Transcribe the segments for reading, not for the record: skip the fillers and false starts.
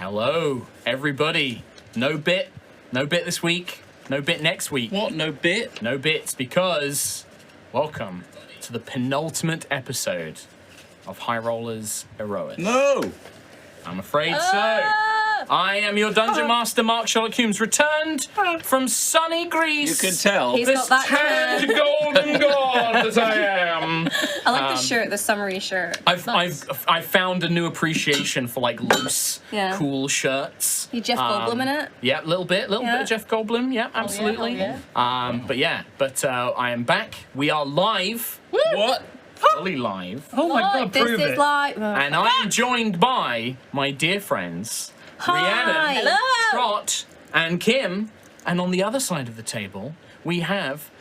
Hello, everybody. No bit this week. No bit next week. What? No bit? No bits because welcome to the penultimate episode of High Rollers Aerois. No! I'm afraid so. I am your Dungeon Master, Mark Sherlock Holmes, returned from sunny Greece. You can tell. He's This got that tanned golden god that I am. I like the shirt, the summery shirt. I've found a new appreciation for like loose, cool shirts. You Jeff Goldblum in it? Yeah, a little bit of Jeff Goldblum. Yeah, absolutely. yeah. But I am back. We are live. What? Fully live. Oh my god, This prove is it. like... And I am joined by my dear friends, Hi. Rhiannon, Hello. Trot, and Kim. And on the other side of the table, we have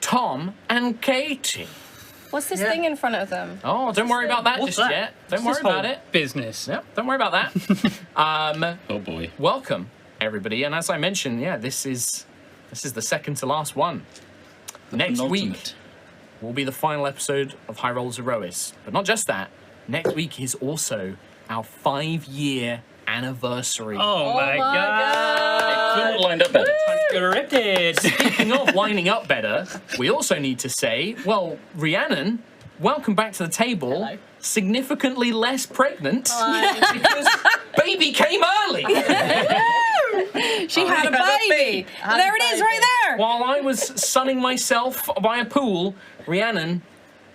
Tom and Katie. What's this thing in front of them? Oh, don't worry about that What's just that? yet. Don't What's worry this about whole it. Business. Yep, don't worry about that. Oh boy. Welcome, everybody. And as I mentioned, this is the second to last one. Next week Penultimate. will be the final episode of High Rollers Aerois. But not just that. Next week is also our 5-year anniversary. Oh my god. Couldn't have lined up better. Scripted. Speaking of lining up better, we also need to say, well, Rhiannon, welcome back to the table. Hello. Significantly less pregnant because baby came early. She had a baby. had There a it is, baby. right there. While I was sunning myself by a pool, Rhiannon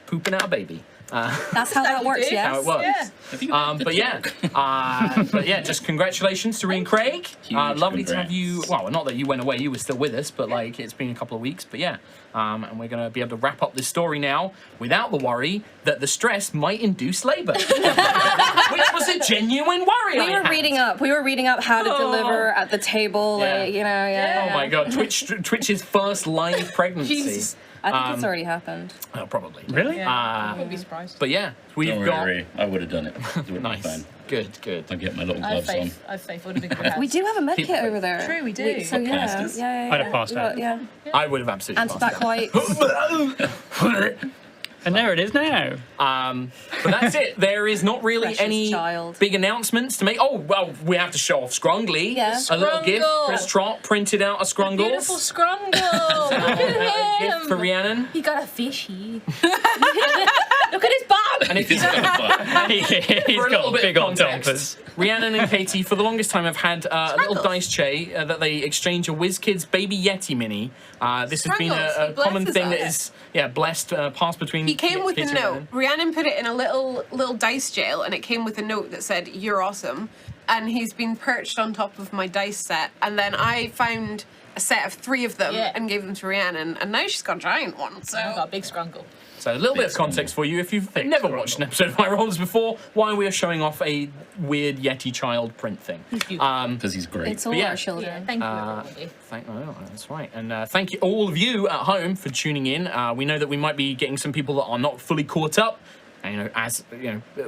pooping out a baby. That's how that works, do. yes? How it works. Yeah. But yeah, just congratulations to Rhea and Craig. Huge Lovely to have congrats. you. Well, not that you went away, you were still with us, but like it's been a couple of weeks. But yeah, and we're gonna be able to wrap up this story now without the worry that the stress might induce labour, which was a genuine worry. We were reading up how to deliver at the table, Oh my god, Twitch's first live pregnancy. Jesus. I think it's already happened. Oh, probably. Really? I wouldn't be surprised. But yeah, we've Don't got worry, I would have done it. It would be nice. fine. Good. I'll get my little I have gloves on. faith. I have faith. Would have been good. We do have a med Keep kit faith. over there. True, we do. So yeah. Podcasters. I'd have passed out. Yeah. I would have absolutely Anti-back passed white. And there it is now. But that's it. There is not really Precious any child. big announcements to make. Oh, well, we have to show off Scrungly. Yeah. A little gift. Scrungle. Chris Trott printed out a Scrungles. Beautiful scrungle. Look at Gift him. for Rhiannon. He got a fishy. Look at his bum. And if you He's got for a got little bit big of old context, dumpers. Rhiannon and Katie, for the longest time, have had a little Scrungles. dice tray that they exchange a WizKids Baby Yeti mini. This has been Scrungles, a he common blesses thing that us. is, blessed, passed between He came with a Katie and note. Rhiannon. Rhiannon put it in a little dice jail, and it came with a note that said, "You're awesome." And he's been perched on top of my dice set. And then I found a set of 3 of them and gave them to Rhiannon, and now she's got a giant one. So I got a big scrungle. So a little bit of context for you. If you've never watched an episode of High Rollers before, why we are showing off a weird Yeti child print thing. Because he's great. It's all yeah. our children. Yeah, thank you, everybody. That's right. And thank you, all of you at home, for tuning in. We know that we might be getting some people that are not fully caught up. And,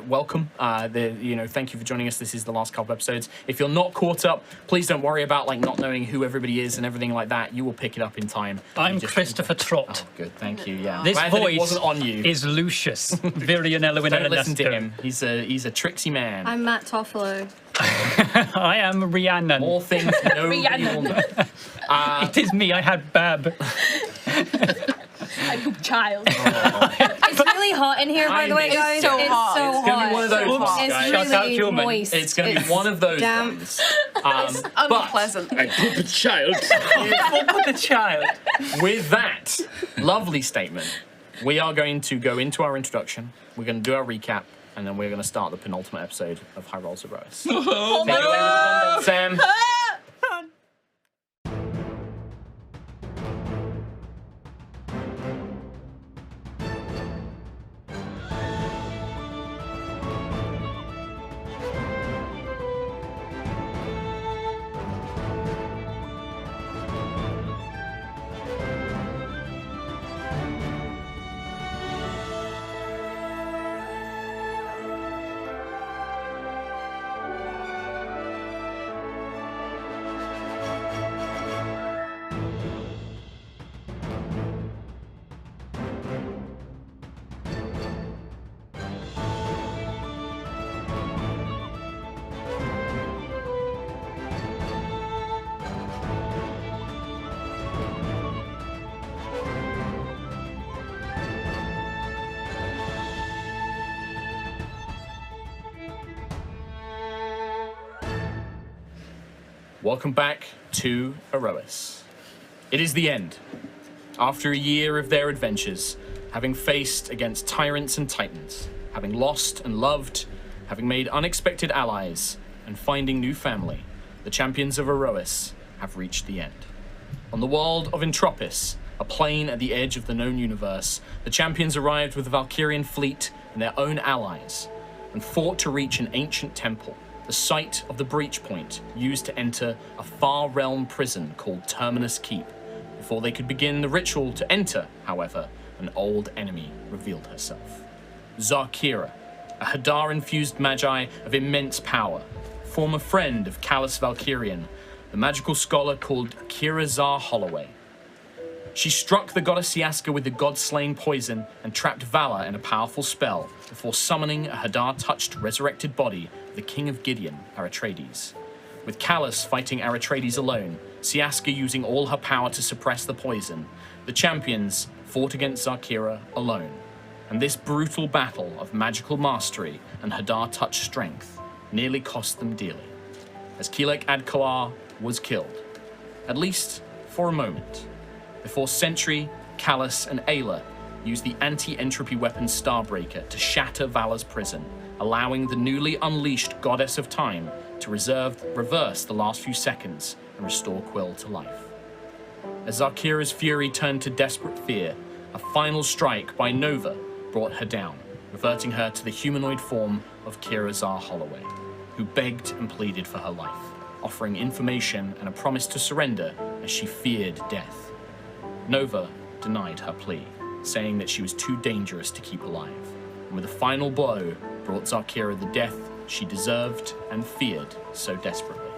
welcome. Thank you for joining us. This is the last couple of episodes. If you're not caught up, please don't worry about not knowing who everybody is and everything like that. You will pick it up in time. I'm You just- Christopher Trott. Oh, good. Thank you. Yeah. This Glad that it voice wasn't on you. is Lucius. Virion Don't listen to him. He's a tricksy man. I'm Matt Toffolo. I am Rhiannon. More things nobody will know. It is me, I had Bab. I poop child. It's really hot in here, by the way, It's guys. so It's hot. so It's gonna be hot. one of those ones, It's guys. Shout out really Gilman. moist. It's going to be one of those damp. ones. unpleasant. I poop a child. Poop a child. With that lovely statement, we are going to go into our introduction. We're going to do our recap, and then we're going to start the penultimate episode of High Rollers Aerois. Oh Take it away with the Sam. Welcome back to Aerois. It is the end. After a year of their adventures, having faced against tyrants and titans, having lost and loved, having made unexpected allies, and finding new family, the champions of Aerois have reached the end. On the world of Entropis, a plane at the edge of the known universe, the champions arrived with the Valkyrian fleet and their own allies, and fought to reach an ancient temple, the site of the breach point used to enter a far realm prison called Terminus Keep. Before they could begin the ritual to enter, however, an old enemy revealed herself. Zarkira, a Hadar-infused magi of immense power, former friend of Callus Valkyrian, the magical scholar called Kira Zar Holloway. She struck the goddess Siaska with the god-slaying poison and trapped Vala in a powerful spell before summoning a Hadar-touched resurrected body of the king of Gideon, Aratreides. With Callus fighting Aratreides alone, Siaska using all her power to suppress the poison, the champions fought against Zarkira alone. And this brutal battle of magical mastery and Hadar-touched strength nearly cost them dearly, as Kilek Adkalar was killed, at least for a moment, before Sentry, Callus, and Ayla used the anti-entropy weapon Starbreaker to shatter Vala's prison, allowing the newly unleashed Goddess of Time to reverse the last few seconds and restore Quill to life. As Zarkira's fury turned to desperate fear, a final strike by Nova brought her down, reverting her to the humanoid form of Kira Zar Holloway, who begged and pleaded for her life, offering information and a promise to surrender as she feared death. Nova denied her plea, saying that she was too dangerous to keep alive, and with a final blow brought Zarkira the death she deserved and feared so desperately.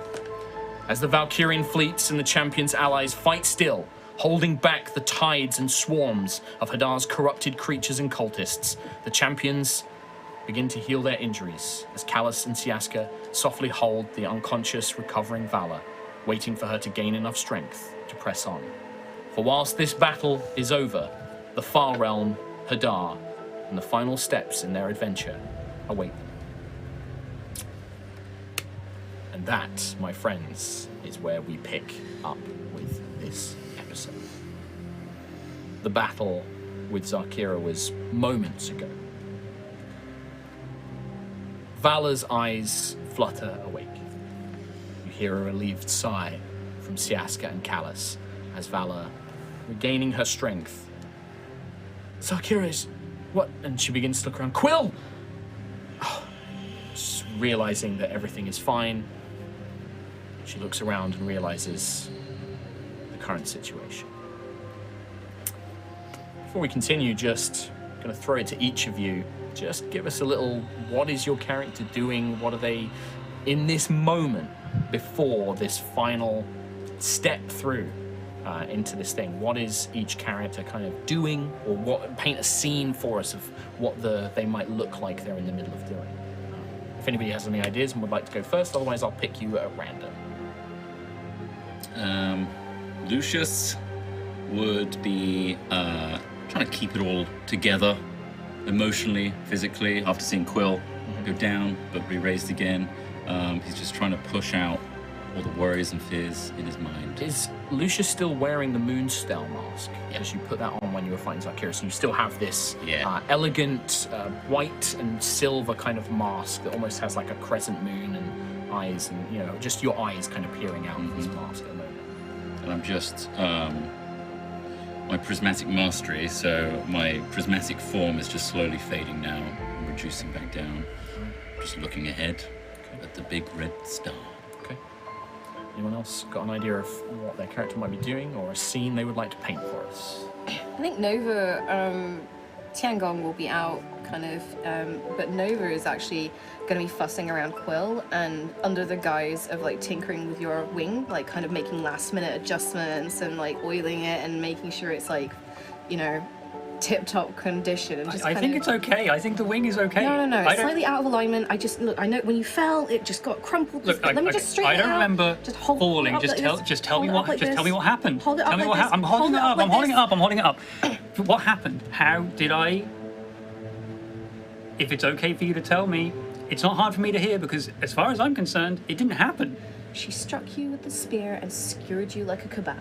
As the Valkyrian fleets and the champions' allies fight still, holding back the tides and swarms of Hadar's corrupted creatures and cultists, the champions begin to heal their injuries as Callus and Siaska softly hold the unconscious, recovering Vala, waiting for her to gain enough strength to press on. For whilst this battle is over, the Far Realm, Hadar, and the final steps in their adventure await them. And that, my friends, is where we pick up with this episode. The battle with Zarkira was moments ago. Vala's eyes flutter awake. You hear a relieved sigh from Siaska and Callus as Vala, regaining her strength. Zarkira is... what? And she begins to look around. Quill! Oh, just realizing that everything is fine, she looks around and realizes the current situation. Before we continue, just going to throw it to each of you. Just give us a little, what is your character doing? What are they in this moment before this final step through into this thing? What is each character kind of doing, or what? Paint a scene for us of what they might look like they're in the middle of doing. If anybody has any ideas and would like to go first, otherwise I'll pick you at random. Lucius would be trying to keep it all together, emotionally, physically, after seeing Quill go down but be raised again. He's just trying to push out all the worries and fears in his mind. Is Lucius still wearing the Moonspell mask? Because you put that on when you were fighting Zarkira, so you still have this elegant white and silver kind of mask that almost has like a crescent moon and eyes, and you know, just your eyes kind of peering out of this mask at the moment. And I'm just my prismatic mastery, so my prismatic form is just slowly fading now and reducing back down. Just looking ahead at the big red star. Okay. Anyone else got an idea of what their character might be doing, or a scene they would like to paint for us? I think Nova, Tiangong will be out, kind of, but Nova is actually going to be fussing around Quill, and under the guise of like tinkering with your wing, like kind of making last minute adjustments and like oiling it and making sure it's like, you know, tip-top condition. And just I think it's okay. I think the wing is okay. No. It's slightly out of alignment. I know when you fell, it just got crumpled. Look, let me just straighten I don't it out. remember just hold falling. it up Just like tell me what happened. Hold it tell up me like what this. happened. I'm holding it up. like I'm holding this. it up. I'm holding it up. What happened? How did I? If it's okay for you to tell me, It's not hard for me to hear because, as far as I'm concerned, it didn't happen. She struck you with the spear and skewered you like a kebab.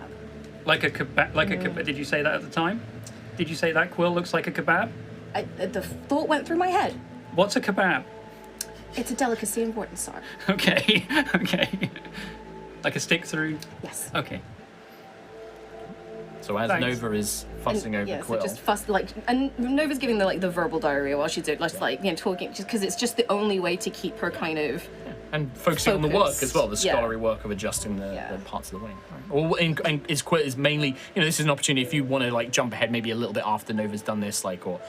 Like a kebab. Did you say that at the time? Did you say that quill looks like a kebab? The thought went through my head. What's a kebab? It's a delicacy in Vortensar. Okay, okay. Like a stick through? Yes. Okay. So as Thanks. Nova is fussing over Quill, So just fuss and Nova's giving the the verbal while she's doing talking, just because it's just the only way to keep her kind of. and focusing on the work Focused. as well, the Yeah. scholarly work of adjusting the Yeah. parts of the wing. Or and is Quill is mainly, this is an opportunity if you want to jump ahead maybe a little bit after Nova's done this, or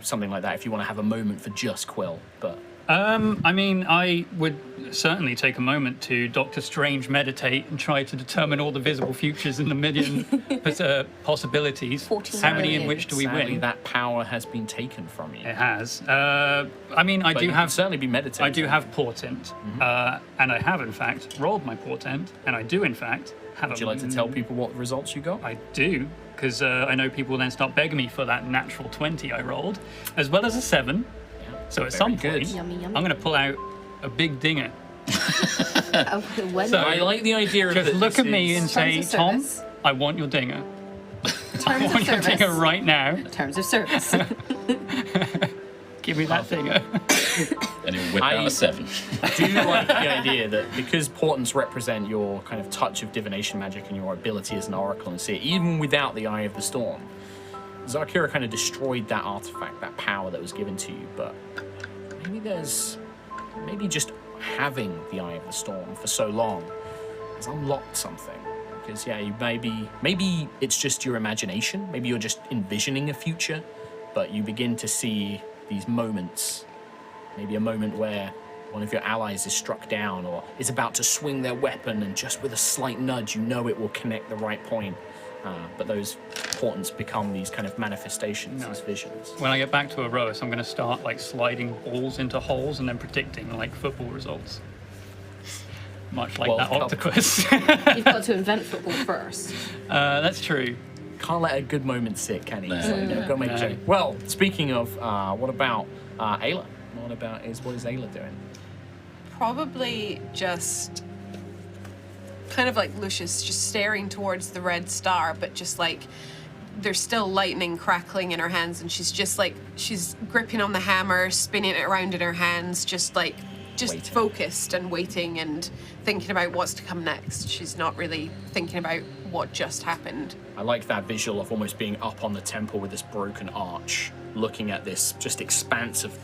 something like that. If you want to have a moment for just Quill, but. I mean, I would certainly take a moment to Doctor Strange meditate and try to determine all the visible futures and the million possibilities. 14 How many in million. which do we Sadly, win? that power has been taken from you. It has. I mean, I But do you can have. certainly be meditating. I do have portent, and I have in fact rolled my portent, and I do in fact have. Would you like to tell people what results you got? I do, because I know people will then start begging me for that natural 20 I rolled, as well as a 7. So at Very some good. point, Yummy, yummy. I'm going to pull out a big dinger. When So- I like the idea of Just that look this at me is- and say, Terms of Tom, service. I want your dinger. I terms of want your service. dinger right now. Terms of service. Give me that dinger. And he'll whip I- out a 7. do you like the idea that because portents represent your kind of touch of divination magic and your ability as an oracle and seer, even without the Eye of the Storm, Zarkira kind of destroyed that artifact, that power that was given to you, but maybe just having the Eye of the Storm for so long has unlocked something. Because you maybe it's just your imagination, maybe you're just envisioning a future, but you begin to see these moments, maybe a moment where one of your allies is struck down or is about to swing their weapon, and just with a slight nudge, it will connect the right point. But those portents become these kind of manifestations, these visions. When I get back to Aerois, I'm going to start sliding balls into holes and then predicting football results. Much like World that Cup. octopus. You've got to invent football first. That's true. Can't let a good moment sit, can he? No. So, go make a No. change. Well, speaking of, what about Ayla? What is Ayla doing? Probably just kind of like Lucius, just staring towards the red star, but just there's still lightning crackling in her hands, and she's gripping on the hammer, spinning it around in her hands, just Waiting. focused and waiting and thinking about what's to come next. She's not really thinking about what just happened. I like that visual of almost being up on the temple with this broken arch, looking at this just expanse of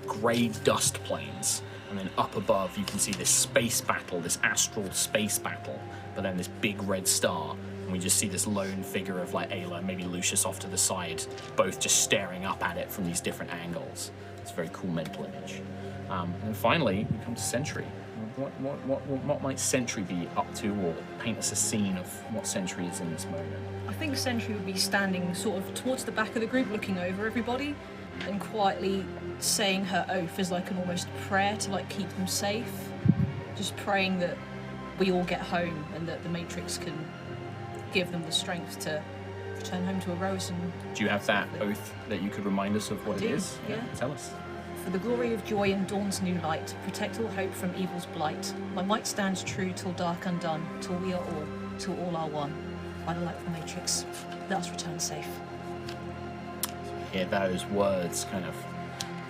grey dust plains, and then up above you can see this space battle, this astral space battle, but then this big red star, and we just see this lone figure of Ayla, maybe Lucius off to the side, both just staring up at it from these different angles. It's a very cool mental image. And finally, we come to Sentry. What might Sentry be up to, or paint us a scene of what Sentry is in this moment? I think Sentry would be standing sort of towards the back of the group, looking over everybody, and quietly saying her oath as an almost prayer to keep them safe. Just praying that we all get home and that the Matrix can give them the strength to return home to Aerois. And Do you have that oath that you could remind us of what I it do, is? yeah. Tell us. for the glory of joy and dawn's new light, protect all hope from evil's blight. My might stands true till dark undone, till we are all, till all are one. By the light of the Matrix, let us return safe. Hear those words kind of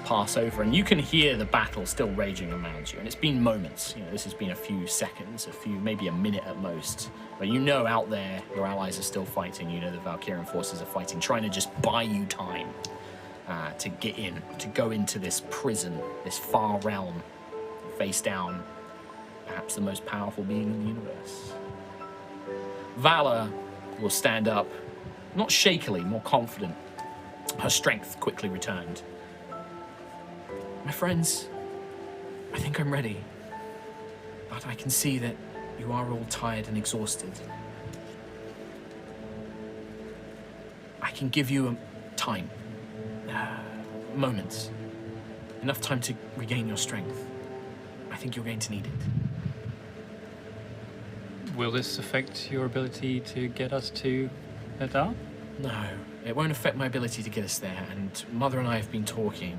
pass over, and you can hear the battle still raging around you. And it's been moments. This has been a few seconds, maybe a minute at most. But out there, your allies are still fighting. The Valkyrian forces are fighting, trying to just buy you time to get in, to go into this prison, this far realm, face down perhaps the most powerful being in the universe. Valor will stand up, not shakily, more confident. Her strength quickly returned. My friends, I think I'm ready. But I can see that you are all tired and exhausted. I can give you time. Moments. Enough time to regain your strength. I think you're going to need it. Will this affect your ability to get us to Hadar? No, it won't affect my ability to get us there, and Mother and I have been talking.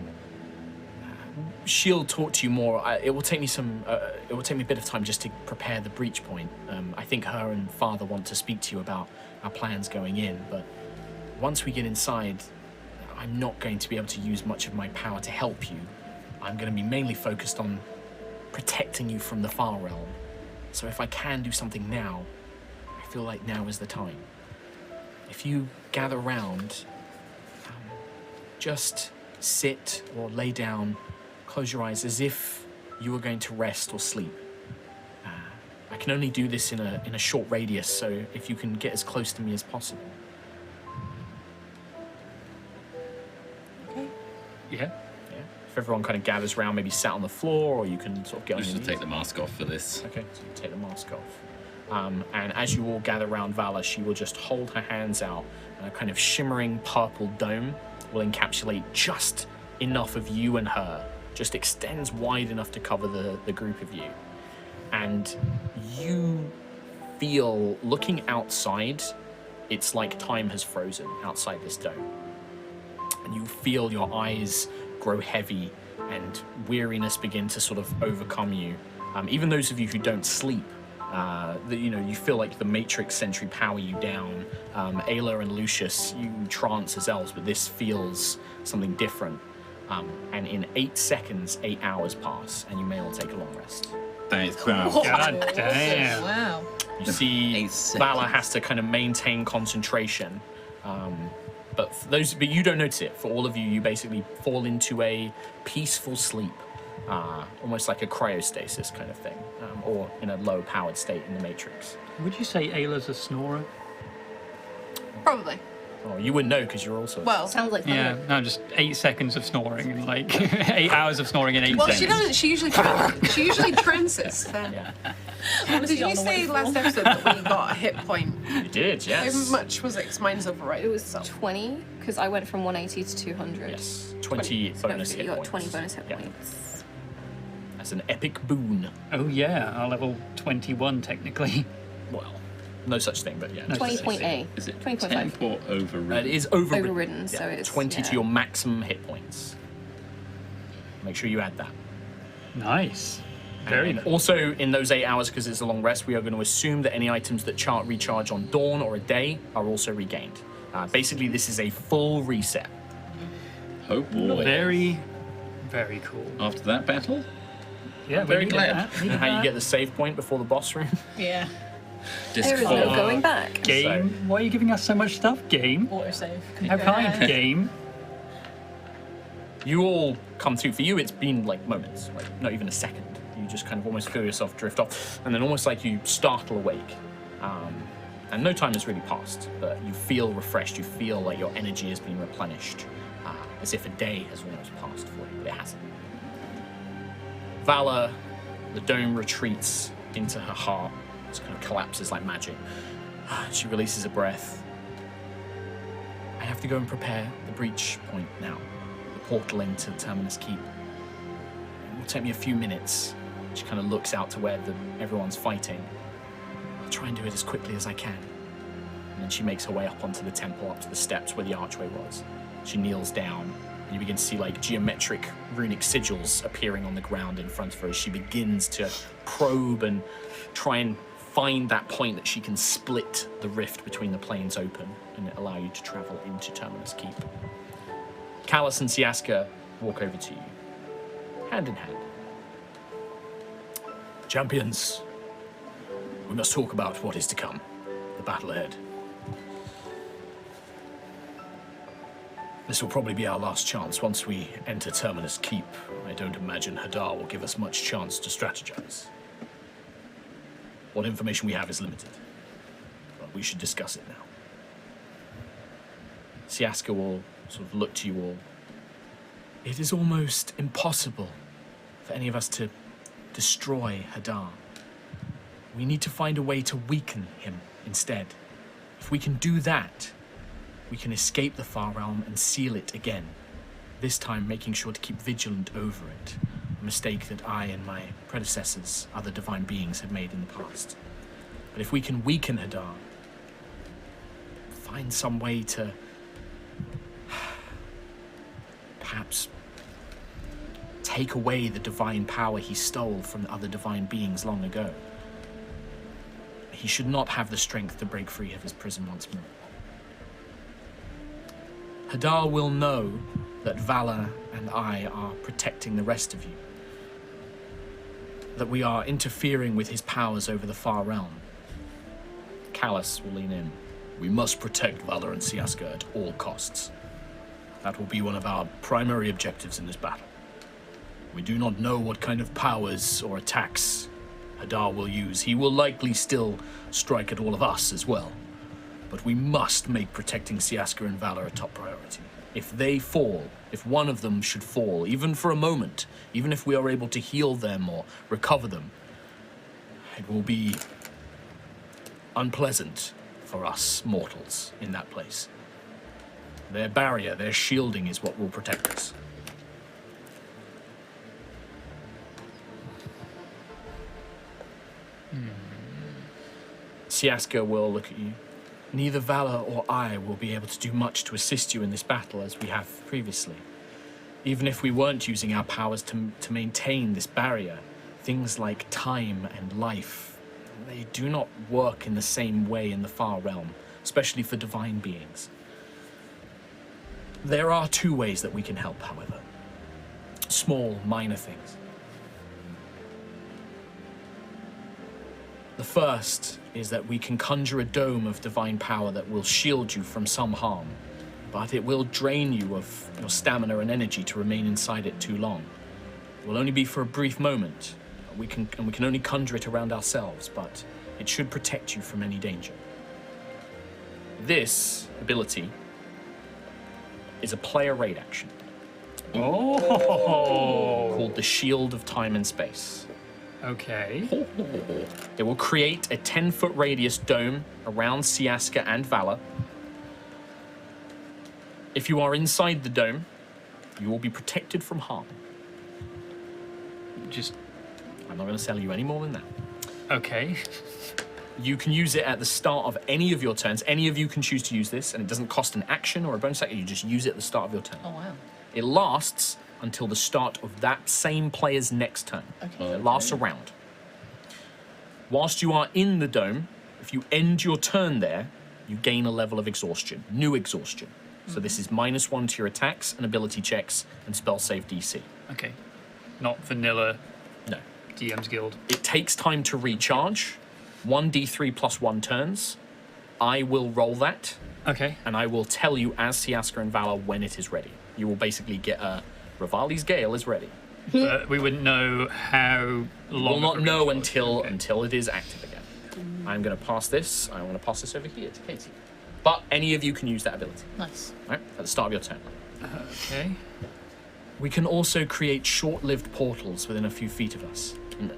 she'll talk to you more. It will take me it will take me a bit of time just to prepare the breach point. I think her and Father want to speak to you about our plans going in, but once we get inside, I'm not going to be able to use much of my power to help you. I'm going to be mainly focused on protecting you from the Far Realm. So if I can do something now, I feel like now is the time. If you gather round, just sit or lay down, close your eyes as if you were going to rest or sleep. I can only do this in a short radius, so if you can get as close to me as possible. Okay. Yeah. Yeah. If everyone kind of gathers around, maybe sat on the floor, or you can sort of get on I your should knees. take the mask off for this. Okay, so you take the mask off. And as you all gather around Vala, she will just hold her hands out, and a kind of shimmering purple dome will encapsulate just enough of you and her, just extends wide enough to cover the group of you. And you feel, looking outside, it's like time has frozen outside this dome. And you feel your eyes grow heavy and weariness begin to sort of overcome you. Even those of you who don't sleep, you feel like the Matrix Sentry power you down. Ayla and Lucius, you trance as elves, but this feels something different. And in 8 seconds, 8 hours pass, and you may all take a long rest. Thanks, God damn. Wow. You see, 8 seconds. Vala has to kind of maintain concentration. But you don't notice it. For all of you, you basically fall into a peaceful sleep, almost like a cryostasis kind of thing, or in a low-powered state in the Matrix. Would you say Ayla's a snorer? Probably. Oh, you wouldn't know because you're also. Well, Sounds like Yeah, thunder. no, just 8 seconds of snoring and like 8 hours of snoring in 8 well, seconds. she doesn't. She usually trances. Then. Yeah, Did you say last episode that we got a hit point? you did. Yes. How much was it? 'Cause mine's override. It was 20, because I went from 180 to 200. Yes. 20 So bonus you hit got points. 20 bonus hit Yeah. points. That's an epic boon. Oh yeah, our level 21 technically. Well, no such thing, but yeah. No. 20.8. Is it 20.5. temp or overridden? It is overridden. Overridden, so Yeah, it's 20 to yeah. your maximum hit points. Make sure you add that. Nice. Very And cool. also, in those 8 hours, because it's a long rest, we are going to assume that any items that recharge on dawn or a day are also regained. Basically, this is a full reset. Oh boy. Very, very cool. After that battle? Yeah, Very we needed glad. that. You know how you get the save point before the boss room? Yeah. There is no going back. Game, why are you giving us so much stuff? Game, Autosave. how kind. Game. You all come through. For you, it's been like moments, like not even a second. You just kind of almost feel yourself drift off, and then almost like you startle awake. And no time has really passed, but you feel refreshed. You feel like your energy has been replenished, as if a day has almost passed for you, but it hasn't. Vala, the dome retreats into her heart. It kind of collapses like magic. She releases a breath. I have to go and prepare the breach point now. The portal into Terminus Keep. It will take me a few minutes. She kind of looks out to where everyone's fighting. I'll try and do it as quickly as I can. And then she makes her way up onto the temple, up to the steps where the archway was. She kneels down, and you begin to see like geometric runic sigils appearing on the ground in front of her as she begins to probe and try and find that point that she can split the rift between the planes open and allow you to travel into Terminus Keep. Callus and Siaska walk over to you, hand in hand. Champions, we must talk about what is to come, the battle ahead. This will probably be our last chance. Once we enter Terminus Keep, I don't imagine Hadar will give us much chance to strategize. What information we have is limited, but we should discuss it now. Siaska will sort of look to you all. It is almost impossible for any of us to destroy Hadar. We need to find a way to weaken him instead. If we can do that, we can escape the Far Realm and seal it again, this time making sure to keep vigilant over it, a mistake that I and my predecessors, other divine beings, have made in the past. But if we can weaken Hadar, find some way to perhaps take away the divine power he stole from other divine beings long ago. He should not have the strength to break free of his prison once more. Hadar will know that Valor and I are protecting the rest of you, that we are interfering with his powers over the far realm. Callus will lean in. We must protect Valor and Siaska at all costs. That will be one of our primary objectives in this battle. We do not know what kind of powers or attacks Hadar will use. He will likely still strike at all of us as well. But we must make protecting Siaska and Valor a top priority. If they fall, if one of them should fall, even for a moment, even if we are able to heal them or recover them, it will be unpleasant for us mortals in that place. Their barrier, their shielding is what will protect us. Siaska will look at you. Neither Valor or I will be able to do much to assist you in this battle as we have previously. Even if we weren't using our powers to maintain this barrier, things like time and life, they do not work in the same way in the far realm, especially for divine beings. There are two ways that we can help, however. Small, minor things. The first is that we can conjure a dome of divine power that will shield you from some harm, but it will drain you of your stamina and energy to remain inside it too long. It will only be for a brief moment. We can only conjure it around ourselves, but it should protect you from any danger. This ability is a player raid action called the Shield of Time and Space. Okay. It will create a 10-foot radius dome around Siaska and Valor. If you are inside the dome, you will be protected from harm. I'm not going to sell you any more than that. Okay. You can use it at the start of any of your turns. Any of you can choose to use this, and it doesn't cost an action or a bonus action. You just use it at the start of your turn. Oh, wow. It lasts until the start of that same player's next turn. Okay. It lasts a round. Whilst you are in the dome, if you end your turn there, you gain a level of exhaustion, new exhaustion. So this is -1 to your attacks and ability checks and spell save DC. Okay. Not vanilla No. DM's Guild. It takes time to recharge. 1d3 plus 1 turns. I will roll that, Okay. and I will tell you as Siaska and Valor when it is ready. You will basically get a Rivali's Gale is ready. But we wouldn't know how long. Will not of a know reach it was. Okay. until it is active again. I'm going to pass this. I want to pass this over here to Katie. But any of you can use that ability, Nice. right? At the start of your turn. Okay. We can also create short-lived portals within a few feet of us, in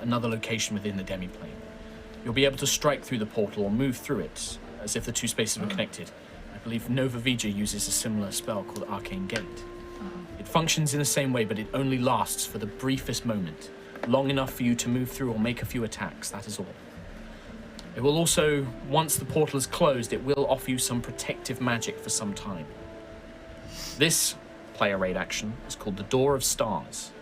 another location within the demi-plane. You'll be able to strike through the portal or move through it, as if the two spaces were connected. I believe Nova Vija uses a similar spell called Arcane Gate. It functions in the same way, but it only lasts for the briefest moment, long enough for you to move through or make a few attacks, that is all. It will also, once the portal is closed, it will offer you some protective magic for some time. This player raid action is called the Door of Stars.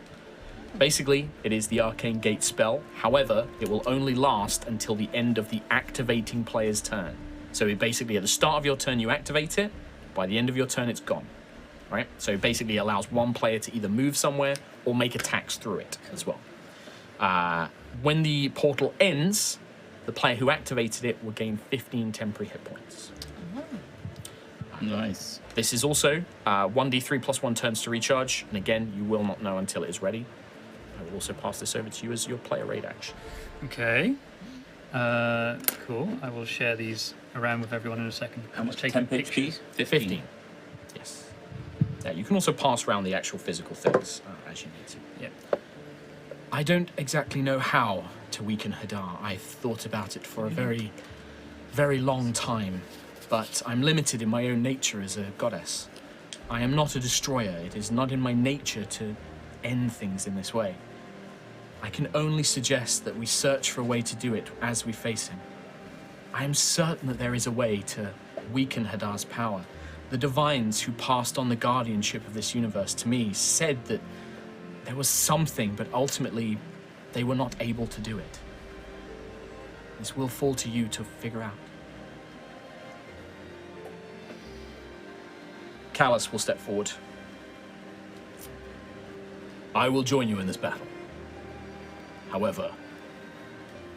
Basically, it is the Arcane Gate spell. However, it will only last until the end of the activating player's turn. So it basically, at the start of your turn, you activate it. By the end of your turn, it's gone. Right? So it basically allows one player to either move somewhere or make attacks through it as well. When the portal ends, the player who activated it will gain 15 temporary hit points. Nice. This is also 1d3 plus 1 turns to recharge, and again, you will not know until it is ready. I will also pass this over to you as your player raid action. Okay. Cool. I will share these around with everyone in a second. How much? Taking 10 pictures. HP? 15. Yes. Yeah, you can also pass around the actual physical things as you need to. Yeah. I don't exactly know how to weaken Hadar. I've thought about it for a very, very long time, but I'm limited in my own nature as a goddess. I am not a destroyer. It is not in my nature to end things in this way. I can only suggest that we search for a way to do it as we face him. I am certain that there is a way to weaken Hadar's power. The divines who passed on the guardianship of this universe to me said that There was something, but ultimately, they were not able to do it. This will fall to you to figure out. Callus will step forward. I will join you in this battle. However,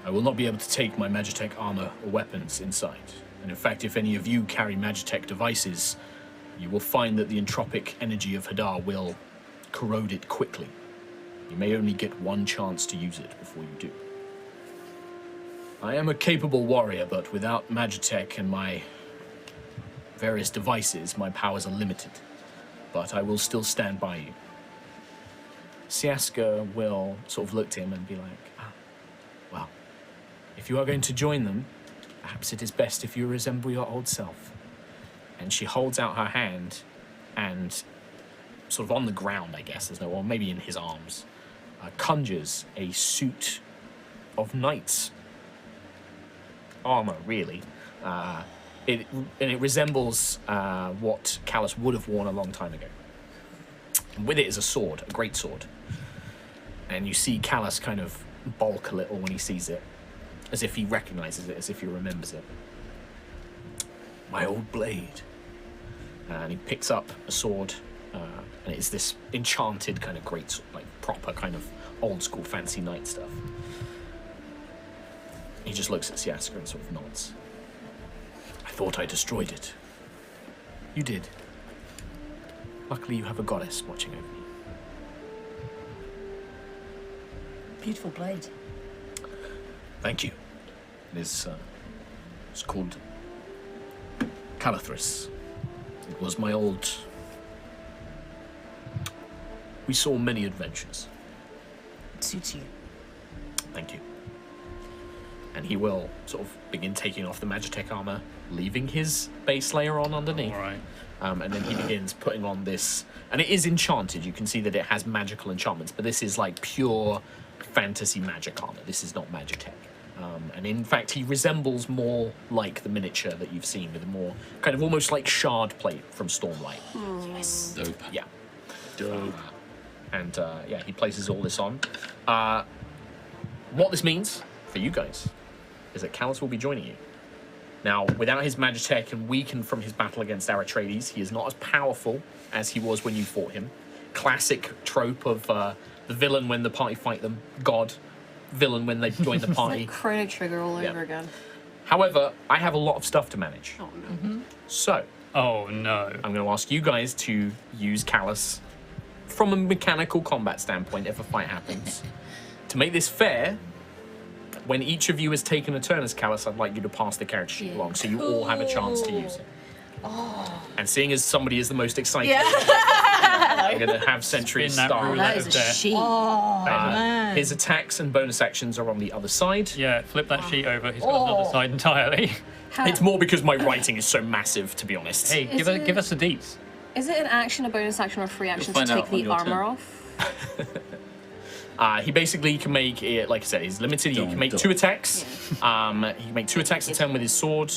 I will not be able to take my Magitech armor or weapons inside. And in fact, if any of you carry Magitech devices, you will find that the entropic energy of Hadar will corrode it quickly. You may only get one chance to use it before you do. I am a capable warrior, but without Magitech and my various devices, my powers are limited. But I will still stand by you. Siaska will sort of look to him and be like, well, if you are going to join them, perhaps it is best if you resemble your old self. And she holds out her hand and sort of on the ground, I guess, or maybe in his arms, conjures a suit of knight's armor, really. It resembles what Callus would have worn a long time ago. And with it is a sword, a great sword. And you see Callus kind of bulk a little when he sees it, as if he recognizes it, as if he remembers it. My old blade. And he picks up a sword, and it's this enchanted kind of great sword, like proper kind of old school fancy knight stuff. He just looks at Siaska and sort of nods. I thought I destroyed it. You did. Luckily you have a goddess watching over you. Beautiful blade. Thank you. It's called Calathris. It was my old... We saw many adventures. It suits you. Thank you. And he will sort of begin taking off the Magitech armor, leaving his base layer on underneath. All right. And then he begins putting on this, and it is enchanted. You can see that it has magical enchantments, but this is like pure fantasy magic armor. This is not Magitech. And in fact, he resembles more like the miniature that you've seen, with a more kind of almost like shard plate from Stormlight. Yes. Dope. Yeah. Dope. And yeah, he places all this on. What this means for you guys is that Callus will be joining you. Now, without his Magitech and weakened from his battle against Aerois, he is not as powerful as he was when you fought him. Classic trope of the villain when the party fight them, God. Villain when they join the party. Like Chrono Trigger all Yeah. over again. However, I have a lot of stuff to manage. Oh no. So, Oh no. I'm going to ask you guys to use Callus from a mechanical combat standpoint if a fight happens. To make this fair, when each of you has taken a turn as Callus, I'd like you to pass the character sheet along so you all have a chance to use it. And seeing as somebody is the most excited, I'm going to have Sentry Spin that start. roulette. That is a There. sheet. Man. His attacks and bonus actions are on the other side. Yeah, flip that sheet over. He's got another side entirely. It's more because my writing is so massive, to be honest. Hey, Is give it- us the deets. Is it an action, a bonus action, or a free action to find take out on the your armor turn. off? He basically can make it, like I said, he's limited. He can make Don't. 2 attacks. He can make 2 attacks a turn with his sword.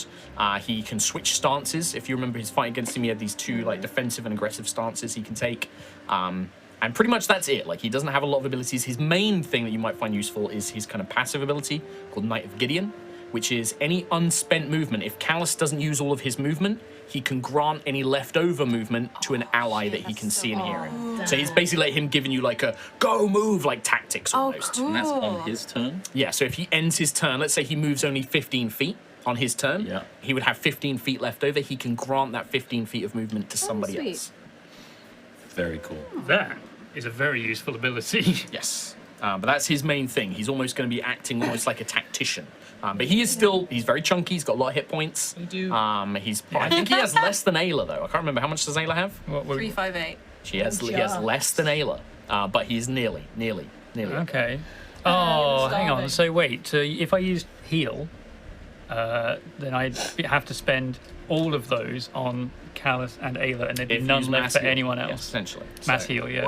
He can switch stances. If you remember his fight against him, he had these 2 like defensive and aggressive stances he can take. And pretty much that's it. Like, he doesn't have a lot of abilities. His main thing that you might find useful is his kind of passive ability called Knight of Gideon, which is any unspent movement. If Callus doesn't use all of his movement, he can grant any leftover movement to an ally that he can see and hear. So he's basically like him giving you like a go move, like tactics almost. cool. And that's on his turn. Yeah, so if he ends his turn, let's say he moves only 15 feet on his turn, Yeah. he would have 15 feet left over. He can grant that 15 feet of movement to somebody sweet. else. Very cool. That is a very useful ability. Yes. But that's his main thing. He's almost going to be acting almost like a tactician. But he is still, he's very chunky. He's got a lot of hit points. You do. I think he has less than Ayla, though. I can't remember. How much does Ayla have? What were- 358. He has less than Ayla. But he's nearly. Okay. Oh, hang on. starving. So wait. So if I use heal, then I'd have to spend all of those on Callus and Ayla, and there'd be If you none use left mass for heal, anyone yes, else. essentially. Mass So- heal, yeah.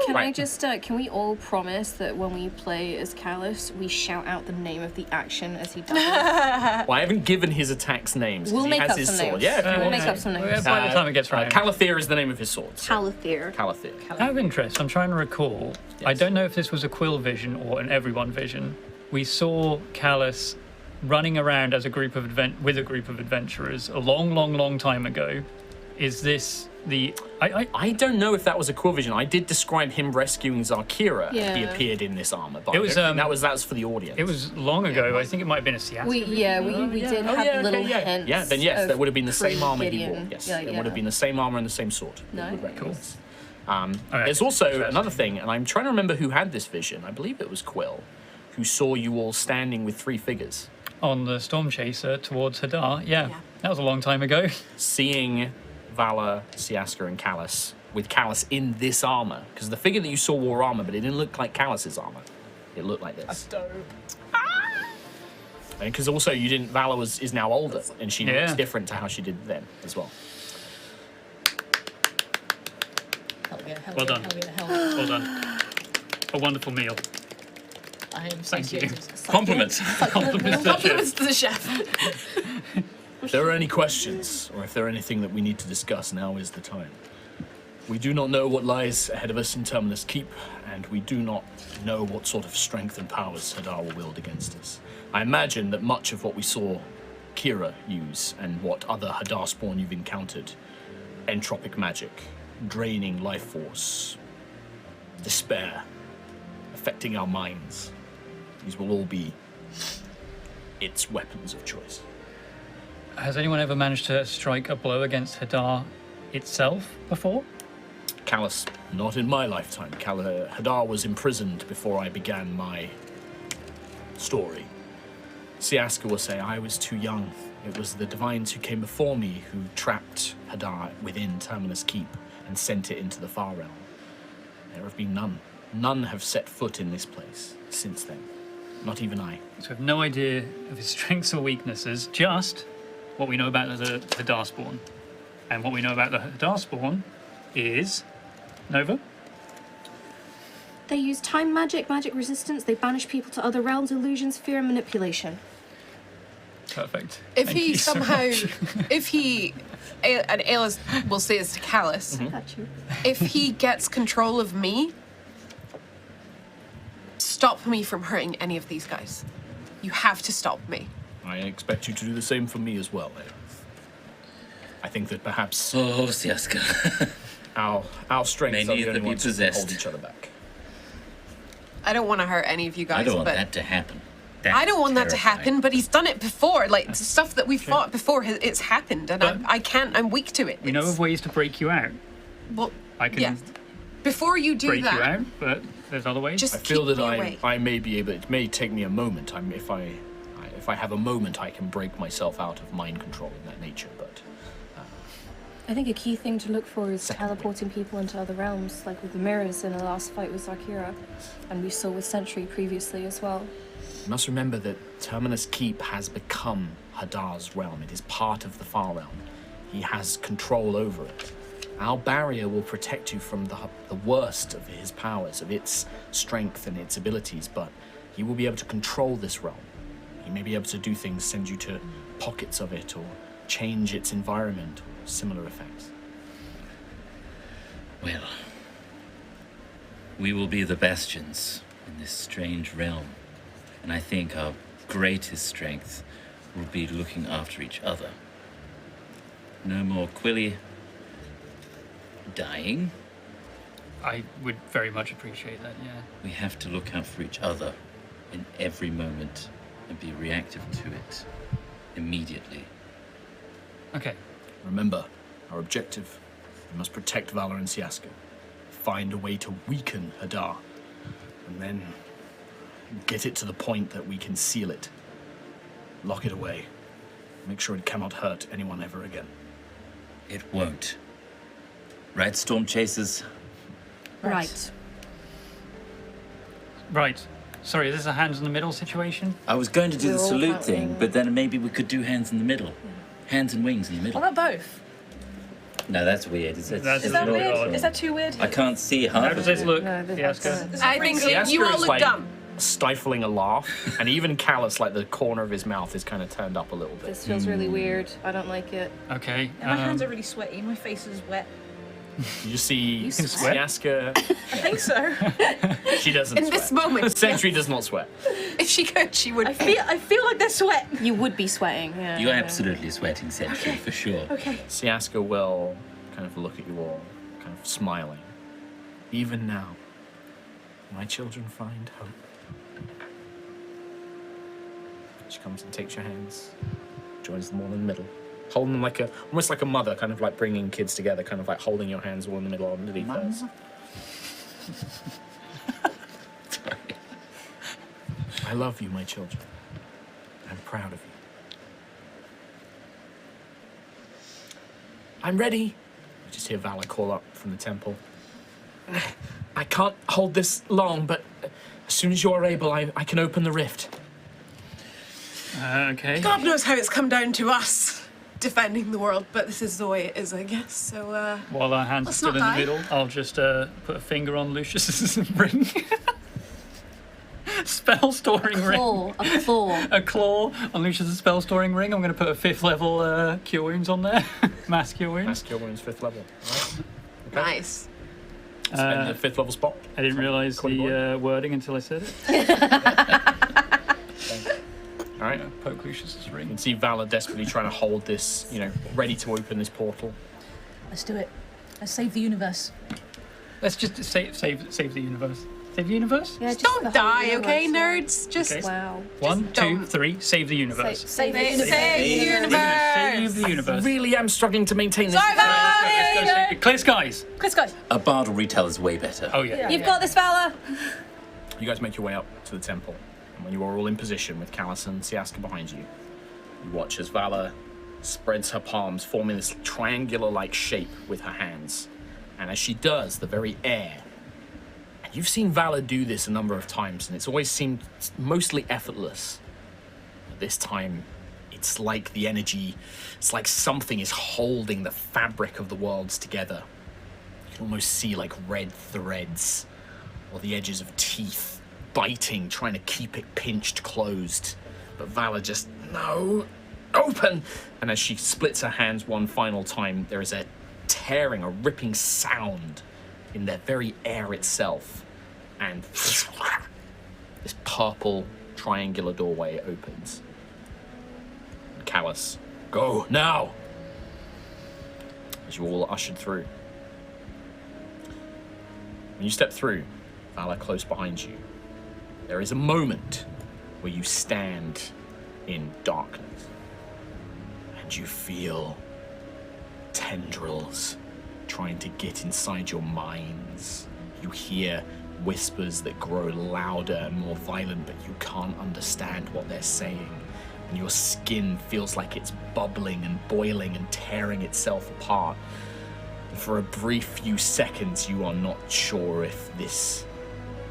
Can I Right. just, can we all promise that when we play as Callus, we shout out the name of the action as he does it? Well, I haven't given his attacks names. 'cause We'll he make has up his some sword. names. Yeah, if you We'll want make to. up some names. By the time it gets round. Calathir is the name of his sword. So. Calathir. Calathir. Out of interest, I'm trying to recall. I Yes. don't know if this was a Quill vision or an everyone vision. We saw Callus running around as a group of with a group of adventurers a long time ago. Is this the? I don't know if that was a quill vision. I did describe him rescuing Zarkira. Yeah. He appeared in this armor, but It was, that was for the audience. It was long ago. I think it might have been a Siasta. We did have little hints. Yeah, then yes, of that would have been the same armor he wore. pre-Gideon. Yes, Yeah, it yeah. would have been the same armor and the same sword. No. Cool. There's Alright. also another thing, and I'm trying to remember who had this vision. I believe it was Quill, who saw you all standing with three figures. On the Stormchaser towards Hadar. Yeah, Yeah. that was a long time ago. Seeing Vala, Siaska, and Callus, with Callus in this armor, because the figure that you saw wore armor, but it didn't look like Callus's armor. It looked like this. Because also you didn't. Vala is now older, and she looks Yeah. different to how she did then as well. Hell yeah, hell Well yeah, done. hell yeah, hell yeah. Well done. A wonderful meal. I am Thank you. satiated. Compliments. Compliments to the chef. If there are any questions, or if there are anything that we need to discuss, now is the time. We do not know what lies ahead of us in Terminus Keep, and we do not know what sort of strength and powers Hadar will wield against us. I imagine that much of what we saw Kira use, and what other Hadar spawn you've encountered, entropic magic, draining life force, despair, affecting our minds, these will all be its weapons of choice. Has anyone ever managed to strike a blow against Hadar itself before? Callus, not in my lifetime. Hadar was imprisoned before I began my story. Siaska will say I was too young. It was the divines who came before me who trapped Hadar within Terminus Keep and sent it into the Far Realm. There have been none. None have set foot in this place since then. Not even I. So we have no idea of his strengths or weaknesses, just what we know about the Hadar spawn. And what we know about the Hadar spawn is... Nova? They use time magic, magic resistance. They banish people to other realms, illusions, fear, and manipulation. Perfect. If Thank he you so somehow, much. and Ayla will say this to Callus, Got you. if he gets control of me, stop me from hurting any of these guys. You have to stop me. I expect you to do the same for me as well, Aerois. I think that perhaps Oh, Siaska. our strengths May are the neither only be ones that can hold possessed. each other back. I don't want to hurt any of you guys, I don't want but that to happen. I don't want that to Terrifying. happen. But he's done it before. Like the stuff that we've fought before, it's happened, and But- I can't. I'm weak to it. We know It's- of ways to break you out. Well, I can yeah. Before you do break that, you out, but there's other ways. just I feel keep that me away. I may be able. It may take me a moment. If I have a moment, I can break myself out of mind control in that nature. But I think a key thing to look for is Secondly. teleporting people into other realms, like with the mirrors in the last fight with Zarkira, and we saw with Sentry previously as well. you must remember that Terminus Keep has become Hadar's realm. It is part of the Far Realm. He has control over it. Our barrier will protect you from the worst of his powers, of its strength and its abilities, but he will be able to control this realm. He may be able to do things, send you to pockets of it, or change its environment, or similar effects. Well, we will be the bastions in this strange realm. And I think our greatest strength will be looking after each other. No more Quilly dying. I would very much appreciate that, yeah. We have to look out for each other in every moment and be reactive to it immediately. Okay. Remember, our objective, we must protect Valor and Siaska, find a way to weaken Hadar, and then get it to the point that we can seal it, lock it away, make sure it cannot hurt anyone ever again. It won't. Right, Stormchasers? Right. Right. Sorry, is this a hands in the middle situation? I was going to do the We're all salute part- thing, but then maybe we could do hands in the middle. Hands and wings in the middle. What about both? No, that's weird. That's Is that really weird? odd. Is that too weird? I can't see half How of does this it. look, No, this- Fiasco? I think Siaska you all is look like dumb. stifling a laugh, and even Callus, like the corner of his mouth, is kind of turned up a little bit. This feels really weird. I don't like it. Okay. Yeah, my hands are really sweaty. My face is wet. You just see can sweat? Siaska. I think so. She doesn't In sweat. this moment, Sentry does not sweat. if she could, she would. I feel like they're sweat. You would be sweating. Yeah. You're yeah. absolutely sweating, Sentry, for sure. Okay. Siaska will kind of look at you all, kind of smiling. Even now, my children find hope. She comes and takes your hands, joins them all in the middle, holding them like almost like a mother, kind of like bringing kids together, kind of like holding your hands all in the middle underneath hers. I love you, my children. I'm proud of you. I'm ready. You just hear Valor call up from the temple. I can't hold this long, but as soon as you are able, I can open the rift. Okay. God knows how it's come down to us defending the world, but this is the way it is, I guess. So, While our hands are Let's still in not the die. middle, I'll just put a finger on Lucius's ring. Spell storing ring. A claw. A claw on Lucius's spell storing ring. I'm going to put a 5th level cure wounds on there. Mass cure wounds. Mass Cure Wounds 5th level. All right. nice. Spend the 5th level spot. I didn't realise Corny the wording until I said it. All right. Poke Lucius's You ring. can see Valor desperately trying to hold this, ready to open this portal. Let's do it. Let's save the universe. Let's just save the universe. Save the universe? Yeah, just Don't the whole die, okay, universe, nerds? Just Okay. Wow. 1, 2, don't. 3. Save the universe. Save the save universe. the universe. Save the universe. Really am struggling to maintain this. Sorry, Let's go save it. Clear skies. Chris, guys. A bard will retell is way better. Oh yeah. You've got this, Valor. You guys make your way up to the temple, and when you are all in position with Callus and Siaska behind you, you watch as Valor spreads her palms, forming this triangular-like shape with her hands. And as she does, the very air. And you've seen Valor do this a number of times, and it's always seemed mostly effortless. But this time, it's like the energy, it's like something is holding the fabric of the worlds together. You can almost see like red threads or the edges of teeth biting, trying to keep it pinched closed. But Valor just, no, open! And as she splits her hands one final time, there is a tearing, a ripping sound in the very air itself. And this purple triangular doorway opens. And Callus, go now! As you all are ushered through. When you step through, Valor close behind you, there is a moment where you stand in darkness and you feel tendrils trying to get inside your minds. You hear whispers that grow louder and more violent, but you can't understand what they're saying. And your skin feels like it's bubbling and boiling and tearing itself apart. And for a brief few seconds, you are not sure if this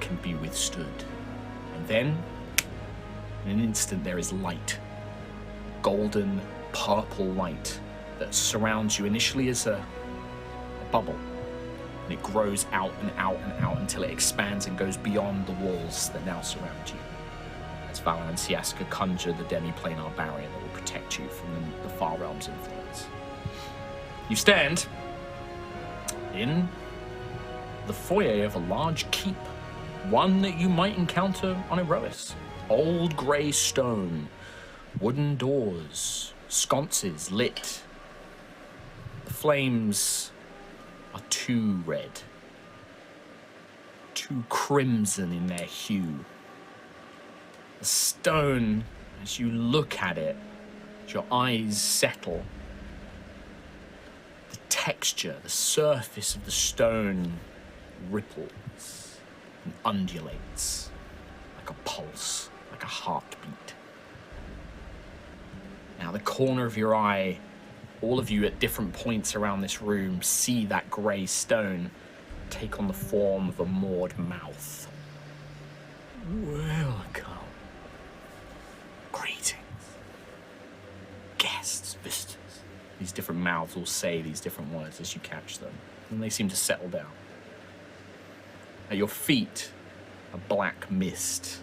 can be withstood. And then, in an instant, there is light. Golden, purple light that surrounds you initially as a bubble. And it grows out and out and out until it expands and goes beyond the walls that now surround you. As Valor and Siaska conjure the demi-planar barrier that will protect you from the far realm's influence. You stand in the foyer of a large keep, one that you might encounter on Aerois. Old grey stone, wooden doors, sconces lit. The flames are too red, too crimson in their hue. The stone, as you look at it, as your eyes settle, the texture, the surface of the stone ripples and undulates like a pulse, like a heartbeat. Now, the corner of your eye, all of you at different points around this room see that grey stone take on the form of a moored mouth. Welcome. Greetings. Guests, visitors. These different mouths will say these different words as you catch them, and they seem to settle down. At your feet, a black mist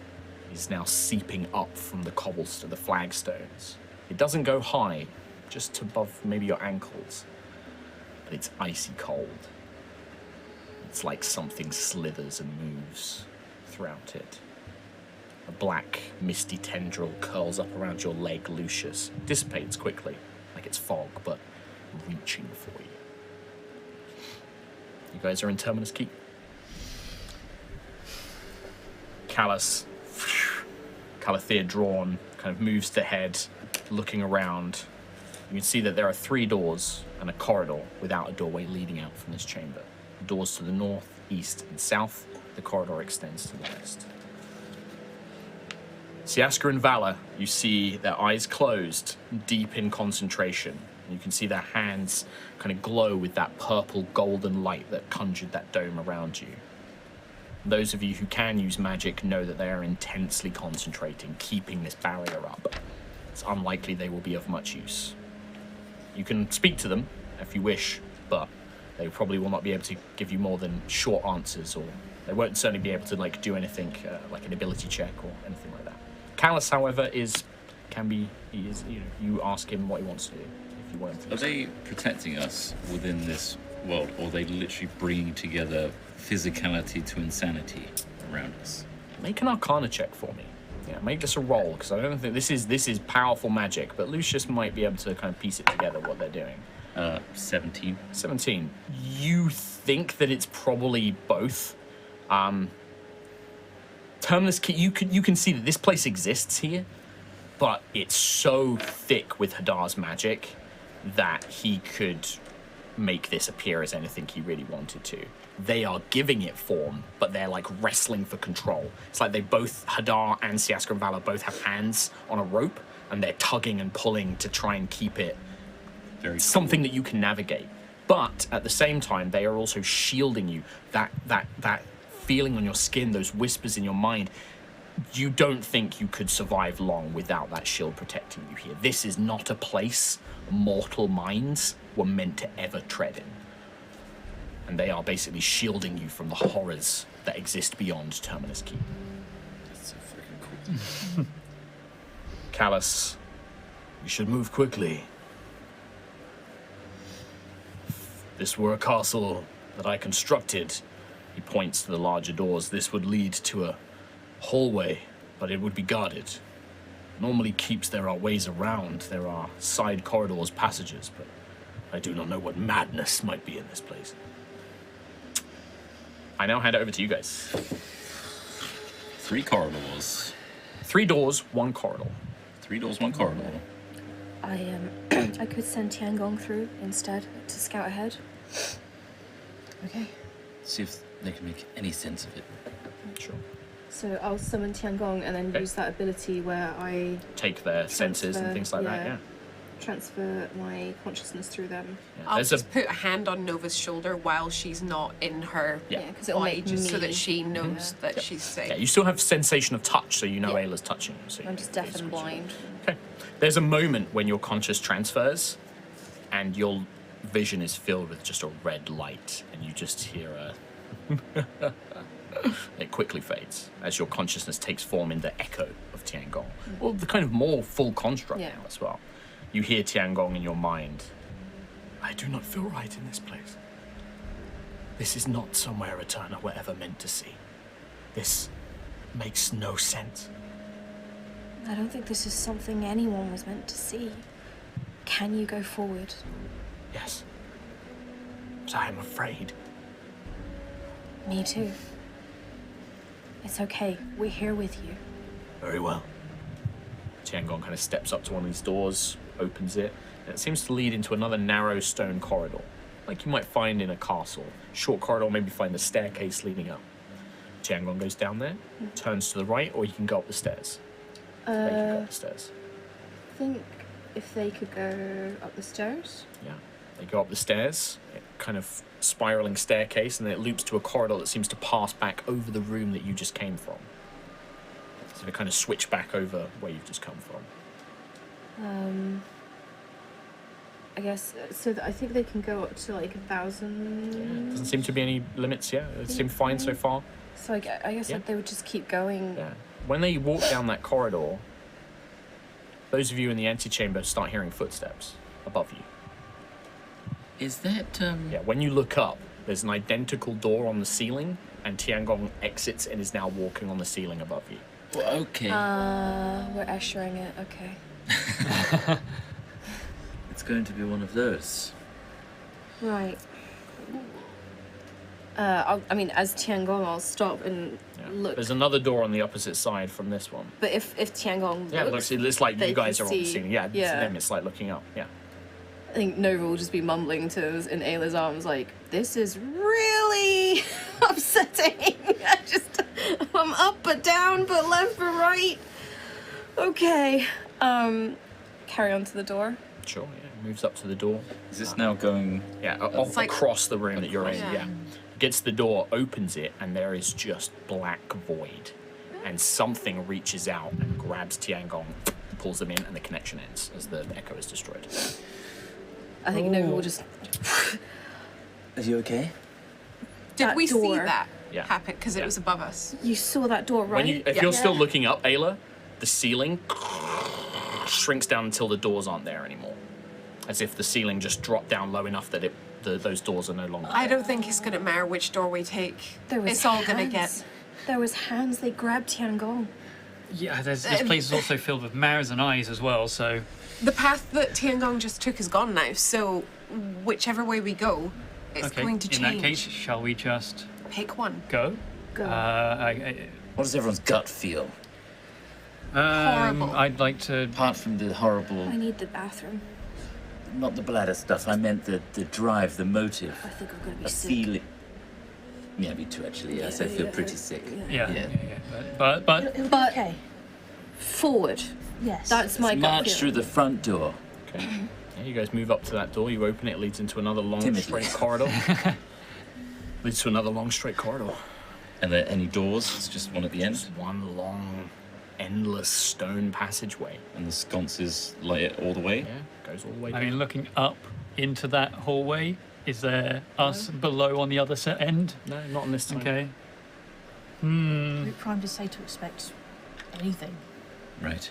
is now seeping up from the cobblestone, the flagstones. It doesn't go high, just above maybe your ankles, but it's icy cold. It's like something slithers and moves throughout it. A black, misty tendril curls up around your leg, Lucius. Dissipates quickly, like it's fog, but reaching for you. You guys are in Terminus Keep. Callus, Calathea drawn, kind of moves ahead, looking around. You can see that there are 3 doors and a corridor without a doorway leading out from this chamber. Doors to the north, east, and south. The corridor extends to the west. Siaska and Valor, you see their eyes closed, deep in concentration. And you can see their hands kind of glow with that purple golden light that conjured that dome around you. Those of you who can use magic know that they are intensely concentrating, keeping this barrier up. It's unlikely they will be of much use. You can speak to them if you wish, but they probably will not be able to give you more than short answers, or they won't certainly be able to do anything like an ability check or anything like that. Callus, however, you ask him what he wants to do if you want him to. Are they protecting us within this world, or are they literally bringing together physicality to insanity around us? Make an Arcana check for me. Yeah, make this a roll, because I don't think this is powerful magic, but Lucius might be able to kind of piece it together what they're doing. 17. 17. You think that it's probably both. Terminus, you can see that this place exists here, but it's so thick with Hadar's magic that he could make this appear as anything he really wanted to. They are giving it form, but they're like wrestling for control. It's like they both, Hadar and Siaska and Valor, both have hands on a rope, and they're tugging and pulling to try and keep it something that you can navigate. But at the same time, they are also shielding you. That feeling on your skin, those whispers in your mind, you don't think you could survive long without that shield protecting you here. This is not a place mortal minds were meant to ever tread in. And they are basically shielding you from the horrors that exist beyond Terminus Keep. That's so freaking cool. Callus, we should move quickly. If this were a castle that I constructed, he points to the larger doors, this would lead to a hallway, but it would be guarded. Normally keeps there are ways around, there are side corridors, passages, but I do not know what madness might be in this place. I now hand it over to you guys. 3 corridors. 3 doors, 1 corridor. 3 doors, 1 corridor. I could send Tiangong through instead to scout ahead. Okay. See if they can make any sense of it. Sure. So I'll summon Tiangong and then Okay. use that ability where I Take their senses and things like that, yeah. transfer my consciousness through them. Yeah. I'll There's just put a hand on Nova's shoulder while she's not in her Yeah. Because it'll body, make just so me- that she knows that she's safe. Yeah, you still have sensation of touch, so you know Yeah. Ayla's touching you. So I'm just deaf and blind. Okay. There's a moment when your conscious transfers, and your vision is filled with just a red light, and you just hear a... It quickly fades as your consciousness takes form in the echo of Tiangong. Well, the kind of more full construct Yeah. now as well. You hear Tiangong in your mind. I do not feel right in this place. This is not somewhere Eterna were ever meant to see. This makes no sense. I don't think this is something anyone was meant to see. Can you go forward? Yes. But I am afraid. Me too. It's okay. We're here with you. Very well. Tiangong kind of steps up to one of these doors, opens it, and it seems to lead into another narrow stone corridor, like you might find in a castle. Short corridor, maybe find the staircase leading up. Tiangong goes down there, turns to the right, or you can go up the stairs. They can go up the stairs. I think if they could go up the stairs. Yeah. They go up the stairs, kind of spiraling staircase, and then it loops to a corridor that seems to pass back over the room that you just came from. So they kind of switch back over where you've just come from. I guess so. I think they can go up to like 1,000. Doesn't seem to be any limits. Yeah, it seemed fine so far. So I guess Yeah. like, they would just keep going. Yeah. When they walk down that corridor, those of you in the antechamber start hearing footsteps above you. Is that Yeah. When you look up, there's an identical door on the ceiling, and Tiangong exits and is now walking on the ceiling above you. well, okay? We're ushering it. Okay. It's going to be one of those. Right. I mean, as Tiangong, I'll stop and Yeah. look. There's another door on the opposite side from this one. But if Tiangong Yeah, looks, it looks like they you guys can are on the see- ceiling. Yeah, yeah. to them it's like looking up. Yeah. I think Nova will just be mumbling to us in Ayla's arms, like, "This is really upsetting. I'm up but down, but left but right. Okay. Carry on to the door. Sure. Yeah. Moves up to the door. Is this now going? Yeah, It's like- across the room that you're in. Yeah. Yeah. Gets to the door, opens it, and there is just black void. And something reaches out and grabs Tiangong, pulls them in, and the connection ends as the echo is destroyed. I think Nova will just. Are you okay? Did That we see door. that Yeah. happen? Because Yeah. it was above us. You saw that door, right? When you, if Yeah. you're still looking up, Ayla, the ceiling shrinks down until the doors aren't there anymore, as if the ceiling just dropped down low enough that those doors are no longer. I don't think it's going to matter which door we take. There was It's all going to hands. get. There was hands. They grabbed Tiangong. Yeah, this place is also filled with mouths and eyes as well, so The path that Tiangong just took is gone now, so whichever way we go, it's okay. going to In change. that case, shall we just Pick one. go? Go. What does everyone's gut feel? Horrible. I'd like to. Apart from the horrible, I need the bathroom. not the bladder stuff. I meant the drive, the motive, I think I'm gonna be a sick. feeling. Yeah, me too. Actually, yes, I feel pretty sick. Yeah, Yeah. But It'll be But- okay. Forward. Yes. That's my gut March feeling. through the front door. Okay. Yeah, you guys move up to that door. You open it. It leads into another long, Timidly. straight corridor. Leads to another long, straight corridor. Are there any doors? It's just one at the end, Just one long, endless stone passageway. and the sconces light it all the way. Yeah, goes all the way I down. mean, looking up into that hallway, is there us below on the other end? No, not on this time. Okay. We're primed to say to expect anything. Right.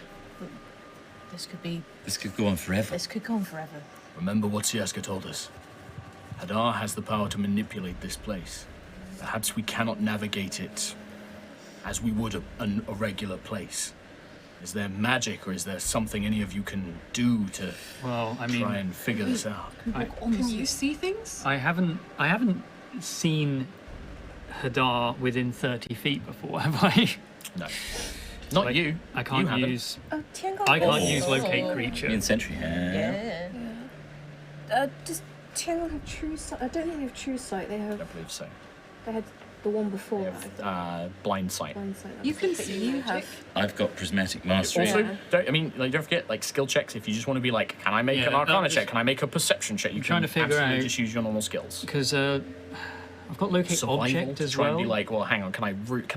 This could be. This could go on forever. This could go on forever. Remember what Siaska told us. Hadar has the power to manipulate this place. Perhaps we cannot navigate it as we would a regular place. Is there magic, or is there something any of you can do to Well, I try mean, and figure this out? Can you see things? I haven't seen Hadar within 30 feet before, have I? No. Not Like, you. I You can't haven't. use. Oh, Tiangong. I can't Oh. use locate Me creature. and Sentry have. Does Tiangong have true sight? I don't think they have true sight. They I have. don't believe so. They had the one before. Blind sight. Blind sight. You can But see You magic. have. I've got prismatic mastery. Also, Yeah. don't forget, like, skill checks. If you just want to be like, can I make Yeah, an no, Arcana just- check? Can I make a Perception check? You I'm can trying to figure absolutely out- just use your normal skills. Because I've got locate Survival object to as try well. and be like, well, hang on, can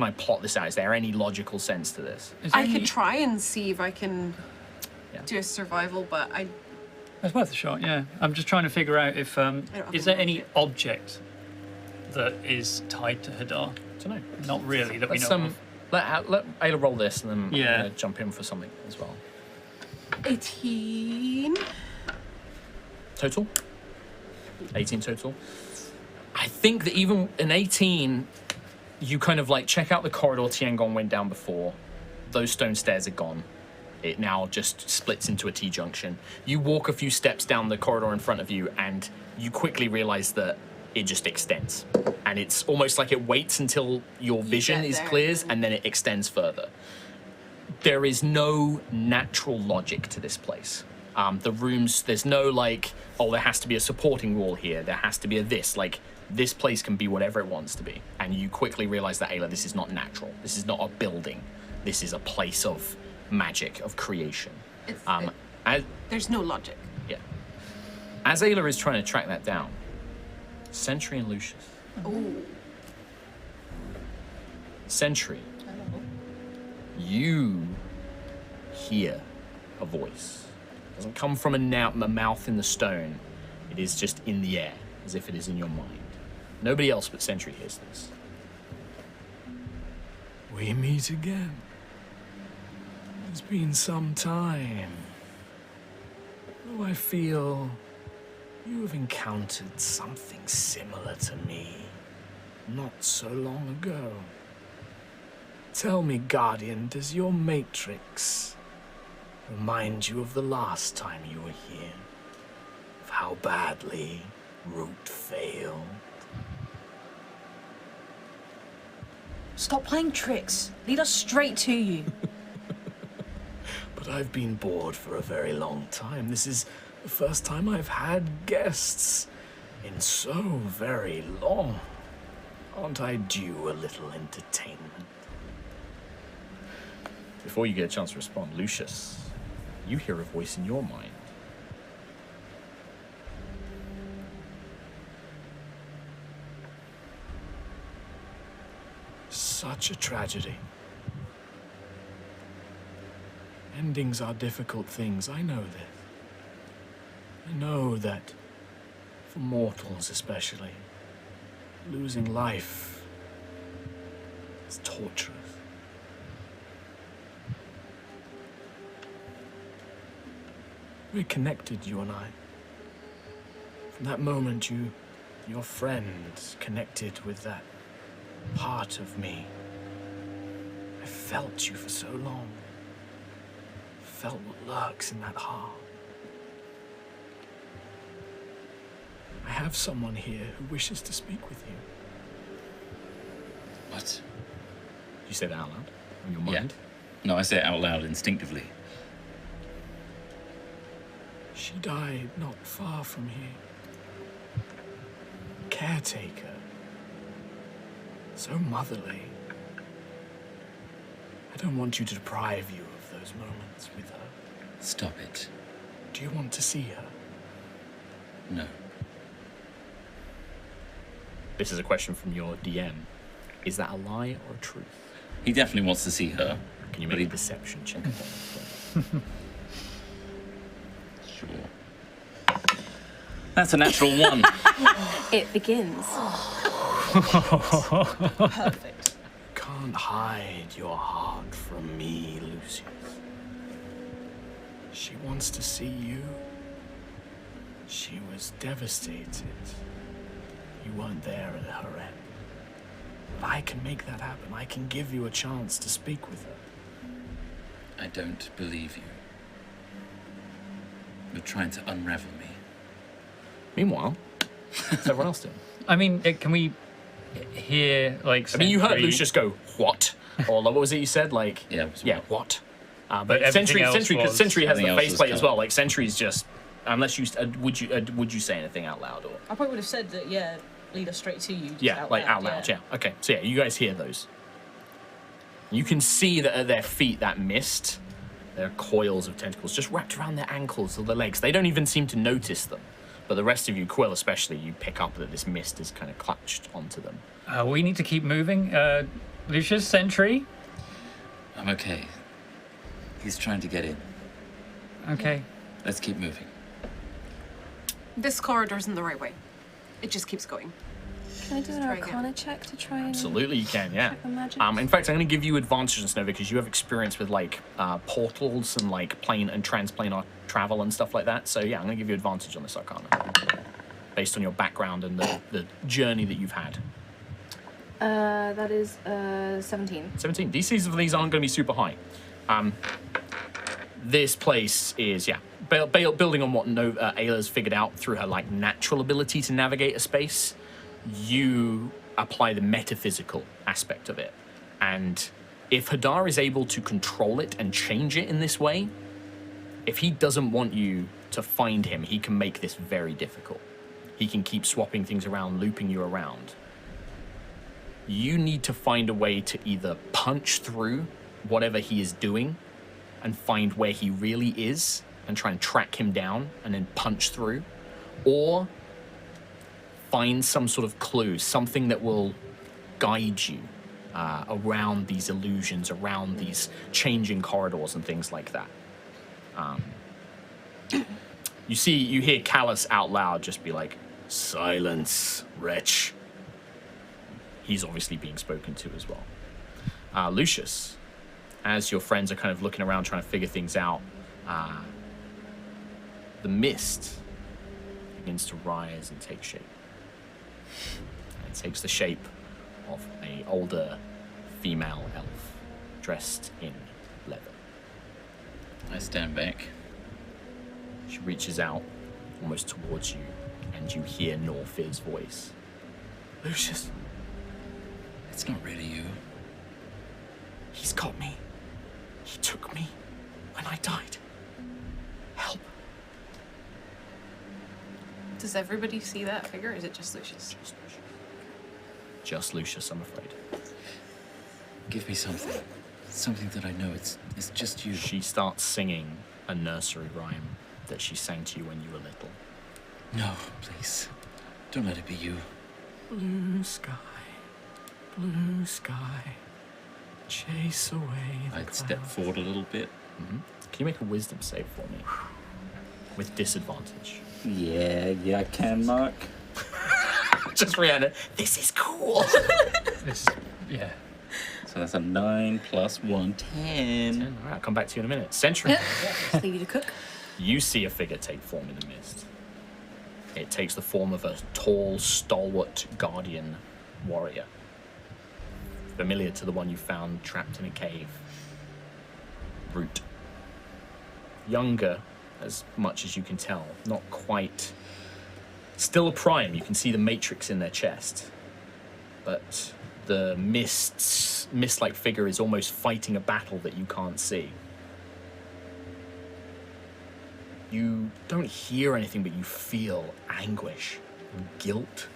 I plot this out? Is there any logical sense to this? Is there I any- could try and see if I can Yeah. do a survival, but I It's worth a shot, yeah. I'm just trying to figure out if have is there any any object that is tied to Hadar? I don't know. Not really that we Let's know of. let Ayla roll this, and then Yeah. I'm gonna jump in for something as well. 18. Total? 18 total. I think that even an 18, you kind of like check out the corridor Tiangong went down before. Those stone stairs are gone. It now just splits into a T-junction. You walk a few steps down the corridor in front of you, and you quickly realize that it just extends. And it's almost like it waits until your vision get is there. clears, and then it extends further. There is no natural logic to this place. The rooms, there's no like, oh, there has to be a supporting wall here. There has to be a this. Like, this place can be whatever it wants to be. And you quickly realize that, Ayla, this is not natural. This is not a building. This is a place of magic, of creation. There's no logic. Yeah. As Ayla is trying to track that down, Sentry and Lucius. Ooh. Sentry, you hear a voice. It doesn't come from a mouth in the stone. It is just in the air, as if it is in your mind. Nobody else but Sentry hears this. We meet again. It's been some time. Though I feel you have encountered something similar to me not so long ago. Tell me, Guardian, does your matrix remind you of the last time you were here? Of how badly Root failed? Stop playing tricks. Lead us straight to you. But I've been bored for a very long time. This is the first time I've had guests in so very long. Aren't I due a little entertainment? Before you get a chance to respond, Lucius, you hear a voice in your mind. Such a tragedy. Endings are difficult things, I know this. I know that, for mortals especially, losing life is torturous. We're connected, you and I. From that moment, your friend connected with that part of me. I felt you for so long. Felt what lurks in that heart. I have someone here who wishes to speak with you. What? You say that out loud in your mind? Yeah. No, I say it out loud instinctively. She died not far from here. Caretaker. So motherly. I don't want you to deprive you of those moments with her. Stop it. Do you want to see her? No. This is a question from your DM. Is that a lie or a truth? He definitely wants to see her. Can you But make he- a deception check? Sure. That's a natural one. It begins. Perfect. Can't hide your heart from me, Lucius. She wants to see you. She was devastated. You weren't there at her end. But I can make that happen. I can give you a chance to speak with her. I don't believe you. You're trying to unravel me. Meanwhile, what's everyone else doing? I mean, can we hear like? I mean, you heard Sentry- Lucius go, what? Or like, what was it you said? Like, Yeah, it was yeah, what? what? But But everything else Sentry was- has the everything else was faceplate as kind well. Like, Sentry's just, unless you, would you say anything out loud or? I probably would have said that, yeah, lead us straight to you. just Yeah, like out loud, yeah. Okay, so yeah, you guys hear those. You can see that at their feet, that mist, there are coils of tentacles just wrapped around their ankles or their legs. They don't even seem to notice them. But the rest of you, Quill especially, you pick up that this mist is kind of clutched onto them. We need to keep moving. Lucius, Sentry. I'm okay. He's trying to get in. Okay. Let's keep moving. This corridor isn't the right way. It just keeps going. Can I do an try again. Arcana check to try and Absolutely, you can, yeah. check the magic? In fact, I'm going to give you advantage on Snova because you have experience with like portals and like plane and transplanar travel and stuff like that. So yeah, I'm going to give you advantage on this Arcana based on your background and the journey that you've had. That is 17. 17. DCs of these aren't going to be super high. This place is, yeah, building on what Ayla's figured out through her like natural ability to navigate a space. You apply the metaphysical aspect of it. And if Hadar is able to control it and change it in this way, if he doesn't want you to find him, he can make this very difficult. He can keep swapping things around, looping you around. You need to find a way to either punch through whatever he is doing and find where he really is and try and track him down and then punch through, or find some sort of clue, something that will guide you around these illusions, around these changing corridors and things like that. You hear Callus out loud just be like, "Silence, wretch." He's obviously being spoken to as well. Lucius, as your friends are kind of looking around trying to figure things out, the mist begins to rise and take shape. It takes the shape of an older female elf dressed in leather. I stand back. She reaches out almost towards you, and you hear Norfir's voice. "Lucius, It's not really you. he's got me. He took me when I died. Help." Does everybody see that figure, or is it just Lucius? Just Lucius, I'm afraid. Give me something. Something that I know it's just you. She starts singing a nursery rhyme that she sang to you when you were little. No, please. Don't let it be you. Blue sky, chase away the I'd step clouds. forward a little bit. Can you make a wisdom save for me? With disadvantage. Yeah, I can, Mark. Just Rhiannon, this is cool. This, yeah. So that's a 9 plus 1, 10. All right, I'll come back to you in a minute. Sentry, Just leave you to cook. you see a figure take form in the mist. It takes the form of a tall, stalwart guardian warrior. Familiar to the one you found trapped in a cave. Root. Younger, as much as you can tell. Not quite. Still a prime. You can see the matrix in their chest. But the mist-like figure is almost fighting a battle that you can't see. You don't hear anything, but you feel anguish and guilt.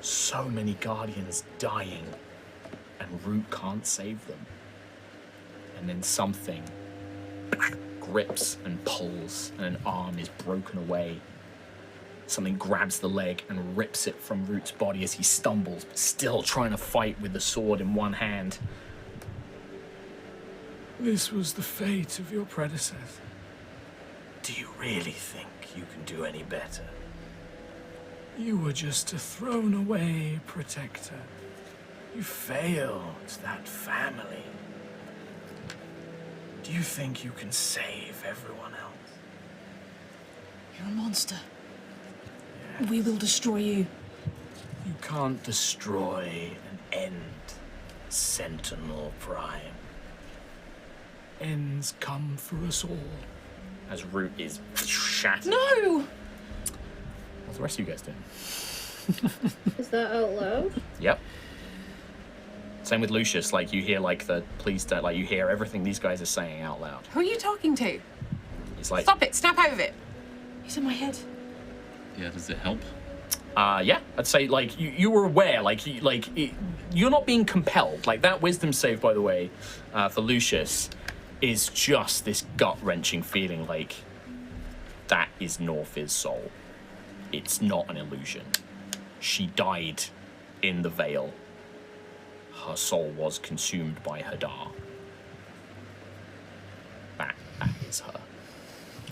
So many guardians dying, and Root can't save them. And then something grips and pulls, and an arm is broken away. Something grabs the leg and rips it from Root's body as he stumbles, but still trying to fight with the sword in one hand. This was the fate of your predecessor. Do you really think you can do any better? You were just a thrown away protector. You failed that family. Do you think you can save everyone else? You're a monster. We will destroy you. You can't destroy and end Sentinel Prime. Ends come for us all. As Root is shattered. No! What's the rest of you guys doing? Is that out loud? Yep. Same with Lucius. Like you hear like the please don't, like you hear everything these guys are saying out loud. Who are you talking to? He's like, Stop it! Snap out of it! He's in my head. Yeah, does it help? yeah, I'd say like you were aware, you're not being compelled. Like that wisdom save, by the way, for Lucius, is just this gut-wrenching feeling like that is Norfir's soul. It's not an illusion. She died in the Veil. Her soul was consumed by Hadar. That is her.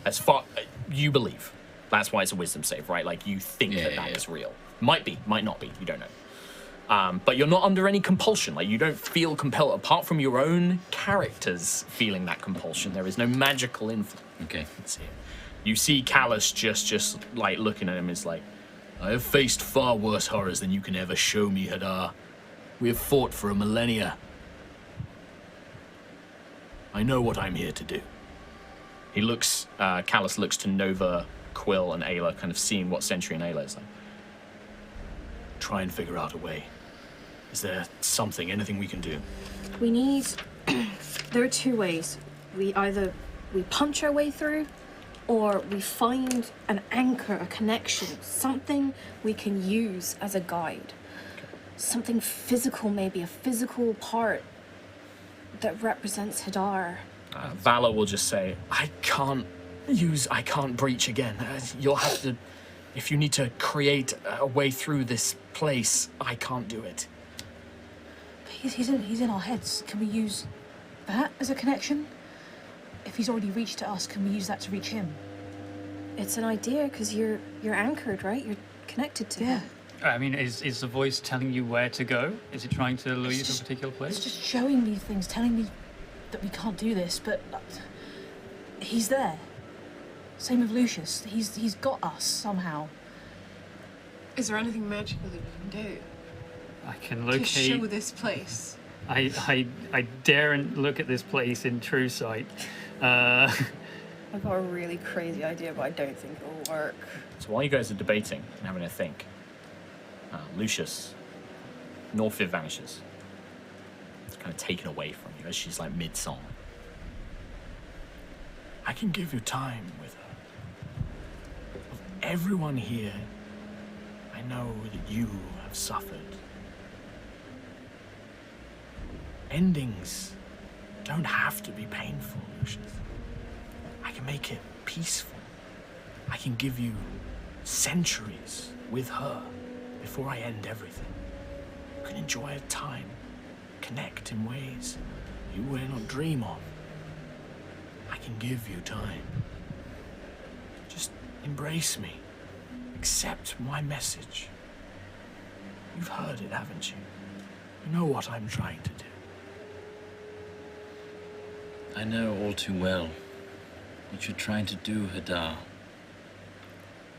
As far you believe. That's why it's a wisdom save, right? Like you think that is real. Might be, might not be. You don't know. But you're not under any compulsion. Like you don't feel compelled, apart from your own characters feeling that compulsion. There is no magical influence. Okay. You see Callus just like looking at him is like, I have faced far worse horrors than you can ever show me, Hadar. We have fought for a millennia. I know what I'm here to do. He looks, Callus looks to Nova, Quill, and Ayla, kind of seeing what Sentry and Ayla is like. Try and figure out a way. Is there something, anything we can do? We need. There are two ways. We punch our way through, or we find an anchor, a connection, something we can use as a guide. Something physical, maybe a physical part that represents Hadar. Valor will just say, I can't breach again. You'll have to If you need to create a way through this place, I can't do it. He's in our heads. Can we use that as a connection? If he's already reached to us, can we use that to reach him? It's an idea because you're anchored, right? You're connected to him. I mean, is the voice telling you where to go? Is it trying to lure you to a particular place? It's just showing me things, telling me that we can't do this, but he's there. Same with Lucius. He's got us somehow. Is there anything magical that we can do I can to locate. show this place? I daren't look at this place in true sight. I've got a really crazy idea, but I don't think it'll work. So while you guys are debating and having a think, Lucius, Norfib vanishes. It's kind of taken away from you as she's like mid-song. I can give you time with her. Of everyone here, I know that you have suffered. Endings don't have to be painful, Lucius. I can make it peaceful. I can give you centuries with her before I end everything. You can enjoy a time, connect in ways you will not dream of. I can give you time. Just embrace me. Accept my message. You've heard it, haven't you? You know what I'm trying to do. I know all too well what you're trying to do, Hadar.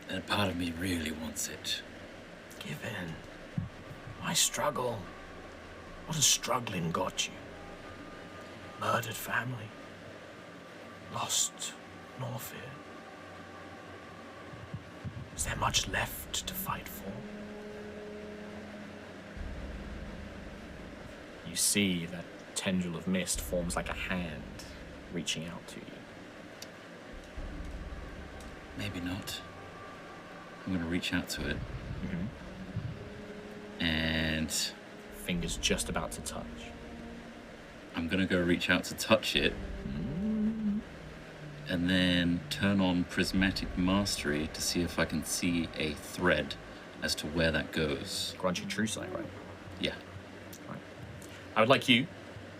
And a part of me really wants it. Give in. Why struggle? What has struggling got you? Murdered family. Lost Norfir. Is there much left to fight for? You see that tendril of mist forms like a hand reaching out to you. Maybe not. I'm gonna reach out to it. And Fingers just about to touch. I'm gonna go reach out to touch it. And then turn on Prismatic Mastery to see if I can see a thread as to where that goes. Grant you true sight, right? Yeah. Right. I would like you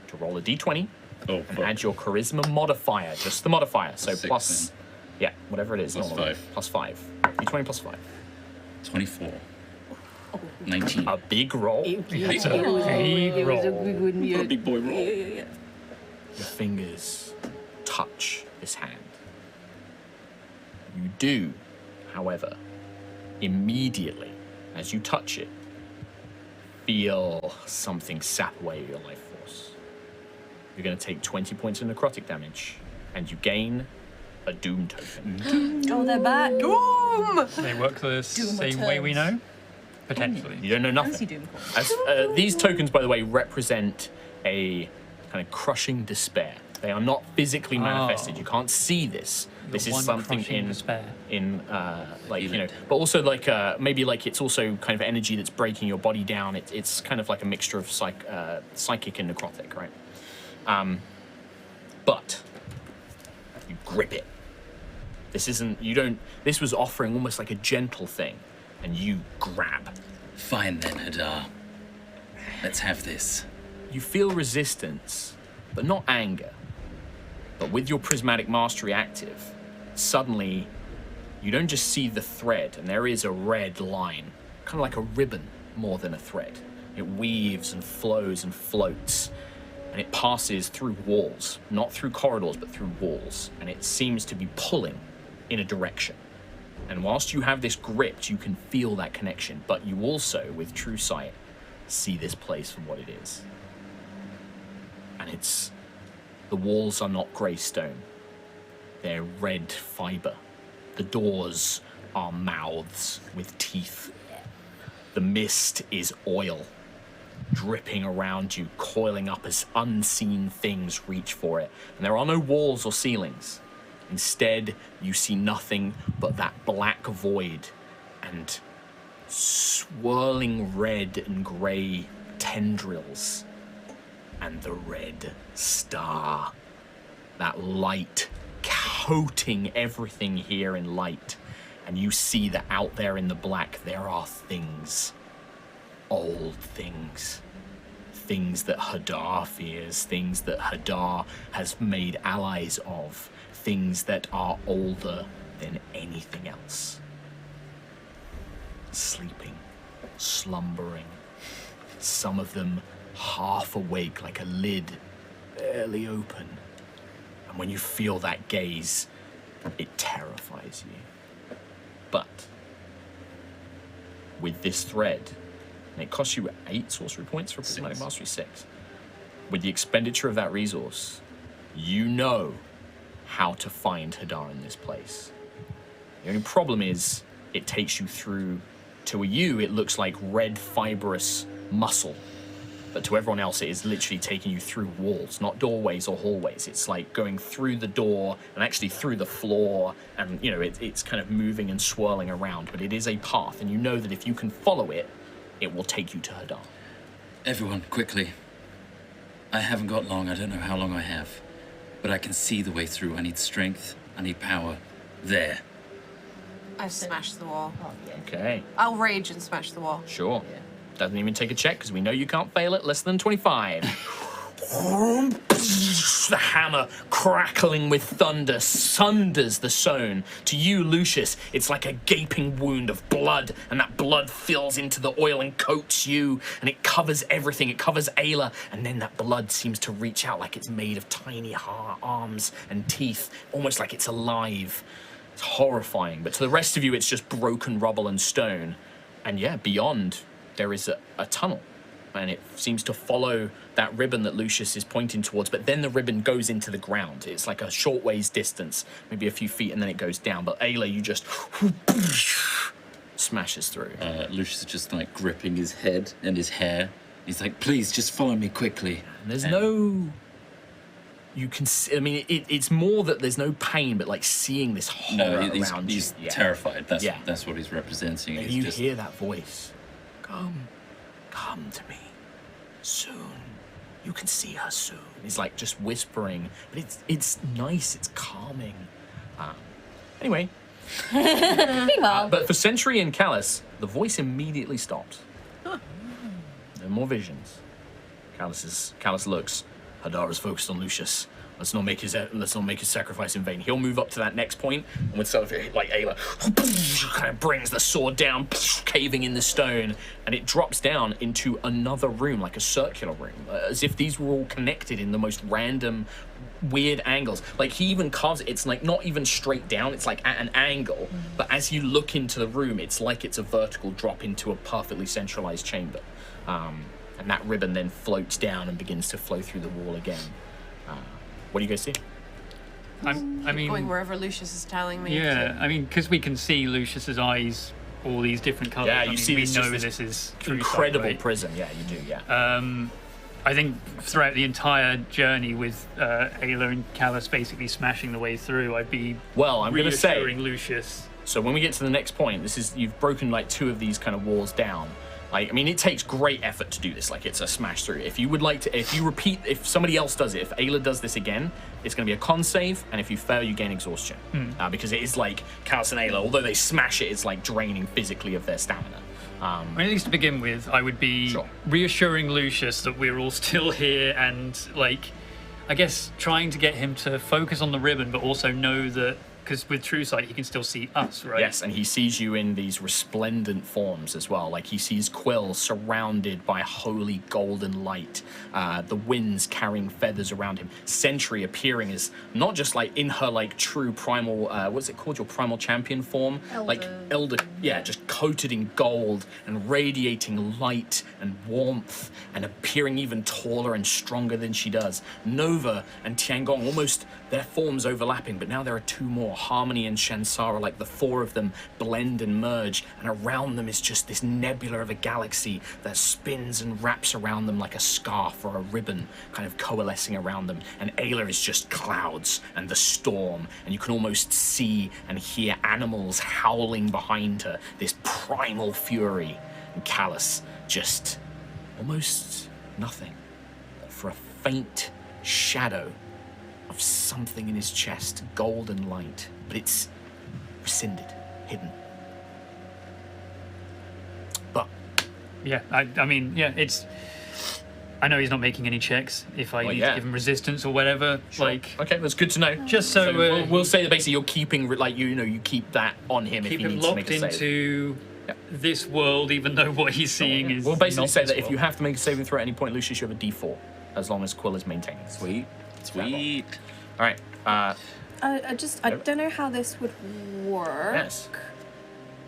to roll a d20 Oh, and fuck. add your charisma modifier, just the modifier. So Six, plus, yeah, whatever it is. Plus not a lot. 5. Plus 5. D20 plus 5. 24. 19. A big roll. Big roll. What a big boy roll. Your fingers touch this hand. You do, however, immediately, as you touch it, feel something sap away your life force. You're going to take 20 points of necrotic damage, and you gain a Doom token. Oh, they're back. Doom! They work the same way we know? Potentially. You don't know Fancy nothing. Doom Coin. As, these tokens, by the way, represent a kind of crushing despair. They are not physically manifested. You can't see this. This is one something crushing despair. in like, Feel you know, it. but also like maybe like it's also kind of energy that's breaking your body down. It's kind of like a mixture of psychic and necrotic, right? But you grip it. This isn't. You don't. This was offering almost like a gentle thing, and you grab. Fine then, Hadar. Let's have this. You feel resistance, but not anger. But with your prismatic mastery active, suddenly you don't just see the thread, and there is a red line, kind of like a ribbon more than a thread. It weaves and flows and floats, and it passes through walls, not through corridors, but through walls, and it seems to be pulling in a direction. And whilst you have this gripped, you can feel that connection, but you also, with true sight, see this place for what it is. And it's... The walls are not grey stone. They're red fibre. The doors are mouths with teeth. The mist is oil, dripping around you, coiling up as unseen things reach for it. And there are no walls or ceilings. Instead, you see nothing but that black void and swirling red and grey tendrils and the red star. That light coating everything here in light. and you see that out there in the black there are things. Old things. Things that Hadar fears, things that Hadar has made allies of, things that are older than anything else. Sleeping, slumbering, some of them half awake like a lid barely open. And when you feel that gaze, it terrifies you. But with this thread, and it costs you 8 sorcery points for Prismatic Mastery 6. With the expenditure of that resource, you know how to find Hadar in this place. The only problem is, it takes you through, to you, it looks like red fibrous muscle. But to everyone else, it is literally taking you through walls, not doorways or hallways. It's like going through the door and actually through the floor, and it's kind of moving and swirling around. But it is a path, and you know that if you can follow it, it will take you to Hadar. Everyone, quickly. I haven't got long. I don't know how long I have. But I can see the way through. I need strength. I need power. There. I've smashed the wall. Okay, I'll rage and smash the wall. sure. Doesn't even take a check, because we know you can't fail it less than 25. The hammer, crackling with thunder, sunders the stone. To you, Lucius, it's like a gaping wound of blood, and that blood fills into the oil and coats you, and it covers everything. It covers Ayla, and then that blood seems to reach out like it's made of tiny arms and teeth, almost like it's alive. It's horrifying, but to the rest of you, it's just broken rubble and stone. And yeah, beyond, there is a tunnel. And it seems to follow that ribbon that Lucius is pointing towards, but then the ribbon goes into the ground. It's like a short ways distance, maybe a few feet, and then it goes down. But Ayla, you just smashes through. Lucius is just like gripping his head and his hair. He's like, please, just follow me quickly. And there's no... You can see, I mean, it's more that there's no pain, but like seeing this horror around he's you. Yeah. terrified. That's what he's representing. And you hear that voice. Come to me. Soon. You can see her soon. He's like just whispering, but it's nice, it's calming. Anyway. But for Sentry and Callus, the voice immediately stops. No more visions. Callus looks. Hadar is focused on Lucius. Let's not make his sacrifice in vain. He'll move up to that next point, and with sort of like Ayla, kind of brings the sword down, caving in the stone, and it drops down into another room, like a circular room, as if these were all connected in the most random, weird angles. Like he even carves it. It's like not even straight down. It's like at an angle. But as you look into the room, it's like it's a vertical drop into a perfectly centralized chamber, and that ribbon then floats down and begins to flow through the wall again. What do you guys see? I mean, Going wherever Lucius is telling me. yeah, I mean, because we can see Lucius's eyes, all these different colours. Yeah, I you mean, see we this know just this is true incredible sight, right? prism. Yeah, you do. Yeah. I think throughout the entire journey with Ayla and Callus basically smashing the way through, I'd be Well, I'm going to say. reassuring Lucius. So when we get to the next point, you've broken like 2 of these kind of walls down. Like, I mean, it takes great effort to do this. Like, it's a smash through. If if somebody else does it, if Ayla does this again, it's going to be a con save, and if you fail, you gain exhaustion. Because it is like Callus and Ayla, although they smash it, it's like draining physically of their stamina. I mean, at least to begin with, I would be reassuring Lucius that we're all still here, and like, I guess trying to get him to focus on the ribbon, but also know that, because with True Sight, he can still see us, right? Yes, and he sees you in these resplendent forms as well. Like he sees Quill surrounded by holy golden light, the winds carrying feathers around him. Sentry appearing as not just like in her like true primal, what's it called? Your primal champion form? Like elder, yeah, just coated in gold and radiating light and warmth and appearing even taller and stronger than she does. Nova and Tiangong, almost their forms overlapping, but now there are 2 more. Harmony and Shansara, like the 4 of them blend and merge, and around them is just this nebula of a galaxy that spins and wraps around them like a scarf or a ribbon, kind of coalescing around them. And Ayla is just clouds and the storm, and you can almost see and hear animals howling behind her, this primal fury. And Callus just almost nothing, but for a faint shadow of something in his chest, golden light, but it's rescinded. hidden. But Yeah, I mean, yeah, it's. I know he's not making any checks if I need to give him resistance or whatever. Like, okay, that's good to know. just so, we'll say that basically you're keeping like you keep that on him if keep he him needs to make locked a save. into this world, even though what he's seeing is. We'll basically not say this that if world. you have to make a saving throw at any point, Lucius, you have a D4, as long as Quill is maintaining. Sweet. Sweet. All right. I don't know how this would work. Yes.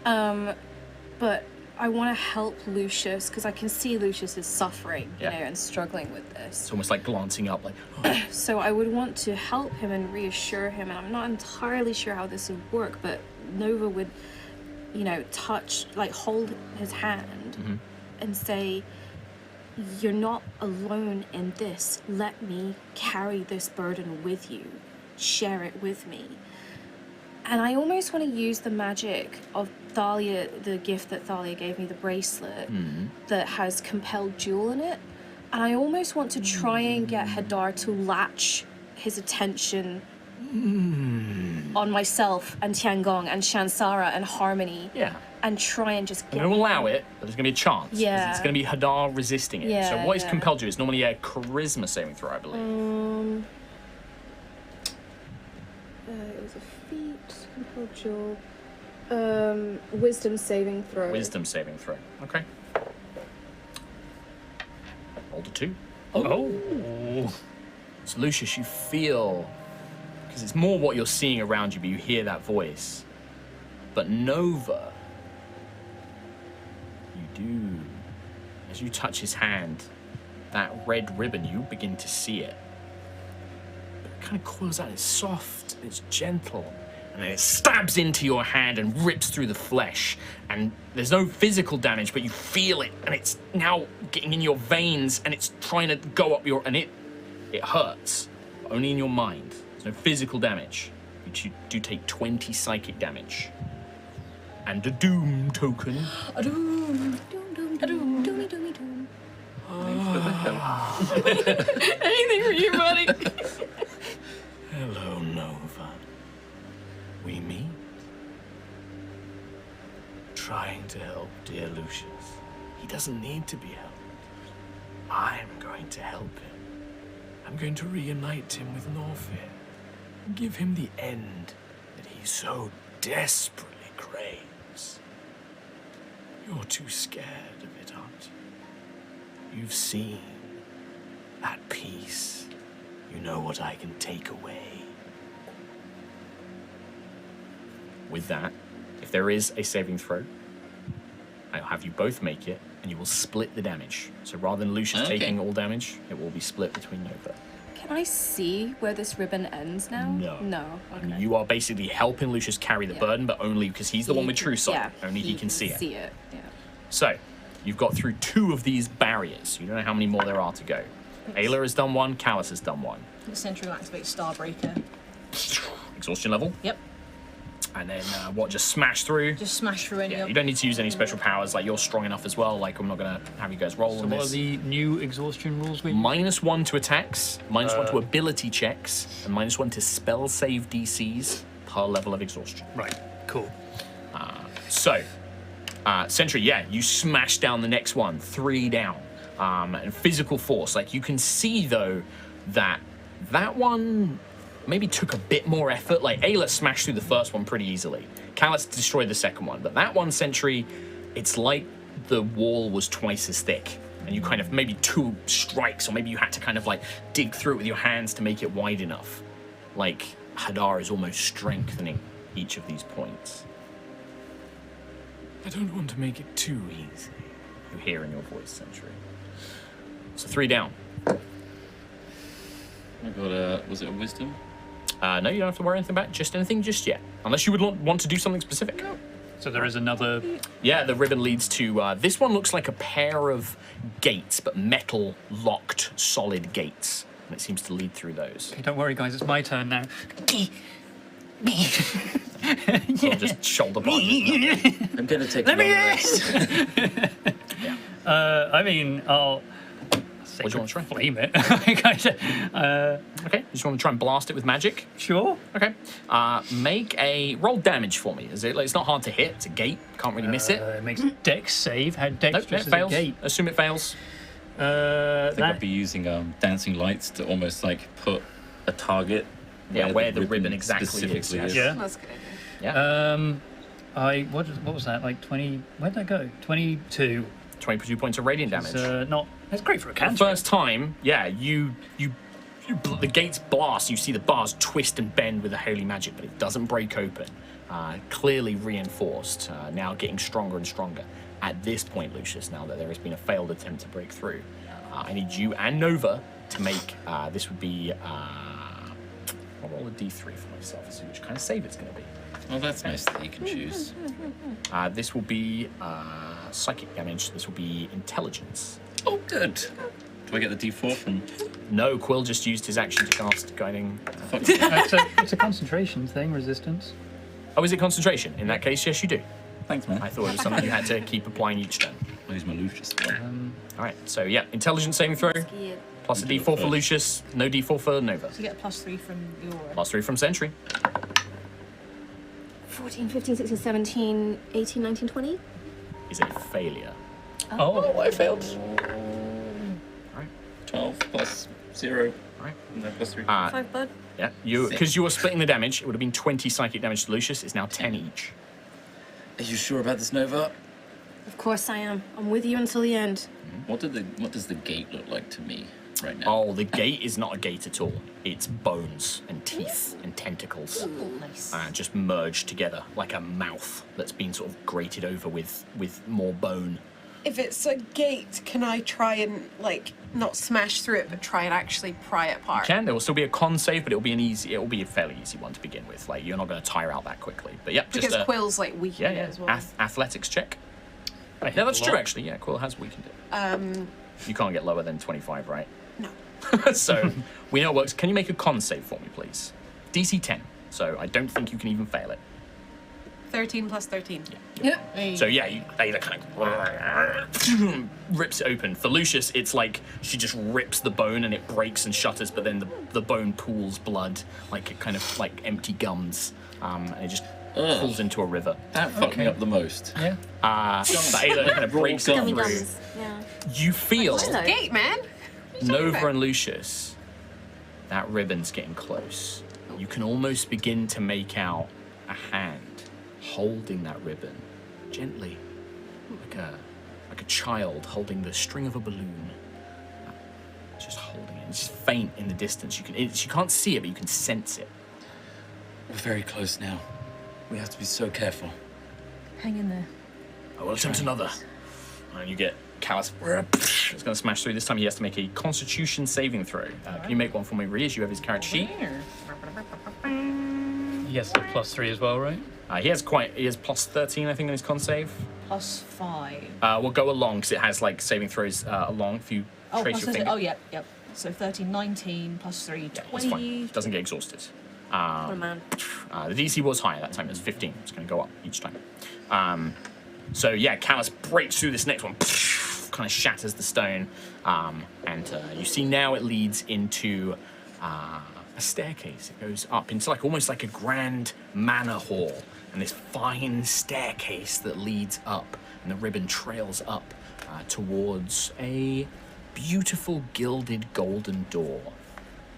But I want to help Lucius because I can see Lucius is suffering, Yeah. and struggling with this. It's almost like glancing up, like. Oh. So I would want to help him and reassure him, and I'm not entirely sure how this would work, but Nova would, hold his hand and say, "You're not alone in this. Let me carry this burden with you. Share it with me." And I almost want to use the magic of Thalia, the gift that Thalia gave me, the bracelet that has compelled jewel in it. And I almost want to try and get Hadar to latch his attention on myself and Tiangong and Shansara and Harmony. Yeah. And try and just I'm get going to allow it, but there's going to be a chance. 'cause Yeah. It's going to be Hadar resisting it. Yeah, So what is yeah. compelled you? It's normally a charisma saving throw, I believe. It was a feat, compelled jewel. Wisdom saving throw. Wisdom saving throw. Okay. Rolled a 2. Oh. So Lucius, you feel, because it's more what you're seeing around you, but you hear that voice. But Nova, you do, as you touch his hand, that red ribbon, you begin to see it. But it kind of coils out, it's soft, it's gentle, and then it stabs into your hand and rips through the flesh. And there's no physical damage, but you feel it, and it's now getting in your veins, and it's trying to go up your, and it hurts, but only in your mind. There's no physical damage, but you do take 20 psychic damage. And a doom token. A doom. A doom. Doomy, doomy, doom. Anything for you, buddy. Hello, Nova. We meet? Trying to help dear Lucius. He doesn't need to be helped. I'm going to help him. I'm going to reunite him with Norfair and give him the end that he so desperately craves. You're too scared of it, aren't you? You've seen that peace. You know what I can take away. With that, if there is a saving throw, I'll have you both make it, and you will split the damage. So rather than Lucius taking all damage, it will be split between Nova. Can I see where this ribbon ends now? No. No. Okay. You are basically helping Lucius carry the burden, but only because he's the one with true sight. Yeah, Only he can see it. See it. Yeah. So, you've got through 2 of these barriers. You don't know how many more there are to go. Ayla has done 1, Callus has done 1. The Sentry will activate Starbreaker. Exhaustion level. Yep. And then, just smash through? Just smash through any Yeah, of you don't need to use any special powers. Like, you're strong enough as well. Like, I'm not going to have you guys roll So on what are this. the new exhaustion rules? -1 to attacks, -1 to ability checks, and -1 to spell save DCs per level of exhaustion. Right, cool. So, Sentry, you smash down the next one, 3 down. And physical force, like you can see though that one maybe took a bit more effort. Like Ayla smashed through the first one pretty easily. Callus destroyed the second one, but that one, Sentry, it's like the wall was twice as thick. And you kind of, maybe 2 strikes, or maybe you had to kind of like dig through it with your hands to make it wide enough. Like Hadar is almost strengthening each of these points. I don't want to make it too easy. You hear in your voice, Sentry. So 3 down. I got was it a wisdom? No, you don't have to worry anything about just anything just yet. Unless you would want to do something specific. So there is another. Yeah, the ribbon leads to, this one looks like a pair of gates, but metal locked solid gates. And it seems to lead through those. Okay, don't worry, guys. It's my turn now. So I'll just shoulder part. I'm gonna take a long rest. I mean, I'll What do you want to try? Flame it. Okay, you just want to try and blast it with magic? Sure. Okay. Make a roll damage for me. It's not hard to hit. It's a gate. Can't really miss it. It makes Dex save. How Dex Nope, it just as fails. a gate. Assume it fails. I think I'd be using dancing lights to almost like put a target. Yeah, where the ribbon exactly specifically is. is. Yeah. That's a good idea. Yeah. What was that? Like 20. Where'd that go? 22. 22 points of radiant damage. It's not. That's great for a The cantrip. first time, yeah, the gates blast. You see the bars twist and bend with the holy magic, but it doesn't break open. Clearly reinforced. Now getting stronger and stronger. At this point, Lucius, now that there has been a failed attempt to break through, I need you and Nova to make. This would be. I'll roll a d3 for myself and see which kind of save it's going to be. Well, that's nice that you can choose. This will be psychic damage. This will be intelligence. Oh, good. Do I get the D4 from? No, Quill just used his action to cast guiding. It's a concentration thing, resistance. Oh, is it concentration? In that case, yes, you do. Thanks, man. I thought it was something you had to keep applying each turn. I'll use my Lucius. All right, so yeah, intelligence saving throw, plus a d4 for Lucius, no d4 for Nova. So you get +3 from your. Plus 3 from Sentry. 14, 15, 16, 17, 18, 19, 20. Is a failure. Oh, I failed. All right, 12 plus 0. all right. And then plus 3. 5, bud. Yeah, because you were splitting the damage, it would have been 20 psychic damage to Lucius. It's now 10 each. Are you sure about this, Nova? Of course I am. I'm with you until the end. What does the gate look like to me right now? Oh, the gate is not a gate at all. It's bones and teeth and tentacles. Nice. Just merged together like a mouth that's been sort of grated over with more bone. If it's a gate, can I try and like not smash through it, but try and actually pry it apart? There will still be a con save, but it will be a fairly easy one to begin with. Like, you're not going to tire out that quickly. But yeah, Because just Quill's like weakened yeah. it as well. Athletics check. I hit No, that's a true lot. actually. Yeah, Quill has weakened it. You can't get lower than 25, right? No. So we know it works. Can you make a con save for me, please? DC 10. So I don't think you can even fail it. 13 plus 13. So yeah, Ada kind of rips it open. For Lucius, it's like she just rips the bone and it breaks and shatters, but then the bone pools blood, like it kind of like empty gums, and it just falls into a river. That fucked me up the most. Yeah. But Ada kind of breaks it Gummy through. Gums. Yeah. You feel Gate, man. Nova and Lucius, that ribbon's getting close. You can almost begin to make out a hand holding that ribbon gently, like a child holding the string of a balloon. Just holding it. It's just faint in the distance. You can't see it, but you can sense it. We're very close now. We have to be so careful. Hang in there. I will attempt another. And you get Callus. It's going to smash through. This time he has to make a Constitution saving throw. Can you make one for me, Rhys? You have his character sheet. Yes, the +3 as well, right? He has plus 13, I think, in his con save. +5. We'll go along because it has like saving throws along. If you Oh, trace plus your 13. finger, Oh, yep. So 13, 19, +3, it's 20. fine. Doesn't get exhausted. What a man. The DC was higher that time. It was 15. It's going to go up each time. So yeah, Callus breaks through this next one, kind of shatters the stone, and you see now it leads into a staircase. It goes up into like almost like a grand manor hall, and this fine staircase that leads up, and the ribbon trails up towards a beautiful gilded golden door.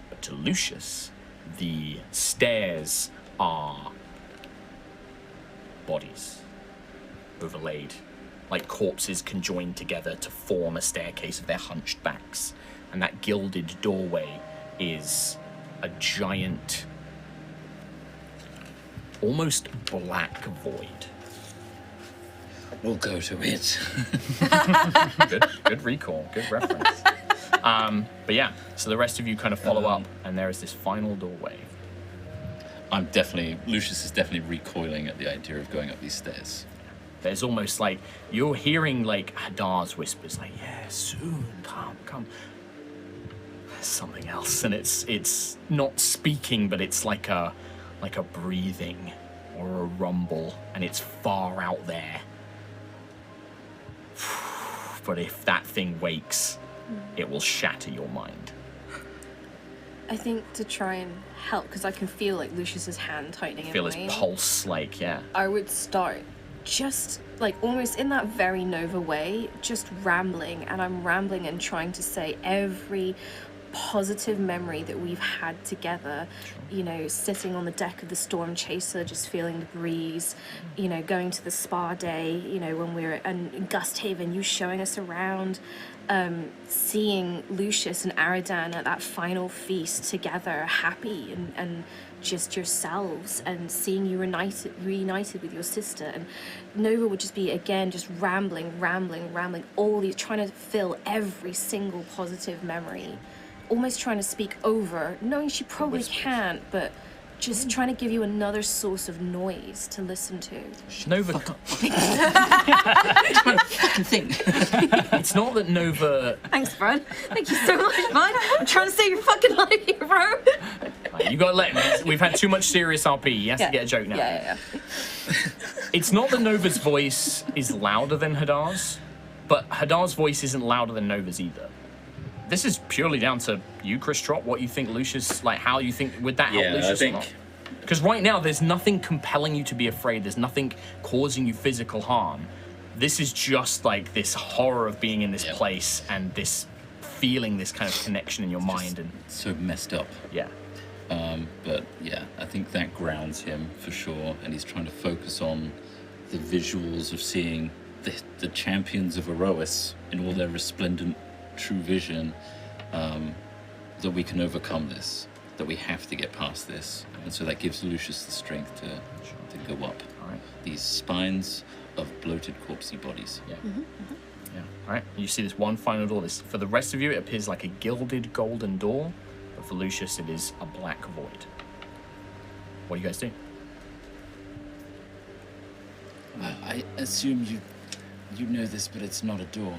But to Lucius, the stairs are bodies overlaid, like corpses conjoined together to form a staircase of their hunched backs. And that gilded doorway is a giant, almost black void. We'll go to it. Good recall, good reference. But yeah, so the rest of you kind of follow up, and there is this final doorway. Lucius is definitely recoiling at the idea of going up these stairs. There's almost like, you're hearing like Hadar's whispers, like, yeah, soon, come. There's something else, and it's not speaking, but it's like a breathing or a rumble, and it's far out there. But if that thing wakes, it will shatter your mind. I think to try and help, because I can feel like Lucius's hand tightening. Feel in his mine, pulse, like, yeah. I would start just like almost in that very Nova way, just rambling, and I'm rambling and trying to say every positive memory that we've had together, you know, sitting on the deck of the Stormchaser, just feeling the breeze, you know, going to the spa day, you know, when we were in Gusthaven, you showing us around, seeing Lucius and Aradan at that final feast together, happy and just yourselves, and seeing you reunited with your sister. And Nova would just be, again, just rambling, all these, trying to fill every single positive memory, almost trying to speak over, knowing she probably can't, but just trying to give you another source of noise to listen to. Nova. Fucking thing. It's not that Nova. Thanks, bud. Thank you so much, bud. I'm trying to save your fucking life here, bro. You gotta let him. We've had too much serious RP. He has to get a joke now. Yeah. It's not that Nova's voice is louder than Hadar's, but Hadar's voice isn't louder than Nova's either. This is purely down to you, Chris Trott, what you think Lucius, like how you think, would that help Lucius or not? Because right now, there's nothing compelling you to be afraid. There's nothing causing you physical harm. This is just like this horror of being in this place and this feeling, this kind of connection in your mind. And so messed up. yeah. But yeah, I think that grounds him for sure, and he's trying to focus on the visuals of seeing the champions of Aerois in all their resplendent true vision, that we can overcome this, that we have to get past this, and so that gives Lucius the strength to go up. All right. These spines of bloated corpsey bodies. Yeah. Yeah. All right. You see this one final door. This, for the rest of you, it appears like a gilded golden door, but for Lucius, it is a black void. What do you guys do? I assume you know this, but it's not a door.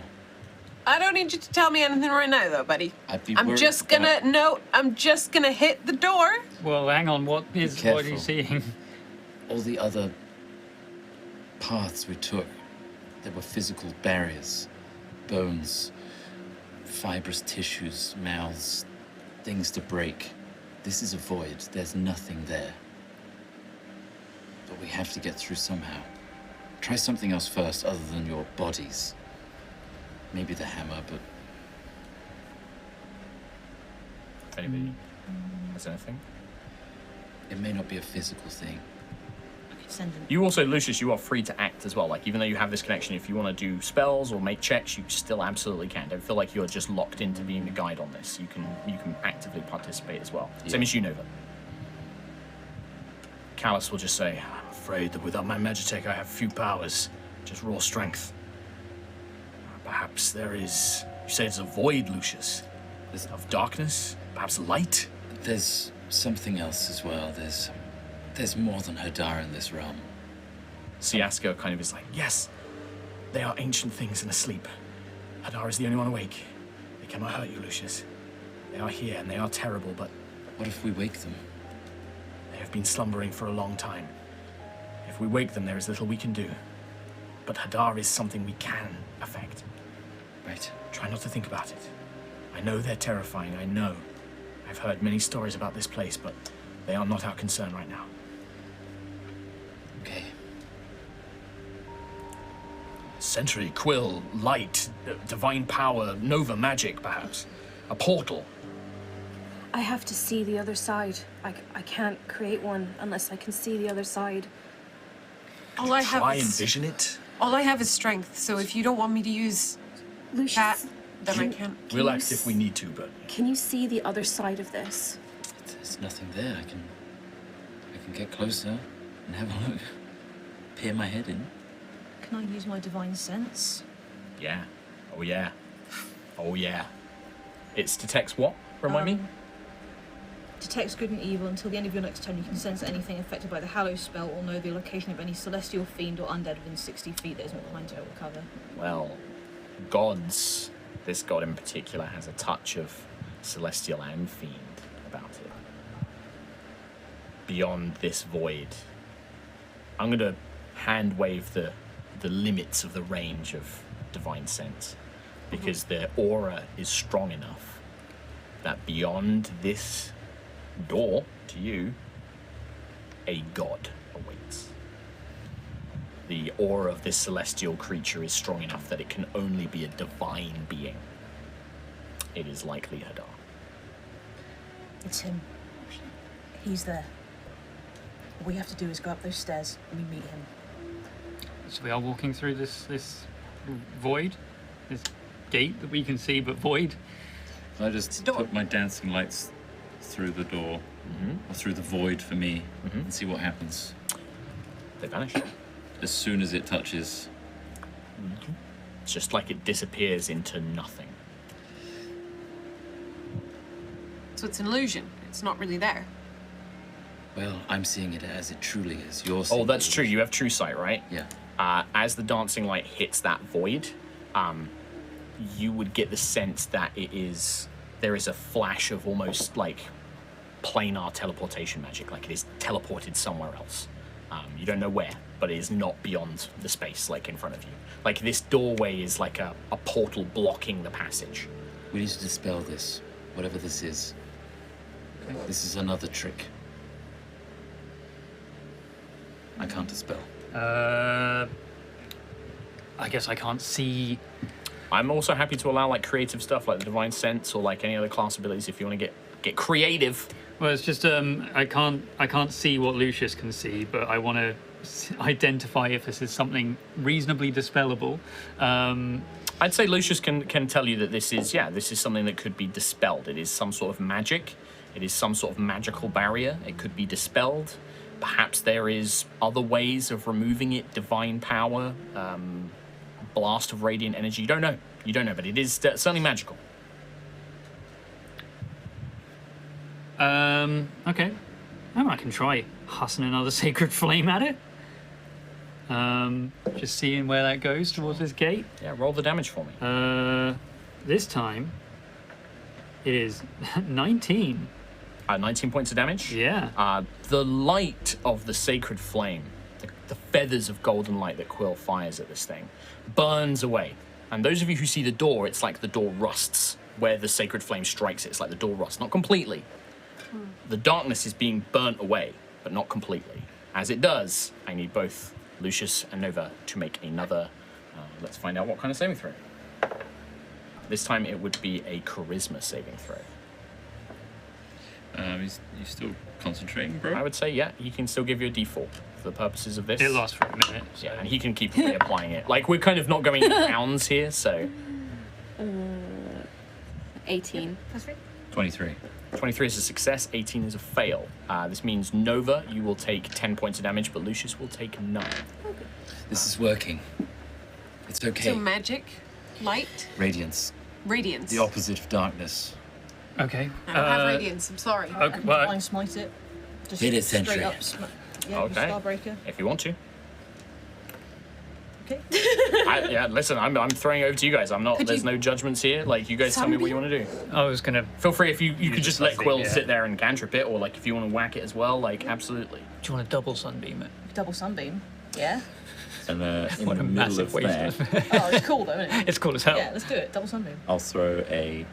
I don't need you to tell me anything right now, though, buddy. I'd be I'm worried just about- gonna hit the door. Well, hang on. What are you careful. seeing? All the other paths we took, there were physical barriers, bones, fibrous tissues, mouths, things to break. This is a void. There's nothing there. But we have to get through somehow. Try something else first other than your bodies. Maybe the hammer, but If anybody has anything. it may not be a physical thing. I could send them. You also, Lucius, you are free to act as well. Like, even though you have this connection, if you want to do spells or make checks, you still absolutely can. Don't feel like you're just locked into being the guide on this. You can actively participate as well. Same as you, Nova. Callus will just say, I'm afraid that without my Magitech, I have few powers, just raw strength. Perhaps there is, you say it's a void, Lucius, of darkness, perhaps light? There's something else as well. There's more than Hadar in this realm. Siaska kind of is like, yes, they are ancient things and asleep. Hadar is the only one awake. They cannot hurt you, Lucius. They are here and they are terrible, but What if we wake them? they have been slumbering for a long time. If we wake them, there is little we can do. But Hadar is something we can affect. Right. Try not to think about it. I know they're terrifying, I know. I've heard many stories about this place, but they are not our concern right now. Okay. Sentry, Quill, light, divine power, Nova magic, perhaps. A portal. I have to see the other side. I can't create one unless I can see the other side. All I have Try is envision it. all I have is strength. So if you don't want me to use Lucius, that, then I can't. We'll act if we need to, but can you see the other side of this? There's nothing there. I can get closer and have a look. Peer my head in. Can I use my divine sense? yeah. Oh yeah. Oh yeah. It's detects what? Remind me? Detects good and evil. Until the end of your next turn, you can sense anything affected by the Hallow spell or know the location of any celestial fiend or undead within 60 feet that isn't behind total cover. Well, gods, this god in particular has a touch of celestial and fiend about it. Beyond this void, I'm going to hand wave the limits of the range of divine sense. because the aura is strong enough that beyond this door to you, a god awaits. The aura of this celestial creature is strong enough that it can only be a divine being. It is likely Hadar. It's him. He's there. All we have to do is go up those stairs and we meet him. So we are walking through this void, this gate that we can see but void. I just put my dancing lights through the door, or through the void for me, and see what happens. They vanish. As soon as it touches. It's just like it disappears into nothing. So it's an illusion. It's not really there. Well, I'm seeing it as it truly is. You're seeing Oh, that's it. true. You have true sight, right? Yeah. As the dancing light hits that void, you would get the sense that there is a flash of almost like planar teleportation magic, like it is teleported somewhere else. You don't know where, but it is not beyond the space, like in front of you. Like this doorway is like a portal blocking the passage. We need to dispel this, whatever this is. This is another trick. I can't dispel. I guess I can't see. I'm also happy to allow like creative stuff like the divine sense or like any other class abilities if you want to get creative. Well, it's just I can't see what Lucius can see, but I want to identify if this is something reasonably dispellable. I'd say Lucius can tell you that this is something that could be dispelled. It is some sort of magic. It is some sort of magical barrier. It could be dispelled. Perhaps there is other ways of removing it, divine power, blast of radiant energy. You don't know, but it is certainly magical. Okay. I can try hussing another sacred flame at it. Just seeing where that goes towards this gate. Yeah, roll the damage for me. This time, it is 19. 19 points of damage? Yeah. The light of the sacred flame, the feathers of golden light that Quill fires at this thing, burns away. And those of you who see the door, it's like the door rusts. Where the sacred flame strikes it, it's like the door rusts. Not completely. The darkness is being burnt away, but not completely. As it does, I need both Lucius and Nova to make another... let's find out what kind of saving throw. This time it would be a charisma saving throw. You still concentrating, bro? I would say, yeah, he can still give you a d4 for the purposes of this. It lasts for a minute. So. Yeah, and he can keep reapplying it. Like, we're kind of not going in pounds here, so... 18. 23. 23 is a success, 18 is a fail. This means Nova, you will take 10 points of damage, but Lucius will take none. This is working. It's okay. So magic, light, Radiance. radiance. The opposite of darkness. Okay. I don't have radiance, I'm sorry. Okay, well, Blind smite it. Just Hit it, straight Sentry. up. Yeah, Okay. Starbreaker. If you want to. Okay. Yeah, listen, I'm throwing over to you guys. There's no judgments here. Like, you guys tell me what you want to do. I was gonna. Feel free if you could just let discuss it, Quill yeah. sit there and cantrip it, or like if you want to whack it as well, like absolutely. Do you want to double sunbeam it? Double sunbeam. Yeah. And in What the a middle massive of waste. that, Oh, it's cool though, isn't it? It's cool as hell. Yeah, let's do it. Double sunbeam. I'll throw a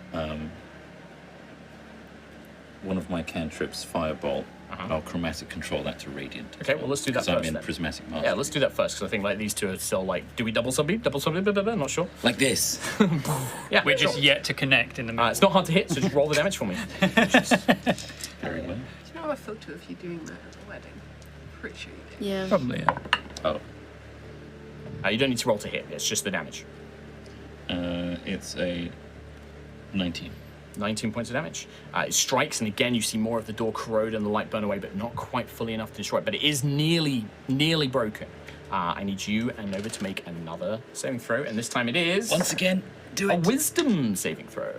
one of my cantrips, Firebolt, and I'll chromatic control that to radiant. Okay, well, let's do that 'Cause I'm first in then. prismatic master. Yeah, let's do that first, because I think like these two are still like, do we double sunbeam? Double sunbeam? Blah, blah, blah, not sure. Like this. Yeah, We're sure. just yet to connect in the middle. It's not hard to hit, so just roll the damage for me. Very well. Do you know a photo of you doing that at the wedding? Pretty sure you did. Yeah. Probably. Yeah. Oh. You don't need to roll to hit, it's just the damage. It's a 19. 19 points of damage. It strikes, and again, you see more of the door corrode and the light burn away, but not quite fully enough to destroy it. But it is nearly broken. I need you and Nova to make another saving throw, and this time it is Once again, do a it. wisdom saving throw.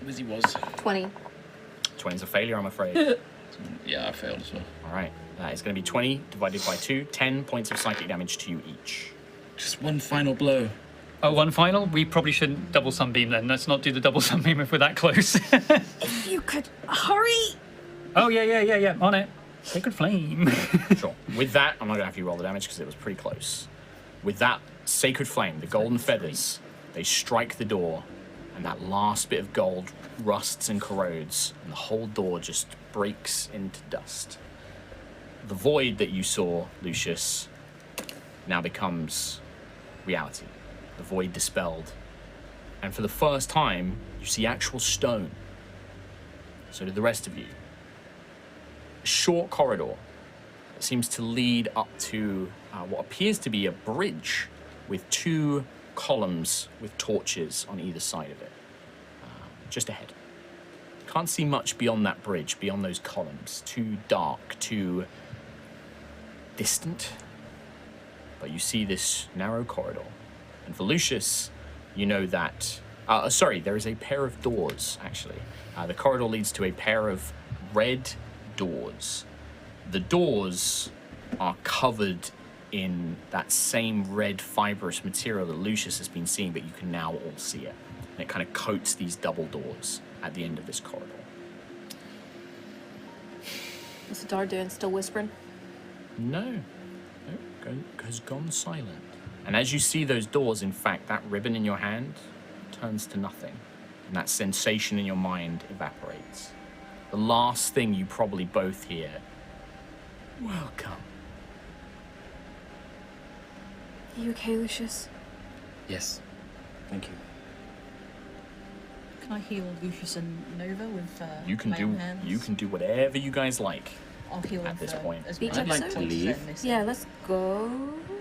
Wizzy was. 20. 20 is a failure, I'm afraid. Yeah, I failed as well. All right, that is going to be 20 divided by 2, 10 points of psychic damage to you each. Just one final blow. Oh, one final? We probably shouldn't double sunbeam then. Let's not do the double sunbeam if we're that close. You could hurry. Oh, yeah. On it. Sacred flame. Sure. With that, I'm not going to have you roll the damage because it was pretty close. With that sacred flame, the golden feathers, they strike the door, and that last bit of gold rusts and corrodes, and the whole door just breaks into dust. The void that you saw, Lucius, now becomes reality. The void dispelled. And for the first time, you see actual stone. So did the rest of you. A short corridor that seems to lead up to what appears to be a bridge with 2 columns with torches on either side of it. Just ahead. Can't see much beyond that bridge, beyond those columns. Too dark, too distant. But you see this narrow corridor. And for Lucius, you know that... there is a pair of doors, actually. The corridor leads to a pair of red doors. The doors are covered in that same red fibrous material that Lucius has been seeing, but you can now all see it. And it kind of coats these double doors at the end of this corridor. What's Hadar doing? Still whispering? No, has gone silent. And as you see those doors, in fact, that ribbon in your hand turns to nothing. And that sensation in your mind evaporates. The last thing you probably both hear, welcome. Are you okay, Lucius? Yes. Thank you. Can I heal Lucius and Nova with You can lay on hands? do whatever you guys like. I'll heal at this point. As Beach many episode? points as they're missing. Yeah, let's go.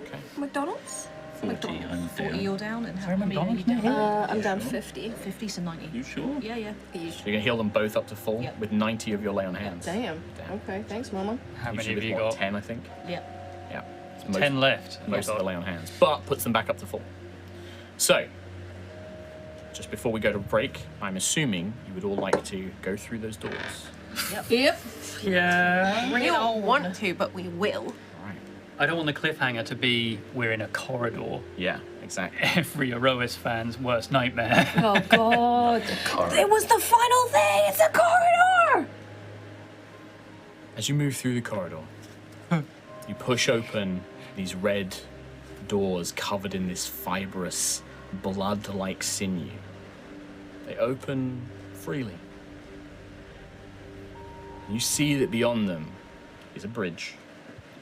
Okay. McDonald's? 40, I'm 40 down. you're down, and how Sorry, many are you McDonald's down? I'm down sure? 50. 50 to 90. You sure? Yeah, yeah. So you're gonna heal them both up to full Yep. with 90 of your lay on hands. Damn. Damn. Okay, thanks, Mama. How many Usually have with you what, got? 10, I think. Yeah. Yeah. It's most, 10 left. most of the lay on hands, but puts them back up to full. So, just before we go to break, I'm assuming you would all like to go through those doors. Yep. Yeah. We don't want to, but we will. All right. I don't want the cliffhanger to be we're in a corridor. Yeah, exactly. Every Aerois fan's worst nightmare. Oh, God. It was the final thing! It's a corridor! As you move through the corridor, you push open these red doors covered in this fibrous, blood-like sinew. They open freely. You see that beyond them is a bridge,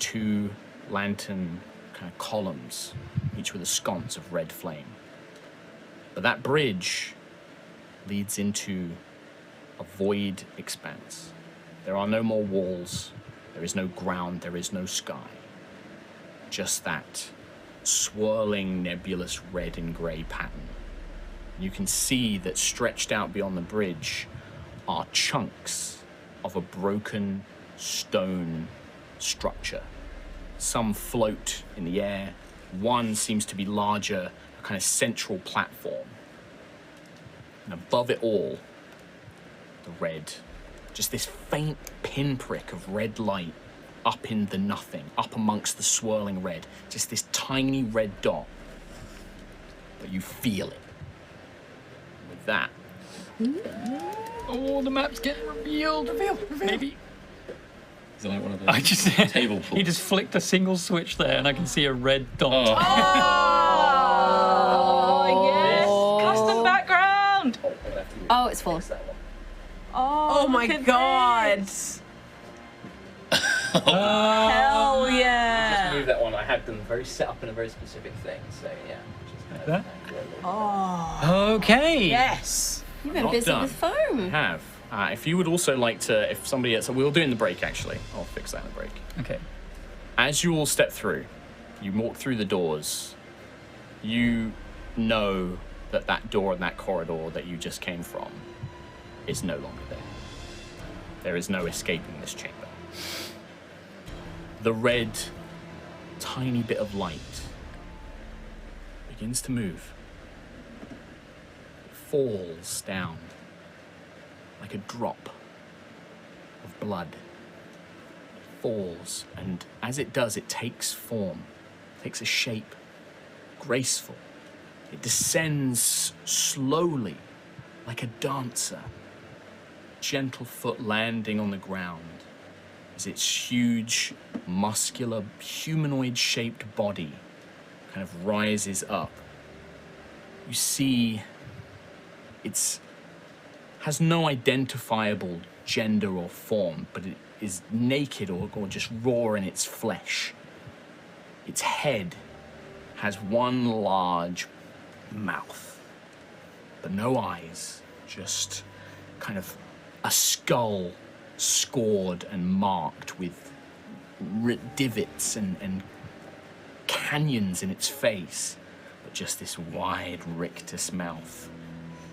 2 lantern kind of columns, each with a sconce of red flame. But that bridge leads into a void expanse. There are no more walls, there is no ground, there is no sky. Just that swirling, nebulous red and grey pattern. You can see that stretched out beyond the bridge are chunks of a broken stone structure. Some float in the air, one seems to be larger, a kind of central platform. And above it all, the red, just this faint pinprick of red light up in the nothing, up amongst the swirling red, just this tiny red dot. But you feel it. With that, Oh, the map's getting revealed. Reveal. Maybe. Is it like one of those I just table pulls? He just flicked a single switch there, and I can see a red dot. Oh. Oh, yes! Custom background! Oh, it's full. Oh my look at god. this. Hell yeah! move that one. I had them very set up in a very specific thing, so yeah. That? Oh. Okay. Yes! You've been Not busy done. with foam. Have. If you would also like to, if somebody else, we'll do it in the break actually. I'll fix that in the break. Okay. As you all step through, you walk through the doors, you know that that door in that corridor that you just came from is no longer there. There is no escaping this chamber. The red, tiny bit of light begins to move. It falls down like a drop of blood. It falls, and as it does, it takes form, takes a shape, graceful. It descends slowly, like a dancer, gentle foot landing on the ground as its huge, muscular, humanoid-shaped body kind of rises up. You see has no identifiable gender or form, but it is naked or just raw in its flesh. Its head has one large mouth, but no eyes, just kind of a skull scored and marked with divots and canyons in its face, but just this wide rictus mouth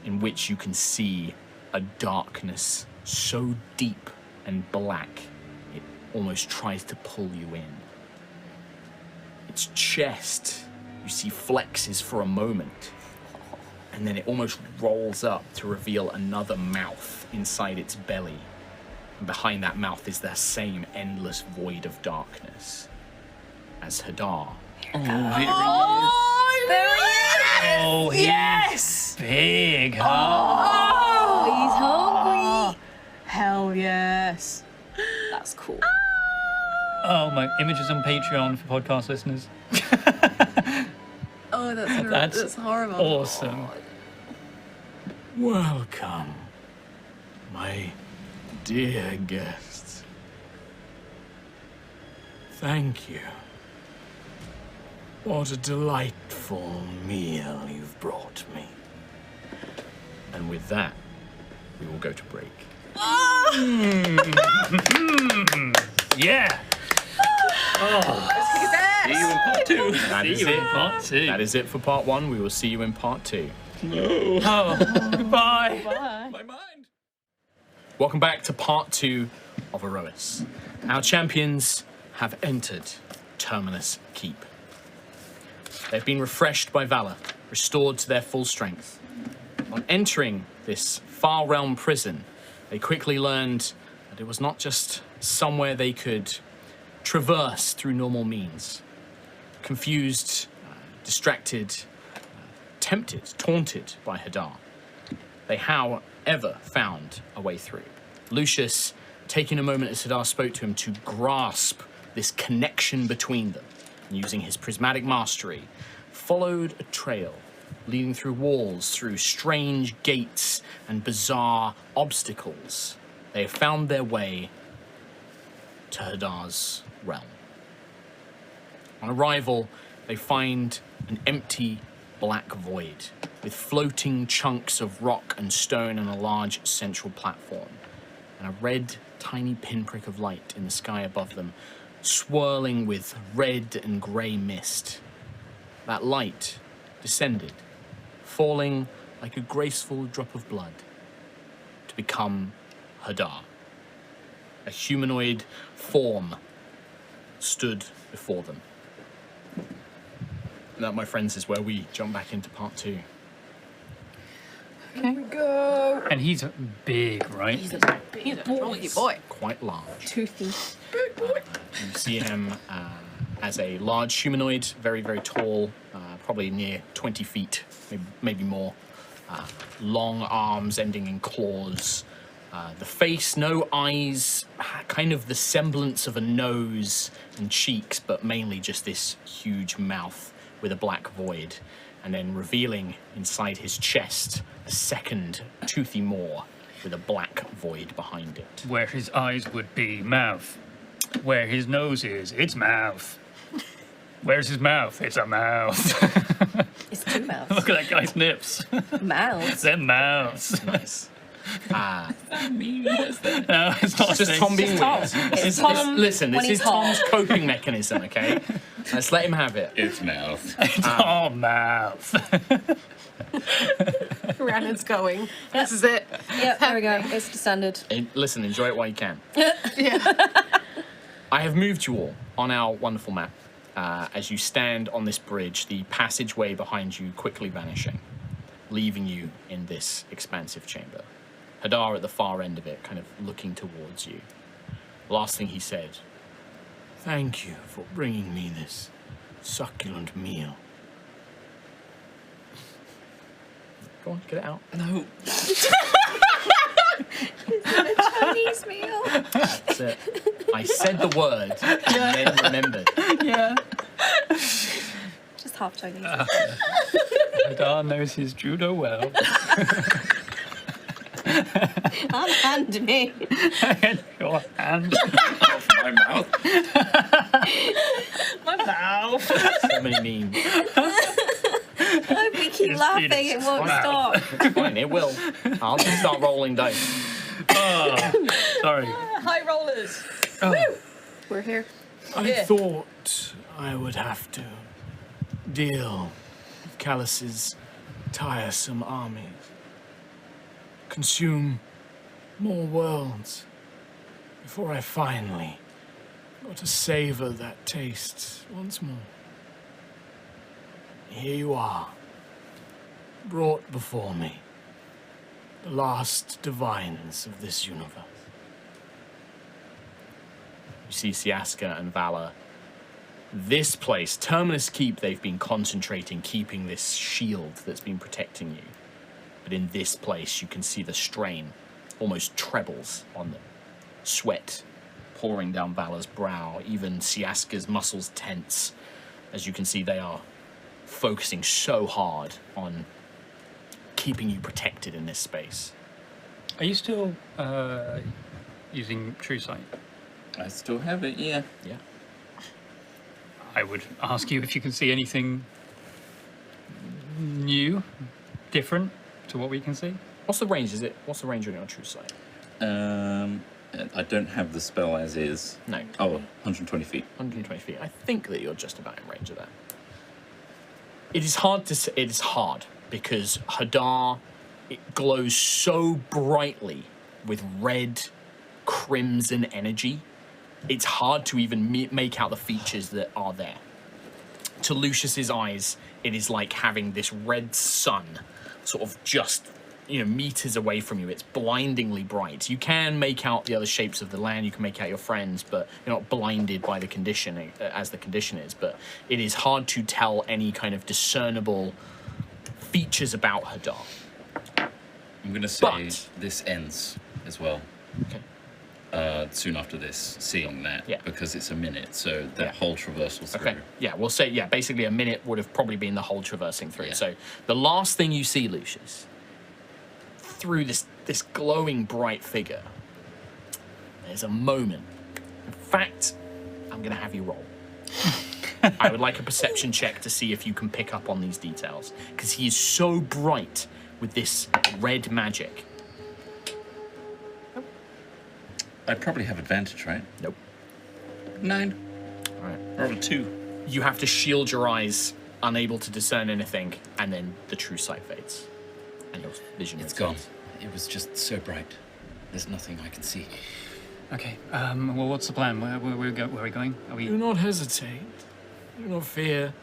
in which you can see a darkness so deep and black it almost tries to pull you in. Its chest, you see, flexes for a moment, and then it almost rolls up to reveal another mouth inside its belly. And behind that mouth is the same endless void of darkness as Hadar. Oh, yes! Big, huh? Oh, he's hungry. Hell yes. That's cool. Oh, my images on Patreon for podcast listeners. Oh, that's horrible. Awesome. Welcome, my dear guests. Thank you. What a delightful meal you've brought me. And with that, we will go to break. Yeah. See you in part 2. That is See you in it. part 2. That is it for part 1. We will see you in part 2. Oh, goodbye. My mind. Welcome back to part 2 of Aerois. Our champions have entered Terminus Keep. They've been refreshed by valor, restored to their full strength. On entering this far realm prison, they quickly learned that it was not just somewhere they could traverse through normal means. Confused, distracted, tempted, taunted by Hadar, they, however, found a way through. Lucius, taking a moment as Hadar spoke to him to grasp this connection between them, and using his prismatic mastery, followed a trail leading through walls, through strange gates and bizarre obstacles. They have found their way to Hadar's realm. On arrival, they find an empty black void with floating chunks of rock and stone and a large central platform, and a red, tiny pinprick of light in the sky above them, swirling with red and grey mist. That light descended, falling like a graceful drop of blood, to become Hadar. A humanoid form stood before them. And that, my friends, is where we jump back into part 2. And he's big, right? He's a chunky boy. Quite large. Toothy. You see him as a large humanoid, very, very tall, probably near 20 feet, maybe more. Long arms ending in claws. The face, no eyes, kind of the semblance of a nose and cheeks, but mainly just this huge mouth with a black void. And then revealing inside his chest a second toothy maw with a black void behind it. Where his eyes would be, mouth. Where his nose is, it's mouth. Where's his mouth? It's a mouth. It's two mouths. Look at that guy's nips. Mouths. They're mouths. Nice. No, it's not Just Tom being weird. Listen, when this he's is Tom's coping mechanism, okay? Let's let him have it. It's mouth. Oh, mouth. Rhiannon's going. This is it. Yep, there we go. It's descended. Listen, enjoy it while you can. I have moved you all on our wonderful map. As you stand on this bridge, the passageway behind you quickly vanishing, leaving you in this expansive chamber. Hadar at the far end of it, kind of looking towards you. Last thing he said, Thank you for bringing me this succulent meal. go on, get it out. No. Chinese meal. That's it. I said the word and then remembered. Yeah. Just half Chinese. Hadar knows his judo well. Unhand me. Your hand. Off my mouth. My mouth. So many memes. Oh, we keep His laughing, penis. it won't Wow. stop. Fine, it will. I'll just start rolling dice. Oh, sorry. High rollers. We're here. I Yeah. thought I would have to deal with Callus's tiresome armies, consume more worlds before I finally got to savor that taste once more. Here you are, brought before me, the last divines of this universe. You see Siaska and Valor. This place, Terminus Keep, they've been concentrating, keeping this shield that's been protecting you. But in this place, you can see the strain almost trebles on them. Sweat pouring down Valor's brow, even Siaska's muscles tense. As you can see, they are focusing so hard on keeping you protected in this space. Are you still using True Sight? I still have it, yeah. Yeah. I would ask you if you can see anything new, different to what we can see. What's the range? What's the range on your True Sight? I don't have the spell as is. No. Oh, 120 feet. 120 feet. I think that you're just about in range of that. It is hard to say. It is hard because Hadar, it glows so brightly with red, crimson energy. It's hard to even make out the features that are there. To Lucius's eyes, it is like having this red sun sort of just, meters away from you. It's blindingly bright. You can make out the other shapes of the land, you can make out your friends, but you're not blinded by the condition as the condition is. But it is hard to tell any kind of discernible features about Hadar. I'm going to say But- this ends as well. Okay. Soon after this, seeing that, Yeah. because it's a minute, so that Yeah. whole traversal through. Okay. Yeah, we'll say, basically a minute would have probably been the whole traversing through. Yeah. So the last thing you see, Lucius, through this glowing bright figure, there's a moment. In fact, I'm going to have you roll. I would like a perception check to see if you can pick up on these details, because he is so bright with this red magic. I'd probably have advantage, right? Nope. 9. All right. Roll a 2. You have to shield your eyes, unable to discern anything, and then the true sight fades. And your vision It's returns. gone. It was just so bright. There's nothing I can see. Okay. Well, what's the plan? Where are we going? Are Do we? not hesitate. Do not fear.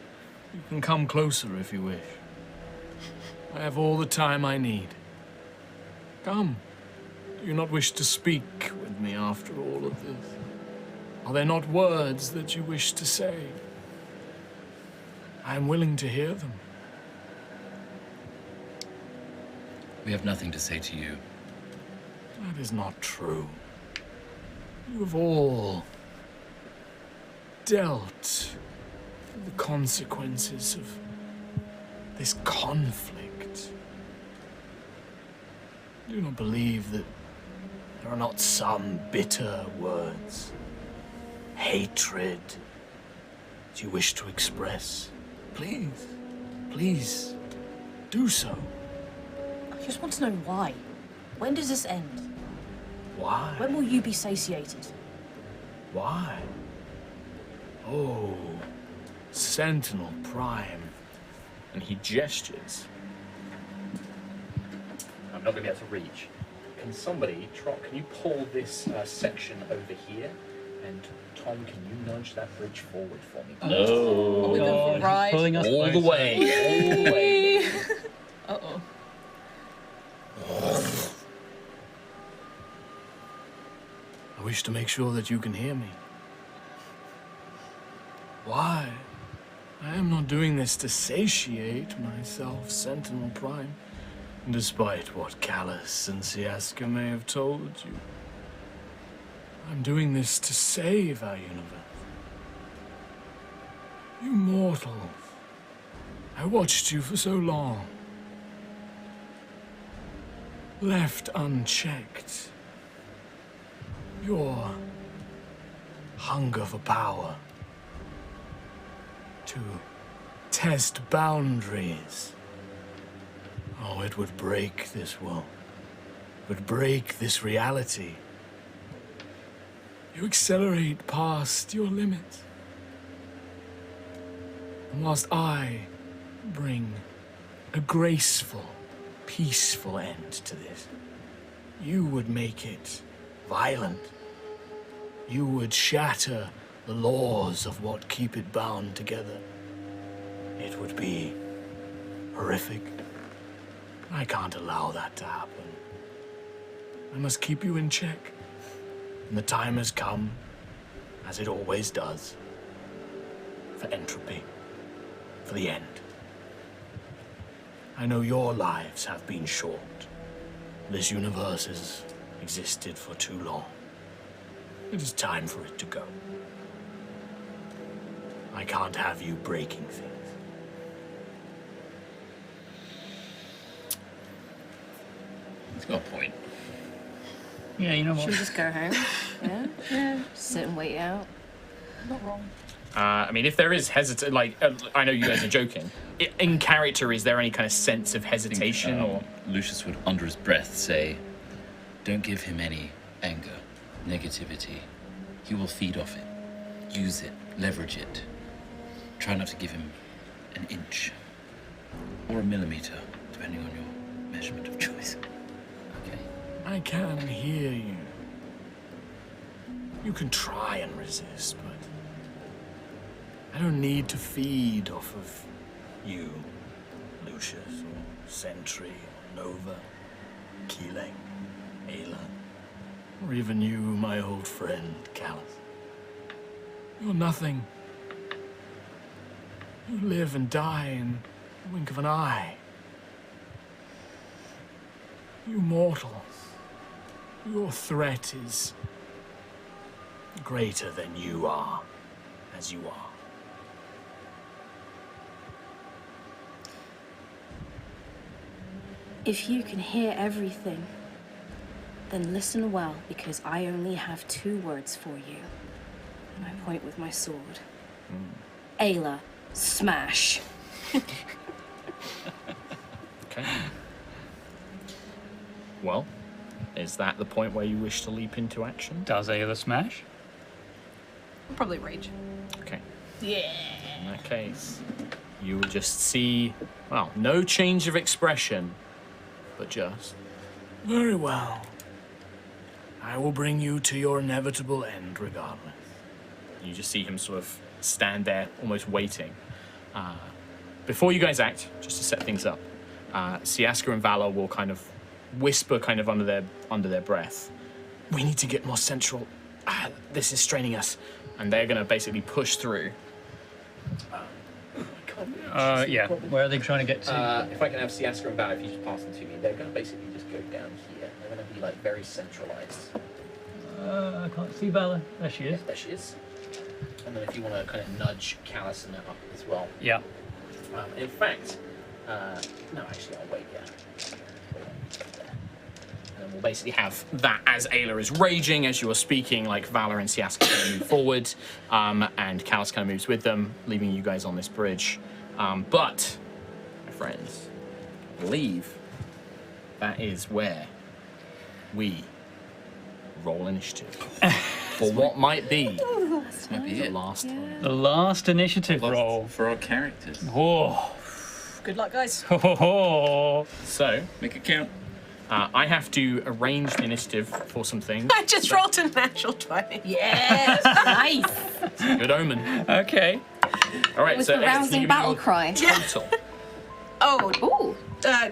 You can come closer if you wish. I have all the time I need. Come. Do you not wish to speak with me after all of this? Are there not words that you wish to say? I am willing to hear them. We have nothing to say to you. That is not true. You have all dealt with the consequences of this conflict. Do not believe that there are not some bitter words, hatred that you wish to express. Please, please, do so. I just want to know why. When does this end? Why? When will you be satiated? Why? Oh, Sentinel Prime. And he gestures. I'm not going to be able to reach. Can somebody, Trot, can you pull this section over here? And Tom, can you nudge that bridge forward for me? Are we going for a ride? Pulling us All the closer. way, all the way. Uh-oh. I wish to make sure that you can hear me. Why? I am not doing this to satiate myself, Sentinel Prime, despite what Callus and Siaska may have told you. I'm doing this to save our universe. You mortals I watched you for so long. Left unchecked. Your hunger for power. To test boundaries. Oh, it would break this world. It would break this reality. You accelerate past your limits. And whilst I bring a graceful, peaceful end to this, you would make it violent. You would shatter the laws of what keep it bound together. It would be horrific. I can't allow that to happen. I must keep you in check. And the time has come, as it always does, for entropy, for the end. I know your lives have been short. This universe has existed for too long. It is time for it to go. I can't have you breaking things. He's got a point. Yeah, you know Should we what? just go home? Yeah? Yeah. Sit and wait it out. Not wrong. I mean, if there is I know you guys are joking. In character, is there any kind of sense of hesitation or? Lucius would, under his breath, say, "Don't give him any anger, negativity. He will feed off it. Use it, leverage it. Try not to give him an inch or a millimeter, depending on your measurement of choice." Okay. I can hear you. You can try and resist, but I don't need to feed off of you, Lucius, or Sentry, or Nova, Keeling, Ayla, or even you, my old friend, Callus. You're nothing. You live and die in the wink of an eye. You mortals, your threat is greater than you are, as you are. If you can hear everything, then listen well, because I only have 2 words for you. And I point with my sword. Ayla, smash. Okay. Well, is that the point where you wish to leap into action? Does Ayla smash? Probably rage. Okay. Yeah. In that case, you will just see, well, no change of expression, but just. Very well. I will bring you to your inevitable end regardless. You just see him sort of stand there, almost waiting. Before you guys act, just to set things up, Siaska and Valor will kind of whisper, kind of under their breath, "We need to get more central. This is straining us," and they're gonna basically push through. Yeah. Where are they trying to get to? If I can have Siaska and Valor, if you just pass them to me, they're gonna basically just go down here. They're gonna be like very centralized. I can't see Bella. There she is. There she is. And then if you want to kind of nudge Callus and that up as well. Yeah. In fact, no, actually, I'll wait, yeah. And then we'll basically have that as Ayla is raging, as you are speaking, like Valor and Siaska kind of move forward, and Callus kind of moves with them, leaving you guys on this bridge. But, my friends, I believe that is where we roll initiative. For what might be This might be the it. last one. The last initiative roll. For our characters. Whoa. Good luck, guys. Ho, ho, ho. So, Make it count. I have to arrange the initiative for some things. I just rolled a natural 20. Yes. Nice. Good omen. Okay. All right, It was so the rousing battle cry. total. Oh, Ooh.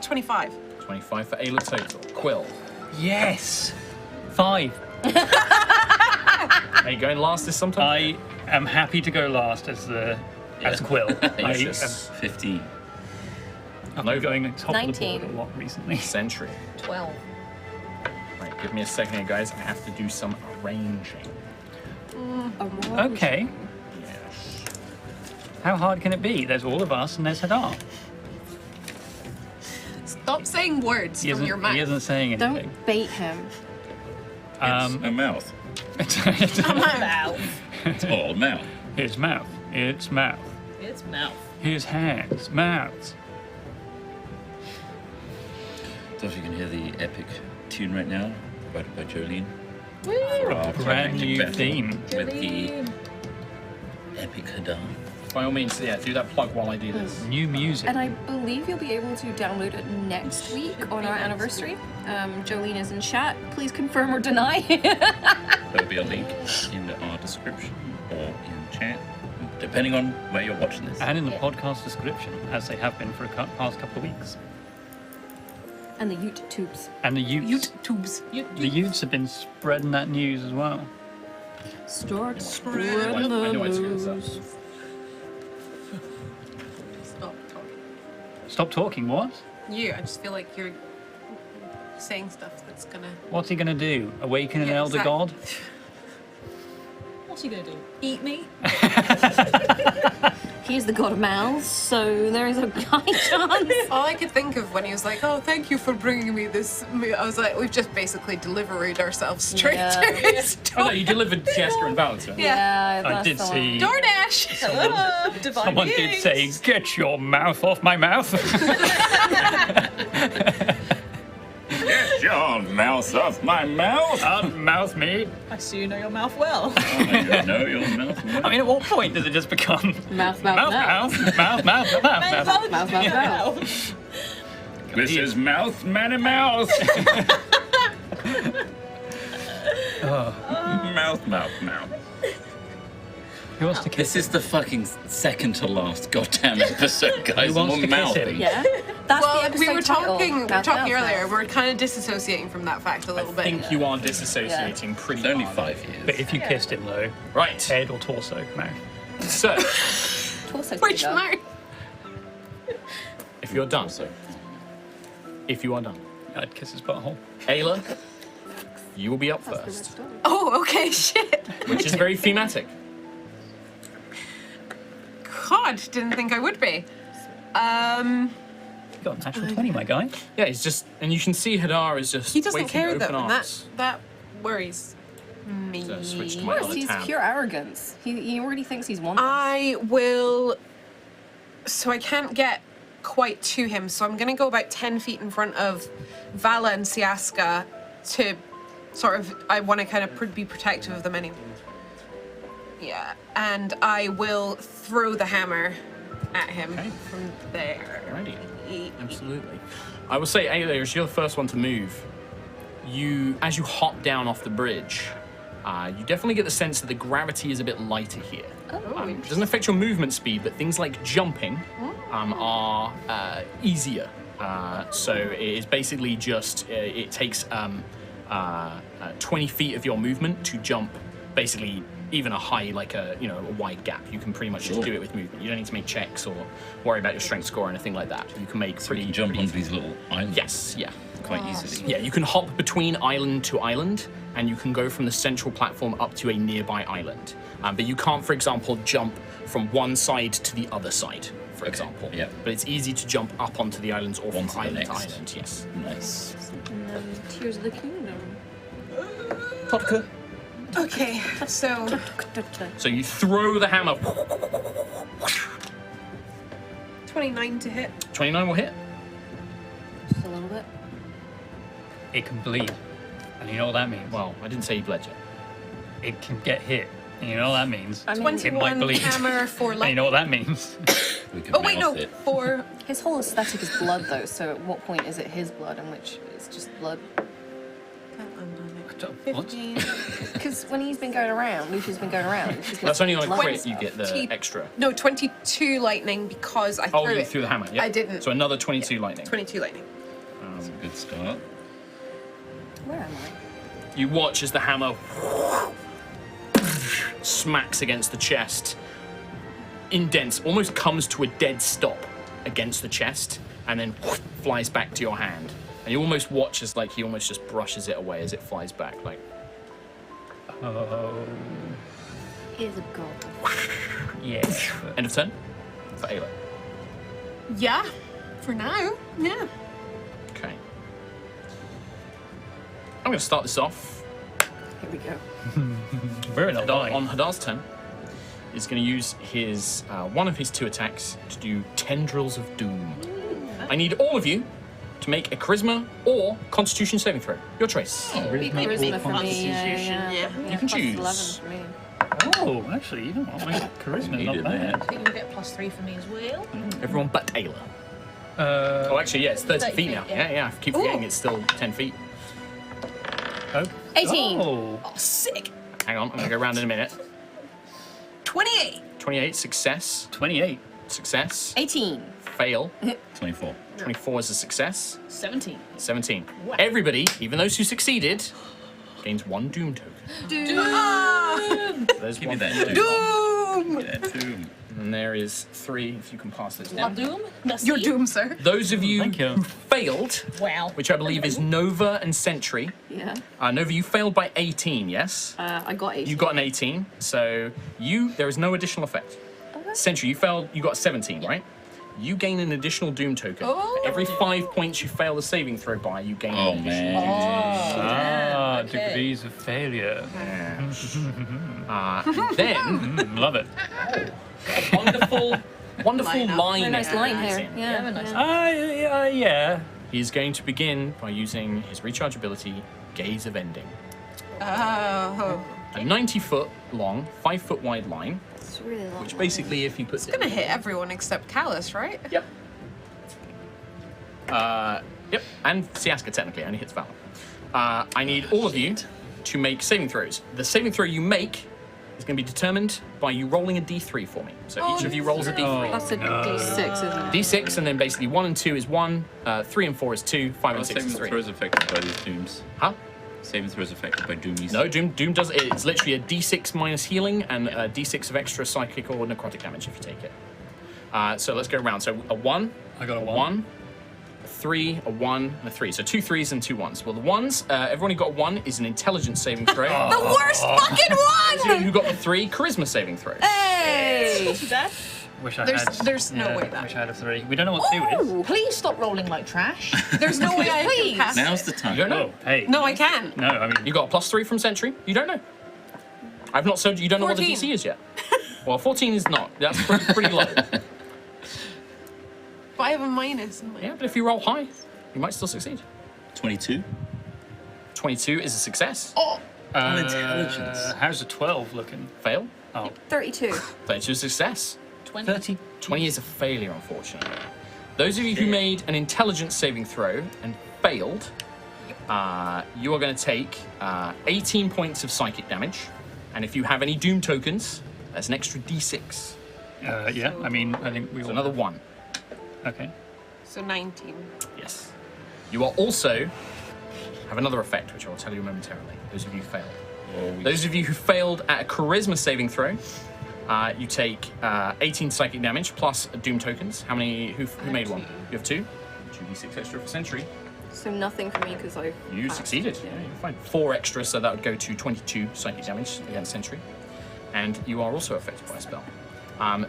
25. 25 for Ayla total. Quill. Yes. 5. Are you going last this sometime? I am happy to go last as Quill. Lucius. 15. I'm Nova. going top of the 19. board a lot recently. Sentry. 12. Right, give me a second here, guys. I have to do some arranging. Okay. Yes. How hard can it be? There's all of us and there's Hadar. Stop saying words He from your mouth. isn't saying anything. Don't bait him. It's a mouth. It's Mouth. It's all mouth. his mouth. It's mouth. It's mouth. His hands. Mouths. So if you can hear the epic tune right now, provided by Jolene. Brand new theme. With the epic Hadar. By all means, yeah, do that plug while I do this. New music. And I believe you'll be able to download it next week on our anniversary. Jolene is in chat. Please confirm or deny. There'll be a link in our description or in chat, depending on where you're watching this. And in the podcast description, as they have been for the past couple of weeks. And the YouTubes. And the Utes. YouTubes. The Utes have been spreading that news as well. Start I spreading know the I screwed this up. news. Stop talking. Stop talking, what? I just feel like you're saying stuff that's gonna. What's he going to do? Awaken an Yeah, elder exactly. god? What's he gonna do? Eat me? He is the god of mouths, so there is a high chance. All I could think of when he was like, "Oh, thank you for bringing me this," I was like, "We've just basically delivered ourselves straight Yeah. to his Oh, no, door." you delivered Jester and Val to him. Yeah, I that's did the one. see. DoorDash. Hello, divine Someone did beings. say, "Get your mouth off my mouth." Get your mouth off my mouth! Unmouth me. I see you know your mouth well. I know your mouth. I mean, at what point does it just become Mouth, mouth, mouth, mouth, mouth, mouth? Mouth, mouth. This is mouth, man, and mouth. Mouth, mouth, mouth. Who wants to kiss? This is the fucking second to last goddamn episode, guys. Who wants More to kiss mouthing. him? Yeah. That's Well, the episode we were title. talking Mouth, earlier. mouth. We're kind of disassociating from that fact a I little bit. think you are disassociating pretty It's only hard. 5 years. But if you kissed him, though, Right. head or torso, mouth. So, Torso's Which bigger. mouth? if you're done, So, if you are done, I'd kiss his butthole. Ayla, you will be up That's the red first, story. Oh, okay, shit. which is very thematic. God, didn't think I would be. You got a natural 20, my guy. Yeah, he's just, and you can see Hadar is just He doesn't waiting care open though, and arms. that worries me. So switch to my Yes, other he's tab. pure arrogance. He already thinks he's wanted. I will. So I can't get quite to him, so I'm going to go about 10 feet in front of Vala and Siaska to sort of. I want to kind of be protective of them anyway. Yeah, and I will throw the hammer at him Okay. from there. Alrighty. Absolutely. I will say, Ayla, as you're the first one to move, as you hop down off the bridge, you definitely get the sense that the gravity is a bit lighter here. It doesn't affect your movement speed, but things like jumping are easier. So it is basically just, it takes 20 feet of your movement to jump basically even a high, like a wide gap. You can pretty much just do it with movement. You don't need to make checks or worry about your strength score or anything like that. You can make so pretty you can jump pretty onto these little islands Yes, yeah. quite easily. Yeah, you can hop between island to island, and you can go from the central platform up to a nearby island. But you can't, for example, jump from one side to the other side, for example. yeah. But it's easy to jump up onto the islands or One from to the island to next. island, yes. Nice. Tears of the Kingdom. Vodka. Okay, so So you throw the hammer. 29 to hit. 29 will hit. Just a little bit. It can bleed. And you know what that means? Well, I didn't say he bled you. It can get hit. And you know what that means? I mean, It might 21 bleed. hammer for And you know light. what that means? We can Oh wait, no, mouth it. for his whole aesthetic is blood, though. So at what point is it his blood, and which is just blood? What? 15. Because when he's been going around, Lucia's been going around. She's got That's only on a blood crit and you stuff. get the 20 extra. No, 22 lightning because I threw Oh, you it. threw the hammer, yeah. I didn't. So another 22 lightning. 22 lightning. That's a good start. Where am I? You watch as the hammer smacks against the chest, indents, almost comes to a dead stop against the chest, and then flies back to your hand. And you almost watch as he almost just brushes it away as it flies back. Like, Oh, He is a god. yes. end of turn. for Ayla? Yeah, for now. Yeah. Okay. I'm going to start this off. Here we go. We're in a Hadar, line. on Hadar's turn, is going to use his one of his 2 attacks to do Tendrils of Doom. I need all of you to make a Charisma or Constitution saving throw. Your choice. Charisma for me. Constitution, yeah. You can Plus choose. 11 for me. Oh, actually, you know what? My charisma's not bad. I think you'll get +3 for me as well. Everyone but Ayla. Uh, Oh, actually, yeah, it's 30 feet now. yeah. Yeah, I keep forgetting it's still 10 feet. oh. 18. Oh. Oh, sick. Hang on, I'm going to go around in a minute. 28. 28, success. 28. Success. 18. Fail. 24. 24 is a success. 17. 17. Everybody, even those who succeeded, gains 1 Doom token. There's Give me one. that for you. doom. Give me that doom. And there is 3, if you can pass those La down. Doom? Merci. You're doomed, sir. Those of you Thank you. who failed, Wow. which I believe is Nova and Sentry. Yeah. Nova, you failed by 18, yes? I got 18. You got an 18, so there is no additional effect. Sentry, you got a 17, right? You gain an additional Doom token. Oh. For every 5 points you fail the saving throw by, you gain Oh, an additional man. Ah, okay. degrees of failure. And then, Love it. wonderful line. Very nice line is here. in. Yeah. nice. Yeah. He's going to begin by using his recharge ability, Gaze of Ending. Oh. A 90-foot long, 5-foot wide line, It's really long. which basically, if he puts It's gonna hit everyone except Callus, right? Yep. Yep, and Siaska technically only hits Valor. I need all of you to make saving throws. The saving throw you make is going to be determined by you rolling a d3 for me. So each of you rolls a d3. That's a D6, isn't it? D6, and then basically 1 and 2 is 1, 3 and 4 is 2, 5 Are and 6 is saving 3. throws affected by these dooms? Huh? Saving throws affected by doomies? No, Doom does it. It's literally a d6 minus healing and a d6 of extra psychic or necrotic damage if you take it. So let's go around. So a 1, I got a 1, a 3, a 1, and a 3. So 2 3s and 2 1s. Well, the 1s, everyone who got 1 is an intelligence saving throw. The worst fucking one! Who got the 3, charisma saving throw. Hey! Too bad. Wish I There's- had. there's no way that- Wish I had a 3. We don't know what 2 is. Ooh, please stop rolling like trash. There's no way I can Please. pass Now's it. the time. You don't know. Oh, hey. No, I can't. No, I mean. You got a +3 from Sentry. You don't know. I've not told you. You don't know what the 14. DC is yet. Well, 14 is not. That's pretty low. But I have a minus. In my... Yeah, but if you roll high, you might still succeed. 22. 22 is a success. Intelligence. How's the 12 looking? Fail. Oh, 32. 32 is a success. 20. 30. 20 is a failure, unfortunately. Those of you who made an intelligence saving throw and failed, you are going to take 18 points of psychic damage. And if you have any doom tokens, that's an extra d6. Yeah, I mean, I think we So all. another 1. Okay. So 19. Yes. You are also have another effect, which I will tell you momentarily. Those of you who failed. Those of you who failed at a charisma saving throw, you take 18 psychic damage plus doom tokens. How many? Who made 1? You have 2. 2d6 extra for Sentry. So nothing for me because I. You passed. succeeded. Yeah, you're fine. 4 extra, so that would go to 22 psychic damage against Sentry. And you are also affected by a spell.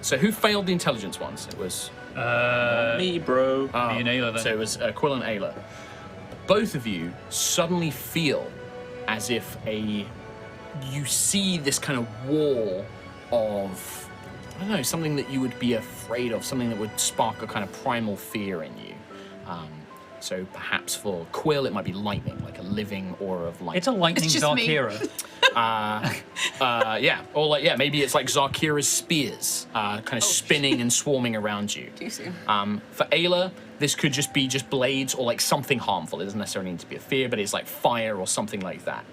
So who failed the intelligence ones? It was Me, bro. Me and Ayla then. So it was Quill and Ayla. Both of you suddenly feel as if you see this kind of wall of, I don't know, something that you would be afraid of, something that would spark a kind of primal fear in you. So perhaps for Quill, it might be lightning, like a living aura of lightning. It's a lightning It's just me. Zarkira. Yeah, or like, yeah, maybe it's like Zarkira's spears, kind of spinning and swarming around you. Too soon. For Ayla, this could just be blades or like something harmful. It doesn't necessarily need to be a fear, but it's like fire or something like that.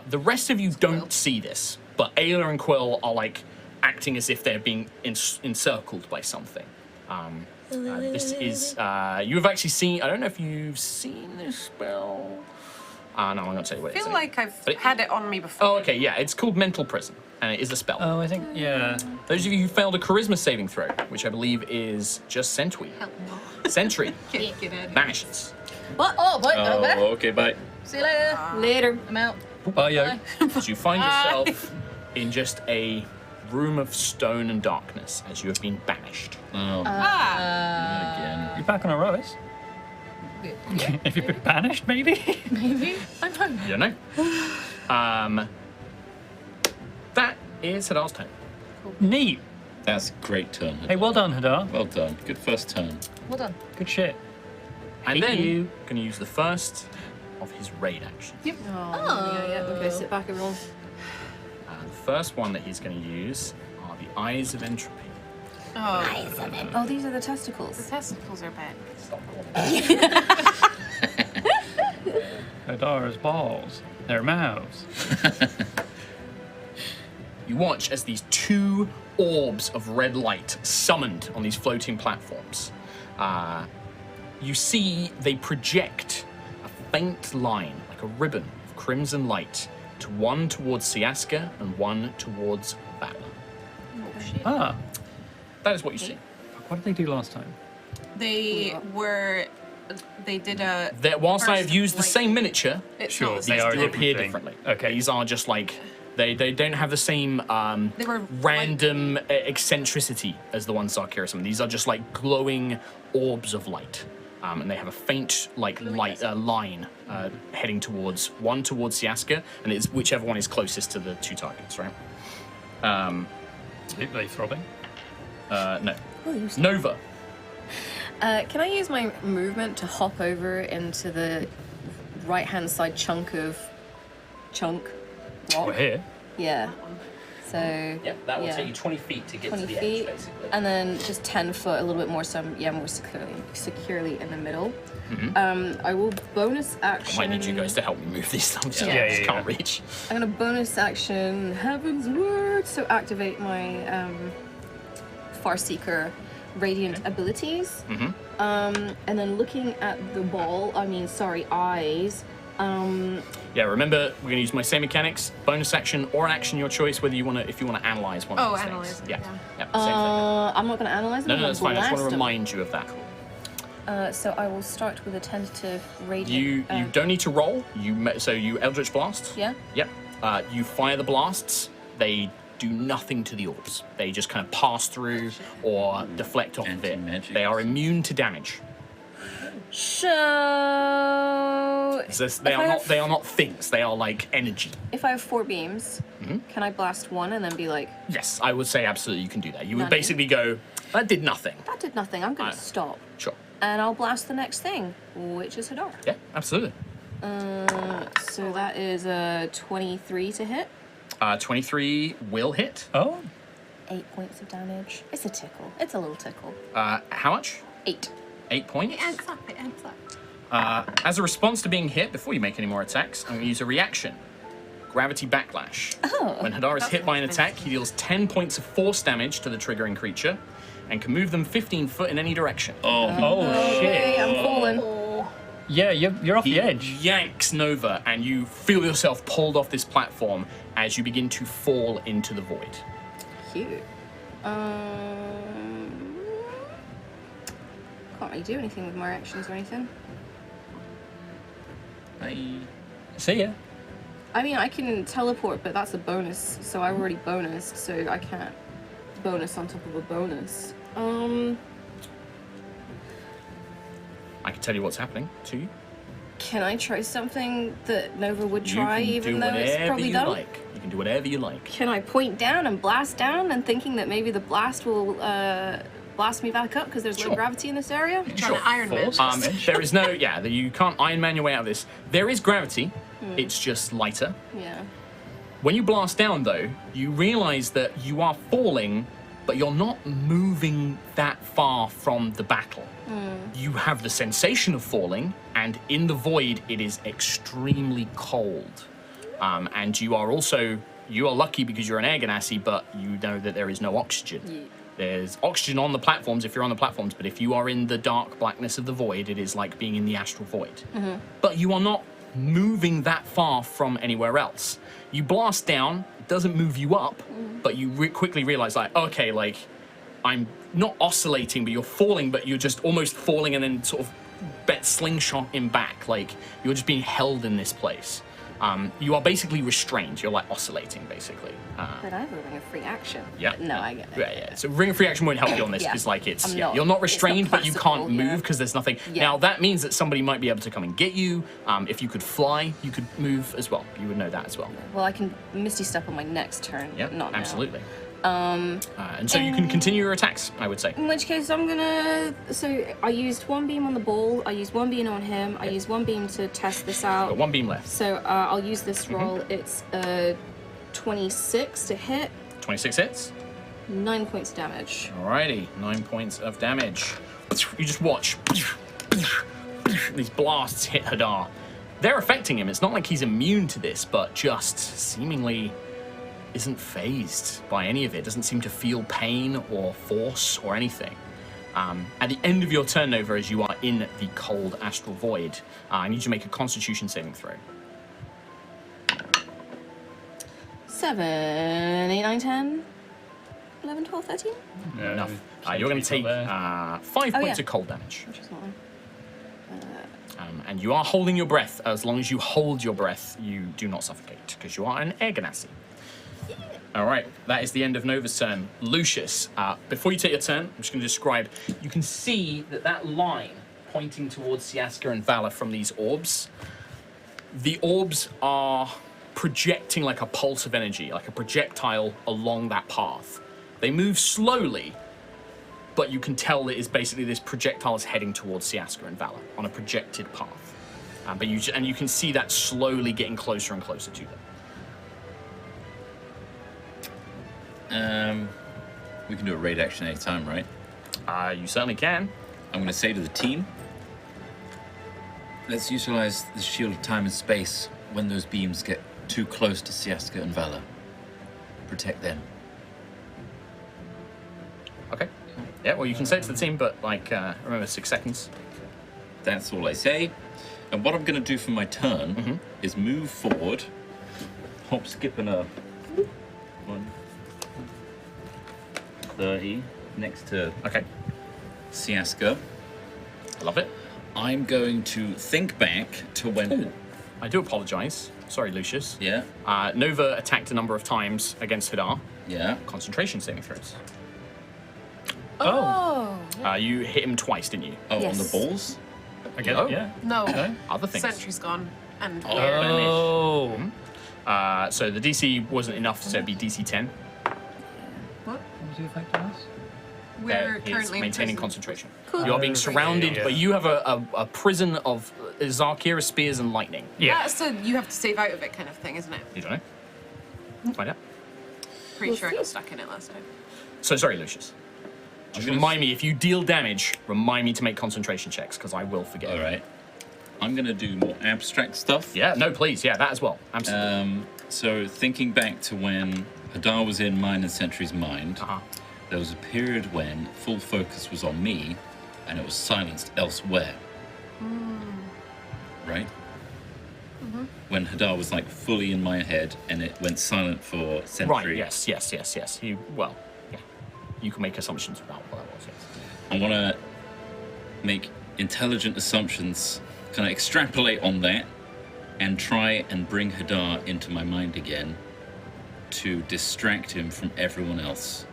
The rest of you don't see this, but Ayla and Quill are like acting as if they're being encircled by something. This is, you have actually seen, I don't know if you've seen this spell. No, I'm not going to tell you what I it is. feel like I've But it- had it on me before. Oh, okay, yeah, it's called Mental Prison, and it is a spell. Oh, I think, yeah. Those of you who failed a charisma saving throw, which I believe is just Sentry. Sentry Get out of here. vanishes. What? Oh, boy. Oh, okay, bye. See you later. Later. I'm out. Bye, yo. So you find yourself in just a room of stone and darkness as you have been banished. Oh. Not again. You're back on Aerois. If you've been banished, maybe? Maybe. I'm home. You don't know. That is Hadar's turn. Neat. That's a great turn. Hey, well done, Hadar. Well done. Good first turn. Well done. Good shit. And Hate then you. going to use the first of his raid actions. Yeah. Okay, sit back, everyone. The first one that he's going to use are the Eyes of Entropy. Oh, Oh, these are the the testicles. testicles are back. Stop calling Hadar's balls. Their mouths. You watch as these two orbs of red light summoned on these floating platforms. You see they project a faint line, like a ribbon of crimson light, to one towards Siaska and one towards Valor. Ah. That is what you see. What did they do last time? They did a. Whilst I have first used the light. same miniature, It's Sure, not the they same are they thing. appear thing. differently. Okay. These are just like they don't have the same They were random eccentricity as the ones Sarkira summoned. These are just like glowing orbs of light, and they have a faint like light line heading towards Siaska, and it's whichever one is closest to the two targets, right? Are they throbbing? No, Oh, you see. Nova. Can I use my movement to hop over into the right-hand side chunk rock? We're here. Yeah. So. Yeah, that will yeah. take you 20 feet to get 20 to the feet, edge, basically. and then just 10 foot, a little bit more, so I'm more securely in the middle. I will bonus I action. might need you guys to help me move these thumbs. Yeah. I just Yeah. can't reach. I'm gonna bonus action Heaven's Word, so activate my Farseeker Radiant abilities. And then looking at the eyes. Yeah, remember we're gonna use my same mechanics, bonus action or an action your choice, whether you wanna analyze one of Oh, these analyze things. it, Yeah. yeah. Same thing. I'm not gonna analyze them. No, I'm that's gonna fine. I just want blast to them. remind you of that. So I will start with a tentative radiant. You don't need to roll. So you Eldritch Blast. Yeah. Yep. You fire the blasts. They do nothing to the orbs. They just kind of pass through or deflect off of it. Anti-magic. They are immune to damage. So They are not things. They are like energy. If I have 4 beams, can I blast one and then be like, Yes, I would say absolutely you can do that. You would Nothing. basically go, that did nothing. that did nothing, I'm gonna stop. Sure. And I'll blast the next thing, which is Hadar. Yeah, absolutely. So that is a 23 to hit. 23 will hit. Oh. 8 points of damage. It's a tickle. It's a little tickle. How much? 8. 8 points. It adds up. As a response to being hit, before you make any more attacks, I'm going to use a reaction. Gravity Backlash. When Hadar is hit by an attack, he deals 10 points of force damage to the triggering creature and can move them 15 foot in any direction. Oh Hey, shit. I'm falling. Yeah, you're off He the edge. yanks Nova, and you feel yourself pulled off this platform as you begin to fall into the void. Cute. Can't really do anything with my actions or anything. Bye. See ya. I mean, I can teleport, but that's a bonus, so I already bonused, so I can't bonus on top of a bonus. I can tell you what's happening to you. Can I try something that Nova would try, you can even do though it's whatever probably you done? like. You can do whatever you like. Can I point down and blast down and thinking that maybe the blast will blast me back up because there's Sure. low gravity in this area? Trying to Iron Man. Force. There is no, you can't Iron Man your way out of this. There is gravity, it's just lighter. Yeah. When you blast down, though, you realize that you are falling, but you're not moving that far from the battle. You have the sensation of falling, and in the void, it is extremely cold. And you are lucky because you're an air ganassi, but you know that there is no oxygen. Yeah. There's oxygen on the platforms if you're on the platforms, but if you are in the dark blackness of the void, it is like being in the astral void. But you are not moving that far from anywhere else. You blast down, it doesn't move you up, but you quickly realize, like, okay, like, I'm not oscillating, but you're falling, but you're just almost falling and then sort of slingshot him back. Like, you're just being held in this place. You are basically restrained. You're like oscillating, basically. But I have a ring of free action. Yeah. No, I get it. Yeah. So ring of free action won't help you on this Yeah. because like it's I'm not- you're not it's restrained, not but you classical, can't yeah. move because there's nothing. Yeah. Now that means that somebody might be able to come and get you. If you could fly, you could move as well. You would know that as well. Well, I can Misty Step on my next turn. Yeah, Not now. absolutely. And so you can continue your attacks, I would say. In which case, I'm gonna. So I used one beam on the ball. I used one beam on him. I used one beam to test this out. Got one beam left. So I'll use this roll. It's 26 to hit. 26 hits. 9 points damage. Alrighty, 9 points of damage. You just watch. These blasts hit Hadar. They're affecting him. It's not like he's immune to this, but just seemingly isn't phased by any of it. Doesn't seem to feel pain or force or anything. At the end of your turn, Nova, as you are in the cold astral void, I need you to make a Constitution saving throw. 7, 8, 9, 10, 11, 12, 13. Enough. You're going to take 5 points of cold damage. Which is not one. And you are holding your breath. As long as you hold your breath, you do not suffocate, because you are an air ganassi. All right, that is the end of Nova's turn. Lucius, before you take your turn, I'm just going to describe. You can see that line pointing towards Siaska and Valor from these orbs. The orbs are projecting like a pulse of energy, like a projectile along that path. They move slowly, but you can tell that it's basically this projectile is heading towards Siaska and Valor on a projected path. But you can see that slowly getting closer and closer to them. We can do a raid action anytime, right? You certainly can. I'm going to say to the team, let's utilize the shield of time and space when those beams get too close to Siaska and Valor. Protect them. Okay. Yeah, well, you can say it to the team, but like, remember 6 seconds. That's all I say. And what I'm going to do for my turn is move forward, hop, skip, and a 130 next to Siaska. Love it. I'm going to think back to when. Ooh, I do apologize. Sorry, Lucius. Yeah. Nova attacked a number of times against Hadar. Yeah. Concentration saving throws. Oh. You hit him twice, didn't you? Oh, Yes. on the balls? Again, Oh. yeah. No. Other things. Sentry's gone. And Oh. So the DC wasn't enough, so it'd be DC 10. what? What was the effect on us? We're Is currently maintaining in prison. concentration. Cool. You are being surrounded, yeah. but you have a prison of Zarkira spears and lightning. Yeah. That's so you have to save out of it kind of thing, isn't it? You don't know? Find out. Pretty sure I got stuck in it last time. So sorry, Lucius. Just gonna remind me, if you deal damage, remind me to make concentration checks, because I will forget. All right. I'm going to do more abstract stuff. Yeah, no, please. Yeah, that as well. Absolutely. So thinking back to when Hadar was in mine and Sentry's mind, there was a period when full focus was on me and it was silenced elsewhere. Right? When Hadar was like fully in my head and it went silent for Sentry. Right, yes. You can make assumptions about what that was, yes. I want to make intelligent assumptions, kind of extrapolate on that, and try and bring Hadar into my mind again to distract him from everyone else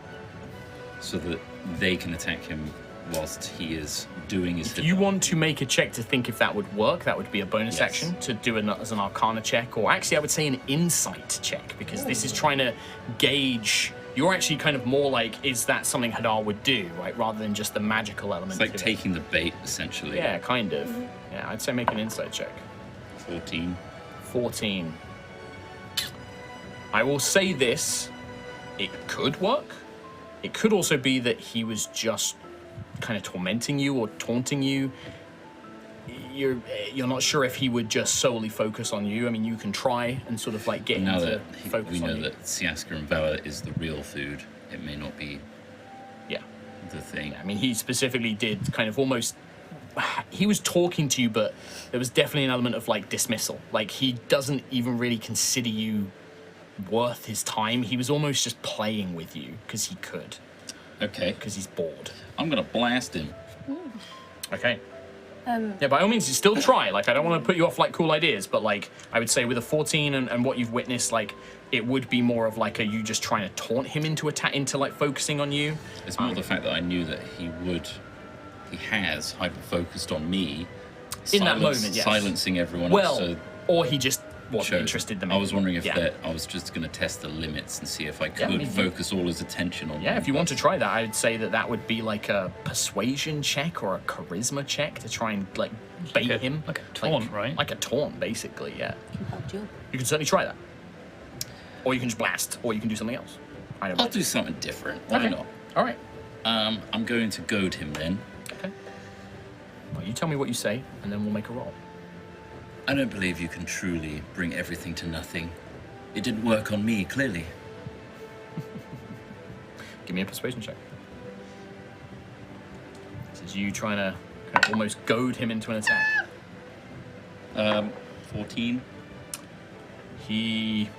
so that they can attack him whilst he is doing his If you want to make a check to think if that would work, that would be a bonus Yes. action to do as an Arcana check, or actually I would say an Insight check, because this is trying to gauge. You're actually kind of more like, is that something Hadar would do, right? Rather than just the magical element. It's like of it. taking the bait, essentially. Yeah, kind of. Yeah, I'd say make an Insight check. 14. 14. I will say this, it could work. It could also be that he was just kind of tormenting you or taunting you. You're not sure if he would just solely focus on you. I mean, you can try and sort of like get him Now to that focus we on know you. that Siaska and Valor is the real food, it may not be Yeah. the thing. I mean, he specifically did kind of almost. He was talking to you, but there was definitely an element of like dismissal. Like he doesn't even really consider you worth his time. He was almost just playing with you because he could, Okay. because he's bored. I'm going to blast him. Okay. Yeah, by all means, you still try. Like, I don't want to put you off like cool ideas, but like, I would say with a 14 and what you've witnessed, like, it would be more of like, are you just trying to taunt him into like focusing on you? It's more the fact that I knew that he has hyper-focused on me. In that moment, yes. Silencing everyone else. So or he just wasn't interested in I was wondering if yeah. I was just going to test the limits and see if I could focus all his attention on Yeah, if you want to try that, I'd say that would be like a persuasion check or a charisma check to try and like bait him. Like a taunt, right? Like a taunt, basically, yeah. Compelled duel. You can certainly try that. Or you can just blast, or you can do something else. I'll do something different. Why not? All right. I'm going to goad him then. Okay. Well, you tell me what you say, and then we'll make a roll. I don't believe you can truly bring everything to nothing. It didn't work on me, clearly. Give me a persuasion check. This is you trying to kind of almost goad him into an attack. 14. He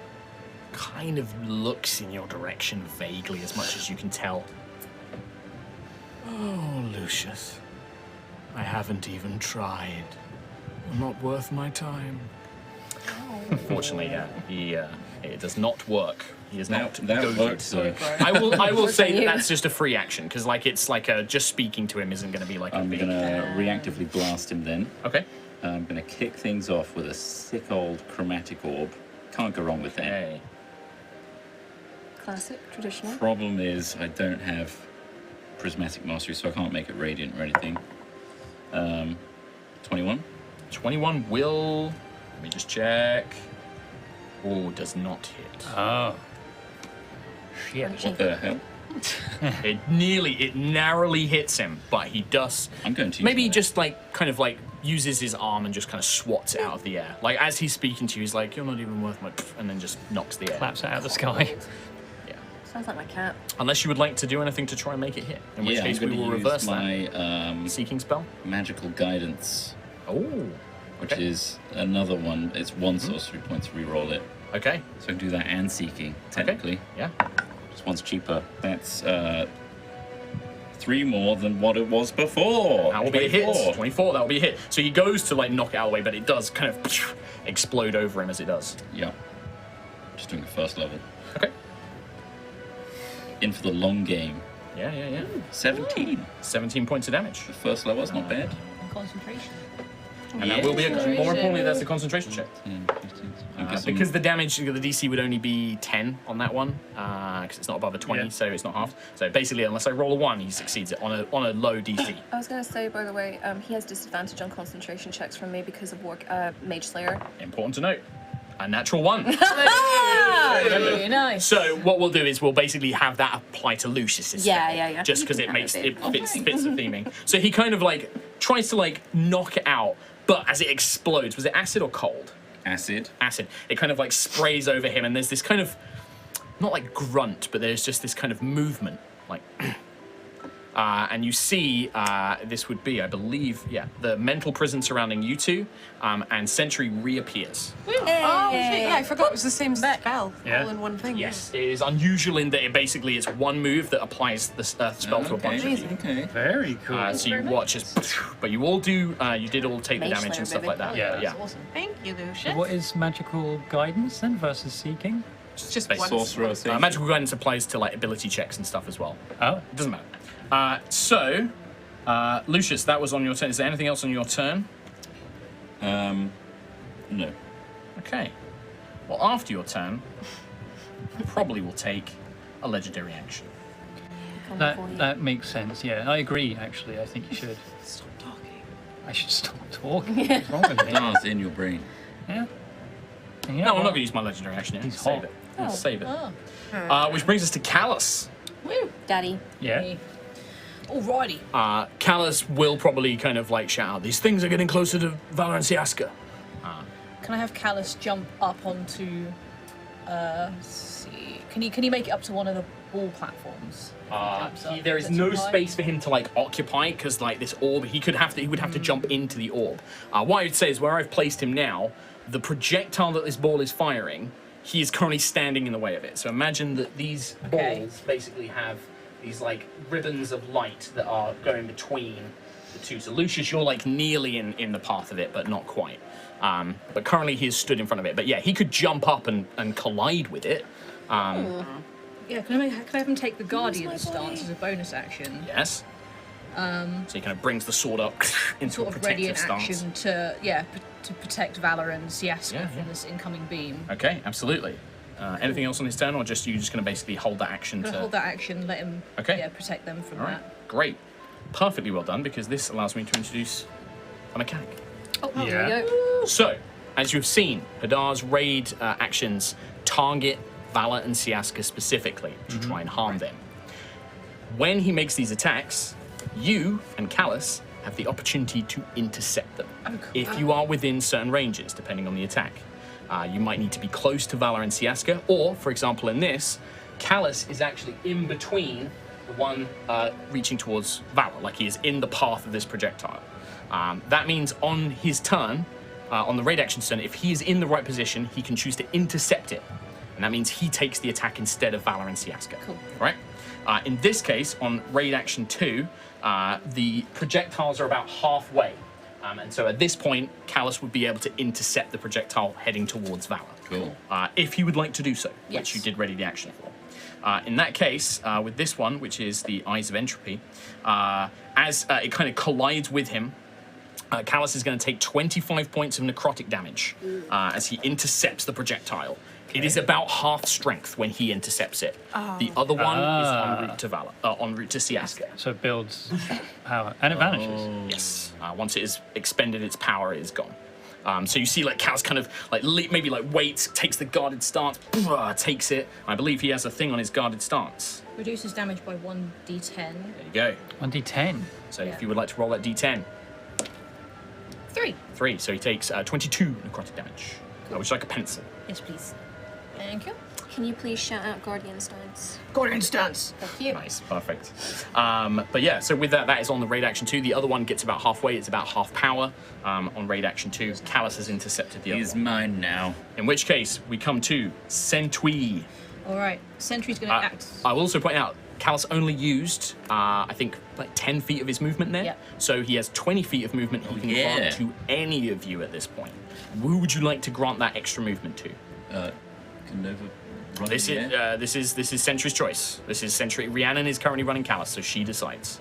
kind of looks in your direction vaguely, as much as you can tell. Oh, Lucius. I haven't even tried. You're not worth my time. Unfortunately, yeah, it does not work. He is not That goaded. works, so I will say that that's just a free action, because like it's like just speaking to him isn't going to be like a I'm big. going to reactively blast him then. Okay. I'm going to kick things off with a sick old chromatic orb. Can't go wrong with that. Hey. Classic, traditional. Problem is, I don't have prismatic mastery, so I can't make it radiant or anything. 21. 21 will. Let me just check. Oh, does not hit. Oh. Shit. What the hell? It narrowly hits him, but he does. I'm going to use Maybe he my- just like kind of like uses his arm and just kind of swats it out of the air. Like as he's speaking to you, he's like, "You're not even worth my," and then just knocks the air. Claps it out of the sky. Yeah. Sounds like my cat. Unless you would like to do anything to try and make it hit, in which Yeah, case I'm we going will to reverse use that. my Seeking spell. magical guidance, Oh. which Okay. is another one. It's one sorcery point to reroll it. Okay. So I can do that and seeking, technically. Yeah. Just one's cheaper. That's 3 more than what it was before. That will be a hit. 24. 24. That will be a hit. So he goes to like knock it out of the way, but it does kind of explode over him as it does. Yeah. Just doing the first level. Okay. In for the long game. Yeah. 17. 17 points of damage. The first level is not bad. And concentration. And that will be more importantly, that's a concentration check. 10, 15. I'm guessing- Because the damage, the DC would only be 10 on that one, because it's not above a 20, Yeah. so it's not half. So basically, unless I roll a 1, he succeeds it on a low DC. I was going to say, by the way, he has disadvantage on concentration checks from me because of Mage Slayer. Important to note. A natural 1. Very nice. So what we'll do is we'll basically have that apply to Lucius's Yeah, spell, yeah. just You because can it have makes it, it babe. fits the theming. So he kind of like tries to like knock it out, but as it explodes, was it acid or cold? Acid. Acid. It kind of like sprays over him, and there's this kind of not like grunt, but there's just this kind of movement, like. And you see, this would be, I believe, the mental prison surrounding you two, and Sentry reappears. Oh shit! Yeah, I forgot it was the same spell, Yeah. all in one thing. Yes, it is unusual in that it's one move that applies the spell to a bunch of you. Okay. Very cool. So you watch as, but you all do, you did all take the Mage damage Slayer, and stuff baby. like that. Yeah. Yeah. Awesome. Thank you, Lucius. So what is magical guidance then versus seeking? It's just One basic. Sorcerer thing. Magical guidance applies to like ability checks and stuff as well. Oh, It doesn't matter. So, Lucius, that was on your turn. Is there anything else on your turn? No. Okay. Well, after your turn, you probably will take a legendary action. Come before you. that makes sense. Yeah, I agree. Actually, I think you should. Stop talking. I should stop talking. What's wrong with me? Stars in your brain. Yeah. No, I'm not going to use my legendary action yet. He's Save hot. it. Let's save it. Oh. Which brings us to Callus. Woo. Daddy. Yeah. Alrighty. Callus will probably kind of like shout out, "These things are getting closer to Valor and Siaska." Can I have Callus jump up onto? Let's see. Can he make it up to one of the wall platforms? There is That's no high. space for him to like occupy because like this orb, he would have to jump into the orb. What I would say is where I've placed him now, the projectile that this ball is firing, he is currently standing in the way of it. So imagine that these Okay. balls basically have these like ribbons of light that are going between the two. So Lucius, you're like nearly in the path of it, but not quite. But currently he is stood in front of it. But yeah, he could jump up and collide with it. Yeah, can I have him take the Guardian stance as a bonus action? Yes. So he kind of brings the sword up into Sort a of ready protective in stance. action to protect Valor and Siaska from this incoming beam. Okay, absolutely. Anything else on his turn, or just going to basically hold that action I'm gonna to... hold that action, let him Okay. protect them from All that. right, great. Perfectly well done, because this allows me to introduce a mechanic. Oh, there we go. So, as you've seen, Hadar's raid actions target Valor and Siaska specifically to try and harm them. When he makes these attacks, you and Callus have the opportunity to intercept them. If you are within certain ranges, depending on the attack. You might need to be close to Valor and Siaska, or, for example, in this, Callus is actually in between the one reaching towards Valor, like he is in the path of this projectile. That means on his turn, on the raid action turn, if he is in the right position, he can choose to intercept it. And that means he takes the attack instead of Valor and Siaska. Cool. Right? In this case, on raid action 2, the projectiles are about halfway. And so at this point, Callus would be able to intercept the projectile heading towards Valor. Cool. If he would like to do so, Yes. which you did ready the action for. In that case, with this one, which is the Eyes of Entropy, as it kind of collides with him, Callus is going to take 25 points of necrotic damage as he intercepts the projectile. It is about half strength when he intercepts it. The other one is en route to Valor, en route to Siaska. So it builds power and it vanishes. Yes. Once it is expended, its power is gone. So you see, like Callus kind of like maybe like waits, takes the guarded stance, takes it. I believe he has a thing on his guarded stance. Reduces damage by 1d10. There you go. 1d10. So if you would like to roll that d10, 3. So he takes 22 necrotic damage, which is like a pencil. Yes, please. Thank you. Can you please shout out Guardian Stance? Guardian stance. Thank you. Nice, perfect. But yeah, so with that is on the raid action 2. The other one gets about halfway. It's about half power on raid action 2. Callus has intercepted the other He's one. mine now. In which case, we come to Sentui. All right. Sentry's going to act. I will also point out, Callus only used, I think, like 10 feet of his movement there. Yep. So he has 20 feet of movement he can yeah. grant to any of you at this point. Who would you like to grant that extra movement to? Can Nova run This in the air? is Sentry's choice. This is Sentry. Rhiannon is currently running Callus, so she decides.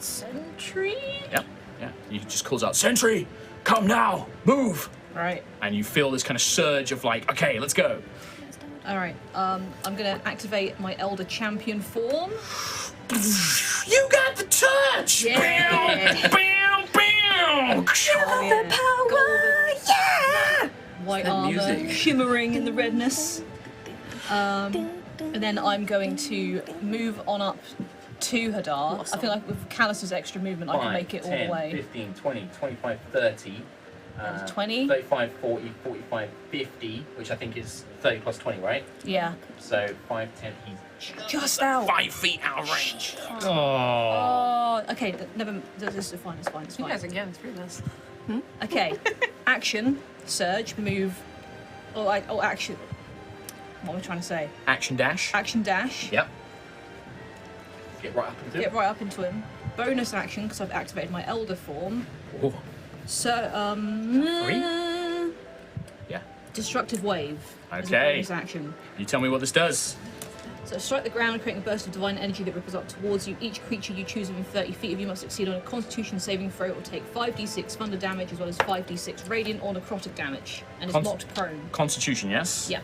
Sentry? Yep. Yeah. He just calls out, Sentry, come now, move. Right. And you feel this kind of surge of like, okay, let's go. All right. I'm going to activate my Elder Champion form. You got the touch. Yeah. Bam, bam. The power, yeah! White armor, music? shimmering in the redness. And then I'm going to move on up to Hadar. I feel like with Callus's extra movement, I can make it all the way. 15, 20, 25, 30. 20? 35, 40, 45, 50, which I think is 30 plus 20, right? Yeah. So 5, 10, he's Just out. 5 feet out of range. Oh. Oh, okay. Never. This is fine. It's fine. It's You fine. guys are getting through this. Okay. Action. Surge. Move. Oh, action. What am I trying to say? Action dash. Action dash. Yep. Get right up into Get it. right up into him. Bonus action because I've activated my Elder form. Oh, So, yeah. Destructive Wave. As a Okay. bonus action. You tell me what this does. So strike the ground, creating a burst of divine energy that ripples up towards you. Each creature you choose within 30 feet of you must succeed on a Constitution saving throw. It will take 5d6 thunder damage as well as 5d6 radiant or necrotic damage, and is knocked prone. Constitution, yes? Yeah,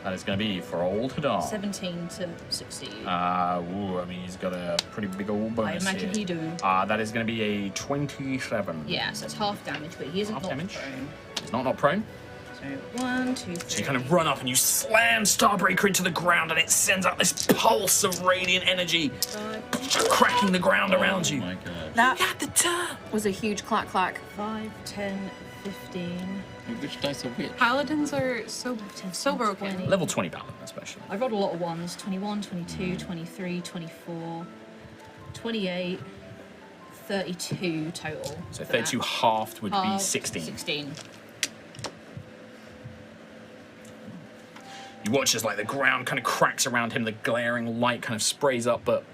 That is going to be for old Hadar. 17 to succeed. I mean, he's got a pretty big old bonus imagine here. he do. That is going to be a 27. Yeah, so it's half damage, but he isn't Half knocked damage? prone. He's not prone. So 1, 2, 3. So you kind of run up and you slam Starbreaker into the ground, and it sends out this pulse of radiant energy, cracking the ground around Oh you. my god. That At the turn. was a huge clack clack. 5, 10, 15. Which dice are which? Paladins are so broken. 20. Level 20 paladin, especially. I rolled a lot of ones. 21, 22, 23, 24, 28, 32 total. So for 32 that. halved would be Halved, 16. 16. You watch as like the ground kind of cracks around him, the glaring light kind of sprays up, but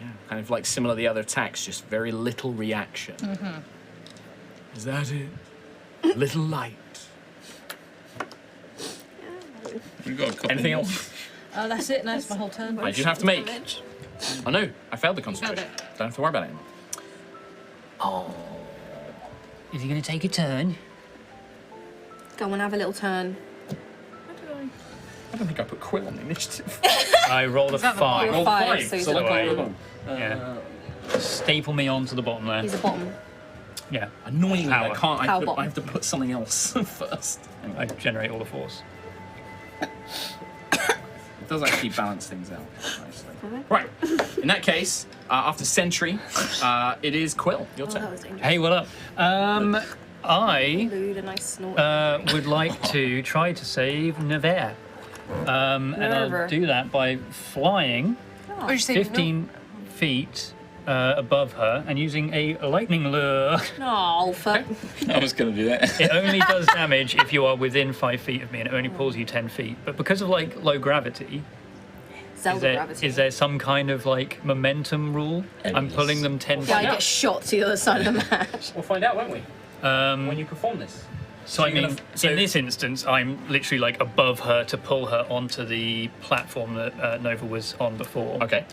Yeah, kind of like similar to the other attacks, just very little reaction. Is that it? Little light. We've got a couple Anything more. else? That's it. That's my whole turn. I do have to make. Oh no, I failed the concentration. Failed Don't have to worry about it anymore. Is he going to take a turn? Go and have a little turn. I don't think I put Quill on the initiative. I rolled a that the 5. You're five, so he's so at the like, bottom. Yeah. Staple me onto the bottom there. He's a bottom. Yeah. Annoyingly, I Power. can't. Power bottom. I have to put something else first. I generate all the force. It does actually balance things out nicely. Right. In that case, after Sentry, it is Quill. Your Oh, turn. that was dangerous. Hey, what up? I Lewd, a nice snort. would like to try to save Nevere. And I'll Never. do that by flying Or you say 15 feet above her and using a lightning lure. Oh, fuck. I was going to do that. It only does damage if you are within 5 feet of me, and it only pulls you 10 feet. But because of like low gravity, Zelda gravity. is there some kind of like momentum rule? I'm pulling them 10 Yeah, I feet. get shot to the other side of the match. We'll find out, won't we? When you perform this. So I you're mean, gonna- so- in this instance, I'm literally like above her to pull her onto the platform that Nova was on before. Okay.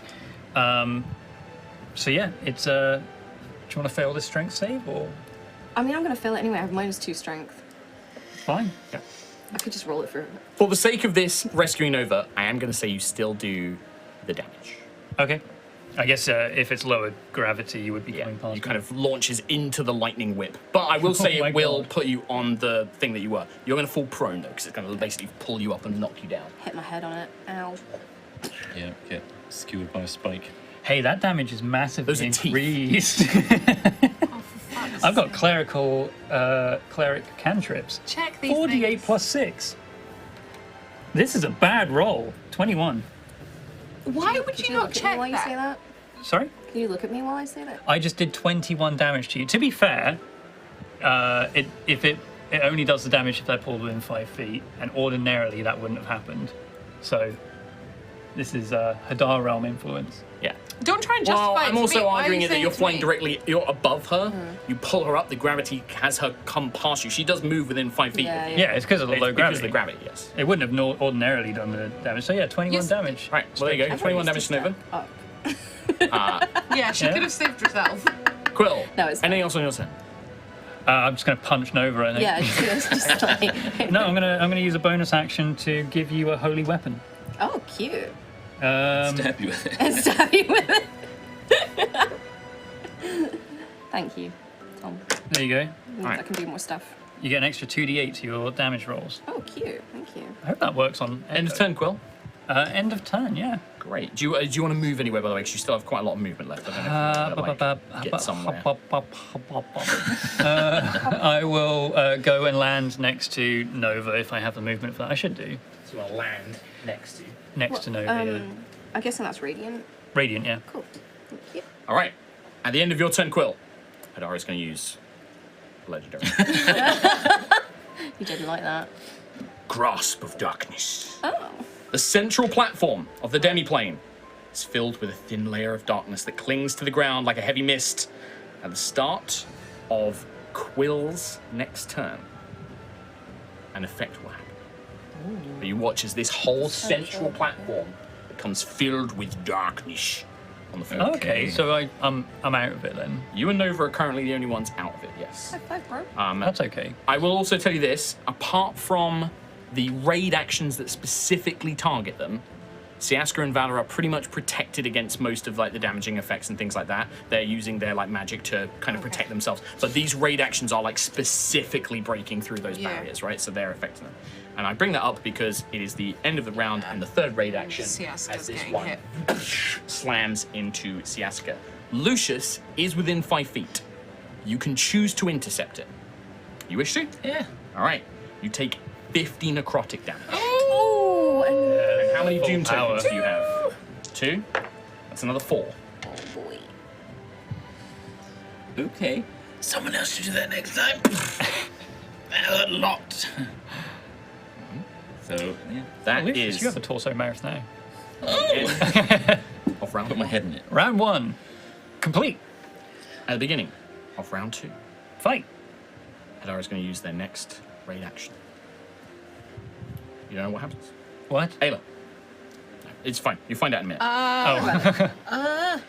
So yeah, it's do you want to fail this strength save or I mean, I'm going to fail it anyway. I have -2 strength. fine? I could just roll it for... For the sake of this rescuing Nova, I am going to say you still do the damage. Okay. I guess if it's lower gravity, you would be coming past. You kind of launches into the lightning whip. But I will say Oh my it will God. put you on the thing that you were. You're going to fall prone, though, because it's going to basically pull you up and knock you down. Hit my head on it. Ow. Yeah, get skewered by a spike. Hey, that damage is massively Those are teeth. increased. I've got cleric cantrips. Check these 48 things. plus 6. This is a bad roll. 21. Why would Could you look not at me check while you say that? that? Sorry? Can you look at me while I say that? I just did 21 damage to you. To be fair, it only does the damage if they're pulled within 5 feet, and ordinarily that wouldn't have happened. So this is Hadar realm influence. Yeah. Don't try and justify Well, it I'm to also me. Why are arguing you that saying you're it to flying me? directly, you're above her, you pull her up, the gravity has her come past you. She does move within 5 feet. Yeah, of you. Yeah, it's because of the It's low because gravity. of the gravity, yes. It wouldn't have ordinarily done the damage. So yeah, 21 Yes. damage. Right, well, there you go. I thought 21 you damage to Nova. Oh. Yeah, she Yeah. could have saved herself. Quill. No, it's Anything else on your turn? I'm just going to punch Nova. I think. Yeah, it's just like... No, I'm gonna use a bonus action to give you a holy weapon. Oh, cute. Stab you with it. And stab you with it. Thank you, Tom. There you go. Means I can do more stuff. You get an extra 2d8 to your damage rolls. Oh, cute. Thank you. I hope that works on End of turn, Quill. End of turn, yeah. Great. Do you want to move anywhere, by the way? Because you still have quite a lot of movement left. I don't know if you're gonna, get somewhere. I will go and land next to Nova if I have the movement for that. I should do. So you want to land next to you. Next to Nova, yeah. I'm guessing that's radiant. Radiant, yeah. Cool. Thank you. All right. At the end of your turn, Quill, Hadar is going to use Legendary. You didn't like that. Grasp of Darkness. Oh. The central platform of the demiplane is filled with a thin layer of darkness that clings to the ground like a heavy mist at the start of Quill's next turn. An effect will happen. But you watch as this whole central platform becomes filled with darkness on the floor. Okay, so I'm out of it then. You and Nova are currently the only ones out of it, yes. High five, bro. That's okay. I will also tell you this, apart from the raid actions that specifically target them, Siaska and Valor are pretty much protected against most of like the damaging effects and things like that. They're using their like magic to kind of protect themselves. But these raid actions are like specifically breaking through those barriers, right? So they're affecting them. And I bring that up because it is the end of the round and the third raid action Siaska's as this getting one hit. slams into Siaska. Lucius is within 5 feet. You can choose to intercept it. You wish to? Yeah. All right. You take 50 necrotic damage. Oh, and And how many Full doom power. tokens do you have? 2? That's another 4. oh boy. Okay. Someone else should do that next time. That hurt a lot. So, yeah. That Lucius, is you have a torso mouth now. the end of of round Put my one. head in it. Round 1. Complete. At the beginning of round 2, Fight. Hadar is going to use their next raid action. You don't know what happens? What? Ayla. No, it's fine. You find out in a minute. Oh.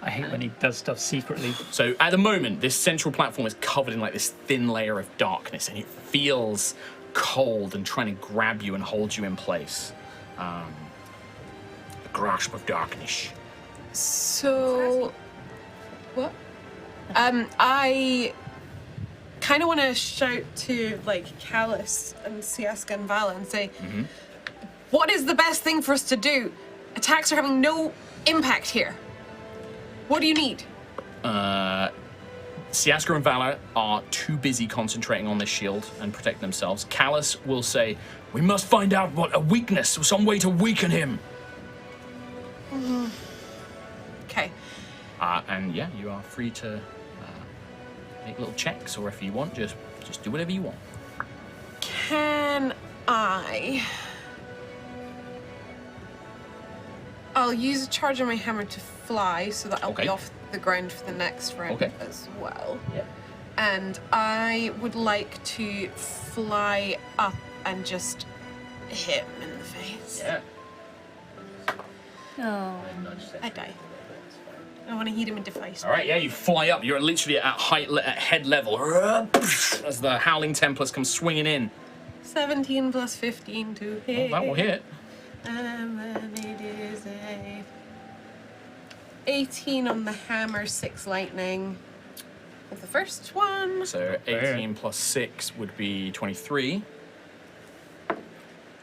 I hate when he does stuff secretly. So at the moment, this central platform is covered in like this thin layer of darkness, and it feels cold and trying to grab you and hold you in place. The grasp of darkness. So, what? I kind of want to shout to like Callus and Siaska and Vala and say, what is the best thing for us to do? Attacks are having no impact here. What do you need? Siaska and Vala are too busy concentrating on this shield and protecting themselves. Callus will say, we must find out what a weakness, some way to weaken him. Okay. And yeah, you are free to make little checks, or if you want, just do whatever you want. Can I? I'll use a charge on my hammer to fly so that I'll Okay. be off the ground for the next round Okay. as well. Yeah. And I would like to fly up and just hit him in the face. Yeah. Oh. I die. I want to hit him in the face. All right, yeah, you fly up. You're literally at head level as the Howling Templars come swinging in. 17 plus 15 to hit. Well, that will hit. And then it is a 18 on the hammer, 6 lightning. With the first one. So 18 plus 6 would be 23.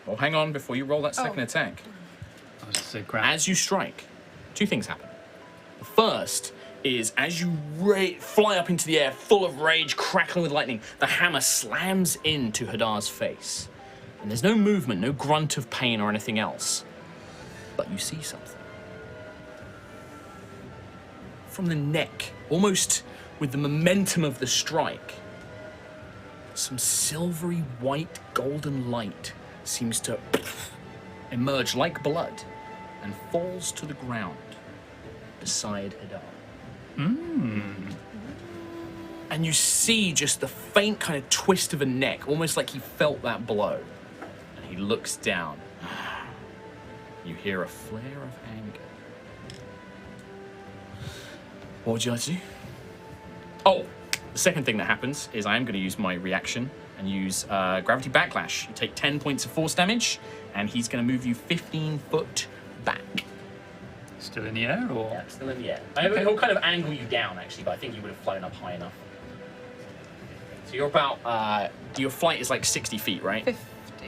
Well, hang on before you roll that second attack. I was just say grab. As you strike, two things happen. The first is as you fly up into the air, full of rage, crackling with lightning, the hammer slams into Hadar's face. And there's no movement, no grunt of pain or anything else. But you see something. From the neck, almost with the momentum of the strike, some silvery white golden light seems to emerge like blood and falls to the ground beside Hadar. And you see just the faint kind of twist of a neck, almost like he felt that blow. And he looks down. You hear a flare of anger. What would you like to do? Oh, the second thing that happens is I am going to use my reaction and use Gravity Backlash. You take 10 points of force damage, and he's going to move you 15 foot back. Still in the air, or? Yeah, still in the air. He'll kind of angle you down, actually, but I think you would have flown up high enough. So you're about, your flight is like 60 feet, right?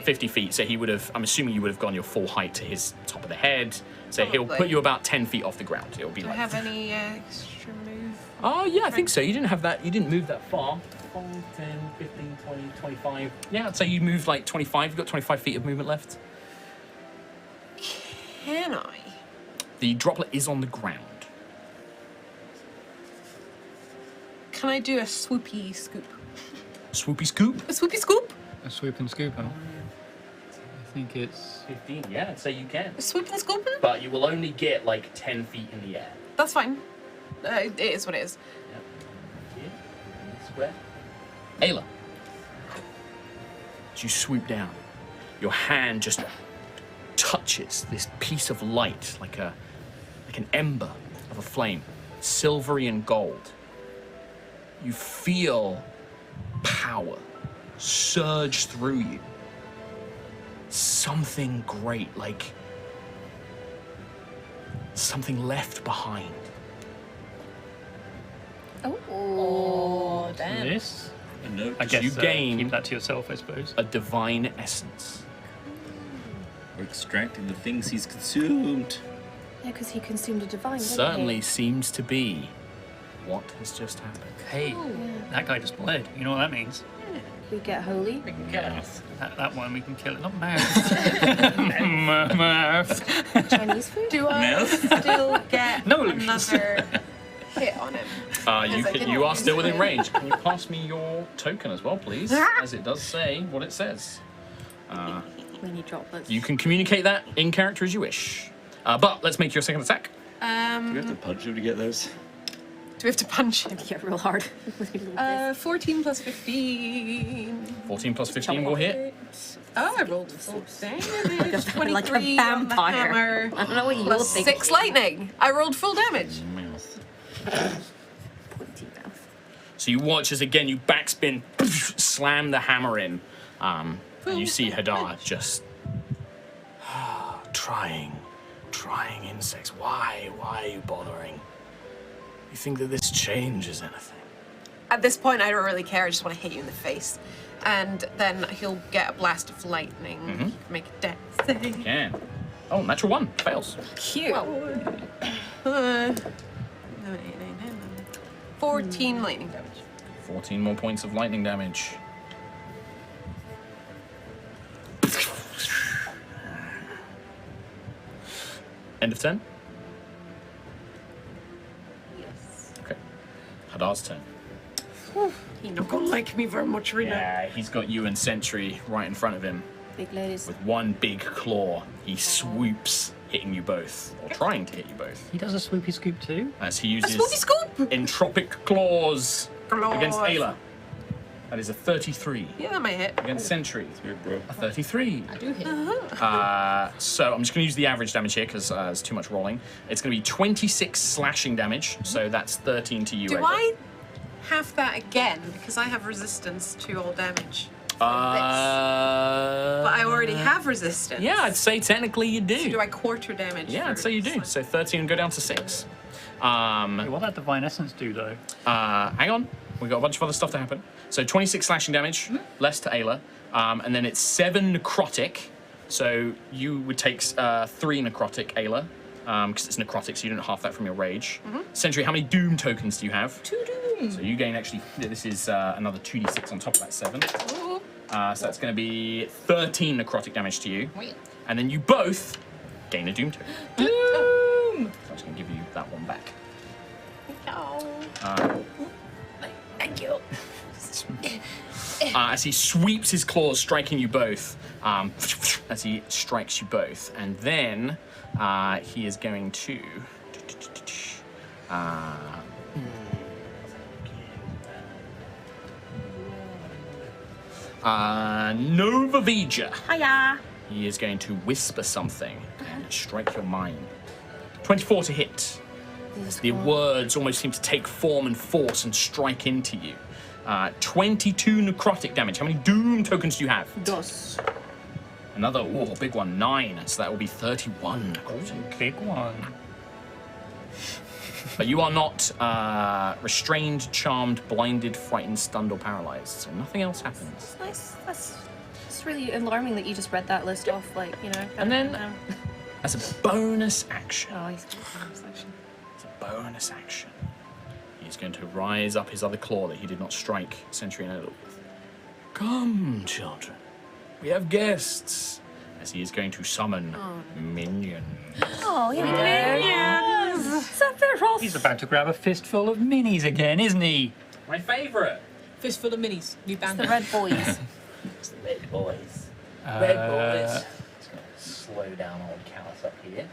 50 feet, so he would have, I'm assuming you would have gone your full height to his top of the head. So he'll Probably. put you about 10 feet off the ground. It'll be Do I like... have any extra move? Oh, yeah, I think so. You didn't have that, you didn't move that far. 5, 10, 15, 20, 25. Yeah, I'd say you moved like 25. You've got 25 feet of movement left. Can I? The droplet is on the ground. Can I do a swoopy scoop? Swoopy scoop. A swoopy scoop? A swoop and scoop, huh? I think it's... 15, yeah, I'd say you can. A swoop and scooping? But you will only get like 10 feet in the air. That's fine. It is what it is. Yep. Here, in the square. Ayla. As you swoop down, your hand just touches this piece of light, like an ember of a flame, silvery and gold. You feel power surge through you. Something great, like something left behind. Oh, damn. This? A note. I guess you gain- keep that to yourself, I suppose. A divine essence. We're extracting the things he's consumed. Yeah, because he consumed a divine, didn't Certainly he? seems to be what has just happened. Hey, that guy just bled. You know what that means? We get holy. That one we can kill it. Not mouth. Mouth. Chinese food? Do I Mouth? still get No, Lucius. another hit on him? You are still within range. Can you pass me your token as well, please? As it does say what it says. Mini droplets. You can communicate that in character as you wish. But let's make your second attack. Do we have to punch him to get those? Do we have to punch him? Yeah, real hard. 14 plus 15. 14 plus 15 will hit. Oh, I rolled full damage. 23 Like a on the vampire. hammer. I don't know what you Plus think. 6 lightning. I rolled full damage. Pointy mouth. So you watch as again you backspin, slam the hammer in, and you see Hadar just trying insects. Why are you bothering? You think that this changes anything? At this point, I don't really care. I just want to hit you in the face. And then he'll get a blast of lightning. Make a death save. Can. Oh, natural 1 fails. Cute. 14 lightning damage. 14 more points of lightning damage. End of turn? Yes. Okay. Hadar's turn. He's not gonna like me very much right now. Yeah, he's got you and Sentry right in front of him. Big ladies. With one big claw, he swoops, hitting you both, or trying to hit you both, He does a swoopy scoop too. as he uses Swoopy scoop! entropic claws Claws. against Ayla. That is a 33. Yeah, that might hit. Against Sentry, a 33. I do hit. So I'm just going to use the average damage here because it's too much rolling. It's going to be 26 slashing damage, so that's 13 to you. Do Ayla. I have that again? Because I have resistance to all damage. But I already have resistance. Yeah, I'd say technically you do. So do I quarter damage? Yeah, for I'd say you do. this? So 13 and go down to 6. Wait, what that divine essence do though? Hang on. We've got a bunch of other stuff to happen. So 26 slashing damage, less to Ayla. And then it's 7 necrotic. So you would take 3 necrotic, Ayla. Because it's necrotic, so you don't half that from your rage. Sentry, how many doom tokens do you have? 2 doom. So you gain actually, this is another 2d6 on top of that 7. So that's going to be 13 necrotic damage to you. Wait. And then you both gain a doom token. Doom! So I'm just going to give you that one back. Thank you. As he sweeps his claws, striking you both, as he strikes you both, and then he is going to. Nova Vija. Hiya. He is going to whisper something and strike your mind. 24 to hit. The words almost seem to take form and force and strike into you. 22 necrotic damage. How many doom tokens do you have? Dos. Another, big one, 9. So that will be 31 necrotic. Big one. But you are not restrained, charmed, blinded, frightened, stunned, or paralyzed. So nothing else happens. Nice. It's really alarming that you just read that list off, like, you know. And then, as a bonus action, Oh, he's got a bonus action. as a bonus action, he's going to rise up his other claw that he did not strike Sentry and Edel with. Come, children. We have guests. As he is going to summon minions. Oh, here we go. Sephiroth. He's about to grab a fistful of minis again, isn't he? My favourite. Fistful of minis. New band. The red boys. It's the red boys. Just going to slow down old Callus up here.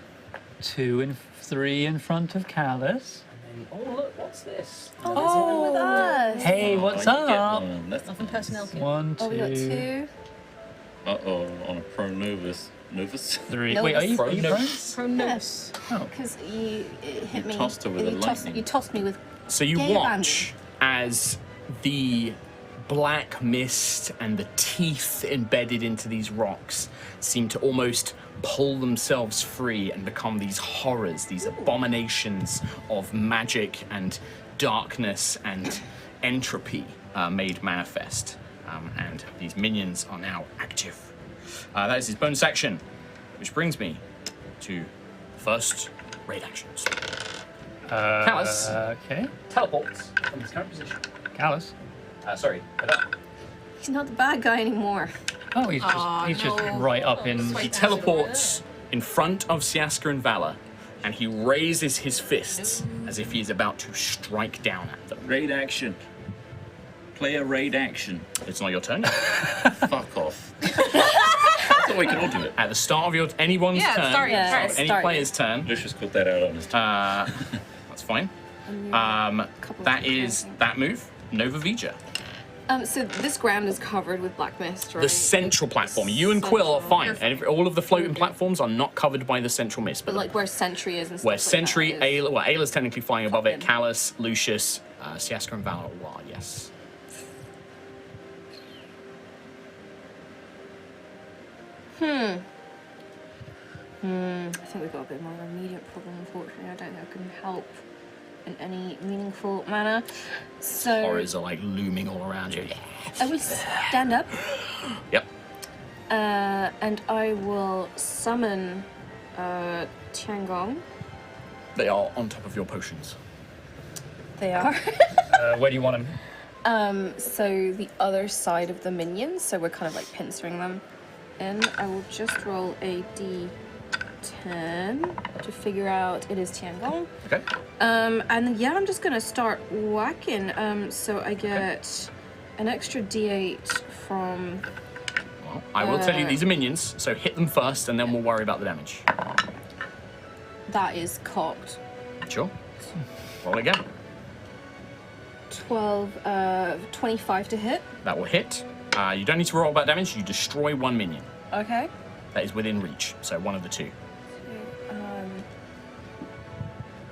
2 and 3 in front of Callus. And then, look, what's this? Oh, there's one with us. Hey, what's Oh, you get up? one. That's Nothing personnel kit. 1, 2, Oh, we got 2. Uh-oh, on a pro Novus. 3. No, Wait, are you Pro prone? Novus. Pronos. Because it hit me. tossed her with the lightning. You tossed me with. So you Yeah, watch as the black mist and the teeth embedded into these rocks seem to almost pull themselves free and become these horrors, these abominations of magic and darkness and entropy made manifest. And these minions are now active. That is his bonus action, which brings me to the first raid actions. Callus Okay. teleports from his current position. Callus. Sorry, He's not the bad guy anymore. Oh, he's just right up in. he teleports in front of Siaska and Valor, and he raises his fists as if he is about to strike down at them. Raid action. Play a raid action. It's not your turn. Fuck off. That's we can all do it. At the start of anyone's Yeah, turn, start your turn. any Start. player's turn, Lucius called that out on his turn. that's fine. Couple That of is that move. Nova Vija. So this ground is covered with black mist, right? The central platform. You and Quill are fine. And all of the floating platforms are not covered by the central mist. But like where Sentry is and stuff where like Sentry, that is- Ayla's technically flying above it. Fucking- Callus, Lucius, Siaska, and Valor are, yes. I think we've got a bit more of an immediate problem, unfortunately. I don't think I can help in any meaningful manner. So Horrors are like looming all around you. I will stand up, Yep. and I will summon Tiangong. They are on top of your potions. They are. Where do you want him? So the other side of the minions, so we're kind of like pincering them in. I will just roll a d10 to figure out it is Tiangong. Okay. And yeah, I'm just gonna start whacking. So I get an extra d8 from. Well, I will tell you these are minions, so hit them first, and then we'll worry about the damage. That is cocked. Sure. Roll again. 25 to hit. That will hit. You don't need to roll about damage. You destroy one minion. Okay. That is within reach. So one of the two.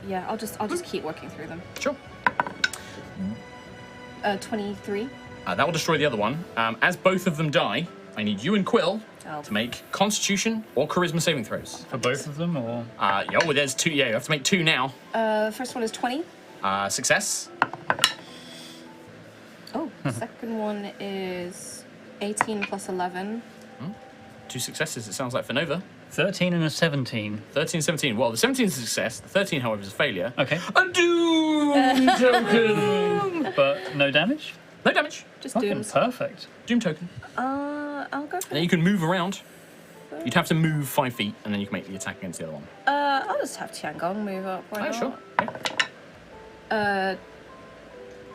Yeah, I'll just keep working through them. Sure. 23. That will destroy the other one. As both of them die, I need you and Quill to make Constitution or Charisma saving throws. For both of them, or? Yeah, well, there's two. Yeah, you have to make two now. First one is 20. Success. Oh, second one is 18 plus 11. Two successes, it sounds like, for Nova. 13 and a 17. 13, 17. Well, the 17 is a success. The 13, however, is a failure. Okay. A doom token! But no damage? No damage. Just Fucking dooms. perfect. Doom token. I'll go for And then you can move around. You'd have to move 5 feet, and then you can make the attack against the other one. I'll just have Tiangong move up. Why Oh, not? sure. Okay.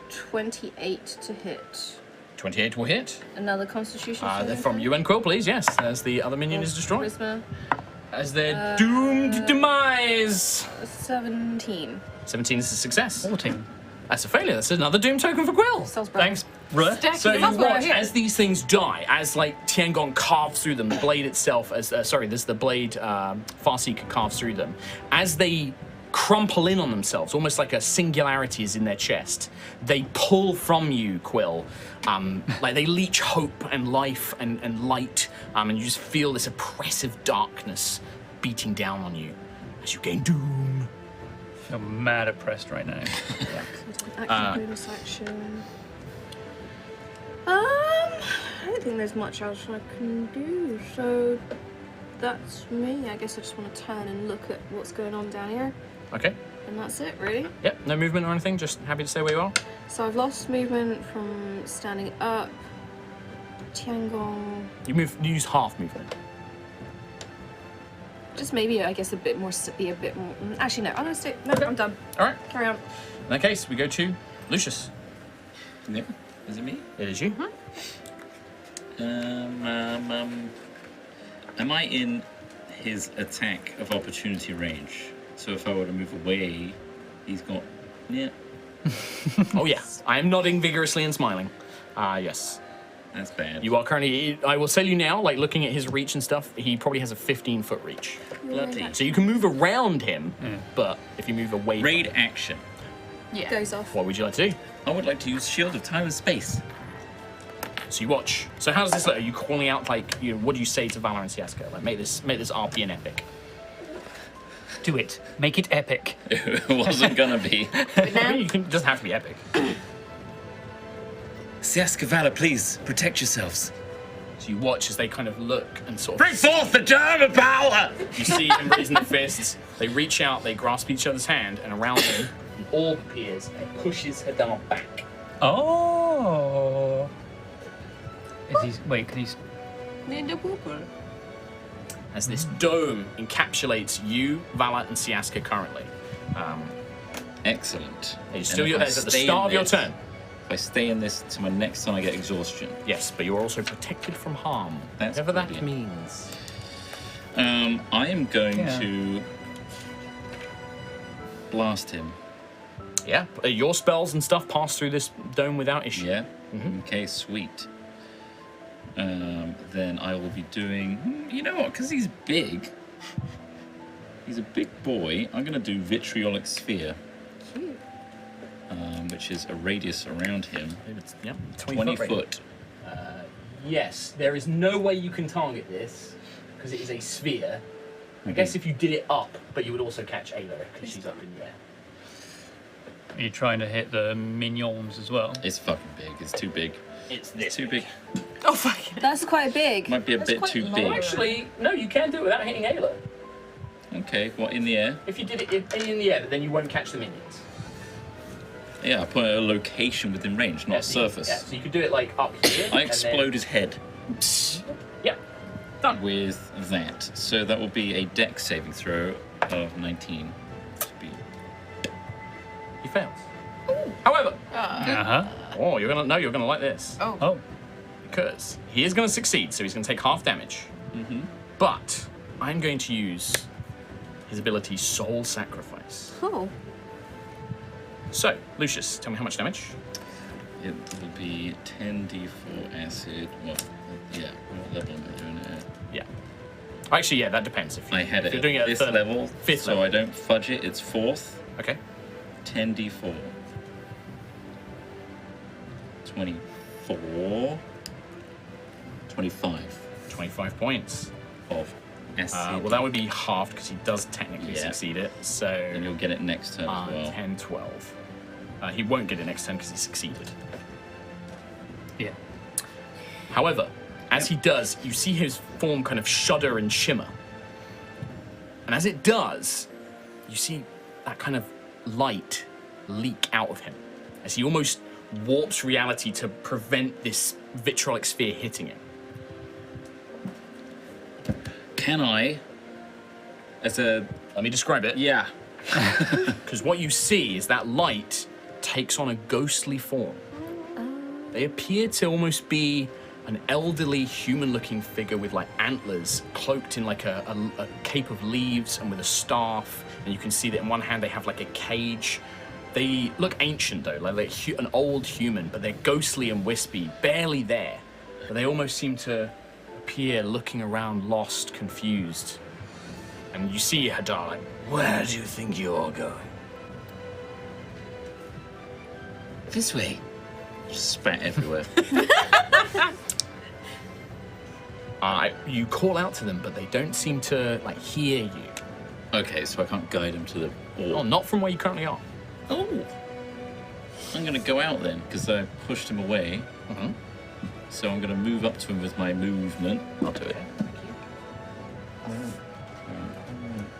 28 to hit. 28 will hit. Another Constitution. They're saving from throw? you and Quill, please, yes. As the other minion is destroyed. Charisma. As their doomed demise. 17. 17 is a success. 14. That's a failure. That's another doom token for Quill. Sounds brave. Thanks, bruh. So you That's what I watch hear. as these things die, as like Tiangong carves through them, the blade itself, as there's the blade Farseeker carves through them, as they crumple in on themselves, almost like a singularity is in their chest. They pull from you, Quill, like they leech hope and life and light, and you just feel this oppressive darkness beating down on you as you gain doom. I'm mad oppressed right now. Action, bonus action. I don't think there's much else I can do, so that's me. I guess I just want to turn and look at what's going on down here, Okay. and that's it, really. Yep. No movement or anything. Just happy to stay where you are. So I've lost movement from standing up. Tiangong. You use half movement. Just maybe, I guess, be a bit more. Actually, no. I'm gonna stay. No, I'm done. All right. Carry on. In that case, we go to Lucius. Yep. Is it me? It is you. Am I in his attack of opportunity range? So if I were to move away, he's got. Yeah, Oh yeah, I am nodding vigorously and smiling. Yes, that's bad. you are currently. I will tell you now, like looking at his reach and stuff, he probably has a 15-foot reach. bloody So you can move around him, but if you move away, raid action. Yeah. Goes off. what would you like to do? I would like to use Shield of Time and Space. So you watch. So how does this look? Are you calling out like? What do you say to Valor and Siaska? Like make this RP an epic. Do it. Make it epic. It wasn't gonna be. I mean, it doesn't have to be epic. Siaska, Valor, please protect yourselves. So you watch as they kind of look and sort of. Bring forth the German power! You see them raising their fists. They reach out. They grasp each other's hand, and around them, an orb appears and pushes Hadar back. Oh. Is he? Wait, can he? As this dome encapsulates you, Valor, and Siaska currently. Excellent. You're still And if I at the stay in start of your this- turn. If I stay in this to my next time I get exhaustion. Yes, but you're also protected from harm. That's whatever that brilliant. means. I am going to blast him. Yeah, your spells and stuff pass through this dome without issue. Yeah. Okay, sweet. Then I will be doing. You know what? Because he's big. He's a big boy. I'm going to do vitriolic sphere. Cute. Which is a radius around him. It's, 20 foot. Yes, there is no way you can target this because it is a sphere. I guess if you did it up, but you would also catch Ayla because she's up in the air. Are you trying to hit the minions as well? It's fucking big. It's too big. It's this Too big. Oh, fuck. That's quite big. Might be a bit quite too low. big. Actually, no, you can do it without hitting Ayla. Okay, what, in the air? If you did it in the air, then you won't catch the minions. Yeah, I put a location within range, not a surface. Yeah, so you could do it like up here. I and explode his head then, yeah, done. with that. So that will be a dex saving throw of 19. He fails. However, Uh-huh. you're gonna like this. Oh. Because he is gonna succeed, so he's gonna take half damage. But I'm going to use his ability Soul Sacrifice. Cool. So, Lucius, tell me how much damage? It will be 10d4 acid. What level am I doing it at? Yeah. Actually, yeah, that depends. If, I had if it you're doing at it at this third- level, fifth so level. I don't fudge it. It's 4th. Okay. 10d4. 24. 25 25 points. of acid. Well, that would be halved because he does technically Yeah. succeed it. So, and you'll get it next turn as well. 10, 12. He won't get it next turn because he succeeded. Yeah. However, as he does, you see his form kind of shudder and shimmer. And as it does, you see that kind of light leak out of him as he almost warps reality to prevent this vitriolic sphere hitting him. Can I, as a Let me describe it. yeah, Because what you see is that light takes on a ghostly form. They appear to almost be an elderly human-looking figure with like antlers, cloaked in like a cape of leaves and with a staff. And you can see that in one hand they have like a cage. They look ancient though, like they're an old human, but they're ghostly and wispy, barely there. But they almost seem to appear looking around, lost, confused. And you see Hadar like, where do you think you're going? this way. Just spat everywhere. You call out to them, but they don't seem to like hear you. Okay, so I can't guide him to the Oh, orb. not from where you currently are. Oh, I'm gonna go out then because I pushed him away. So I'm gonna move up to him with my movement. I'll do it.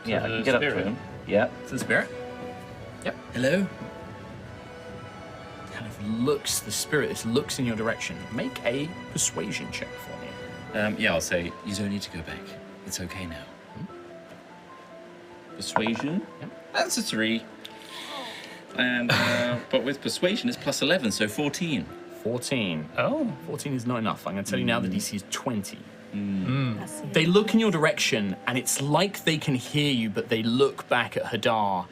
Yeah, I the can get up spirit. to him. Yeah. To the spirit. Hello. Kind of looks, the spirit looks in your direction. Make a persuasion check for me. Yeah, I'll say you don't need to go back. It's okay now. Persuasion. Yep. That's a 3. And but with persuasion it's plus 11, so 14. 14. Oh. 14 is not enough. I'm going to tell you now the DC is 20. That's it. They look in your direction, and it's like they can hear you, but they look back at Hadar,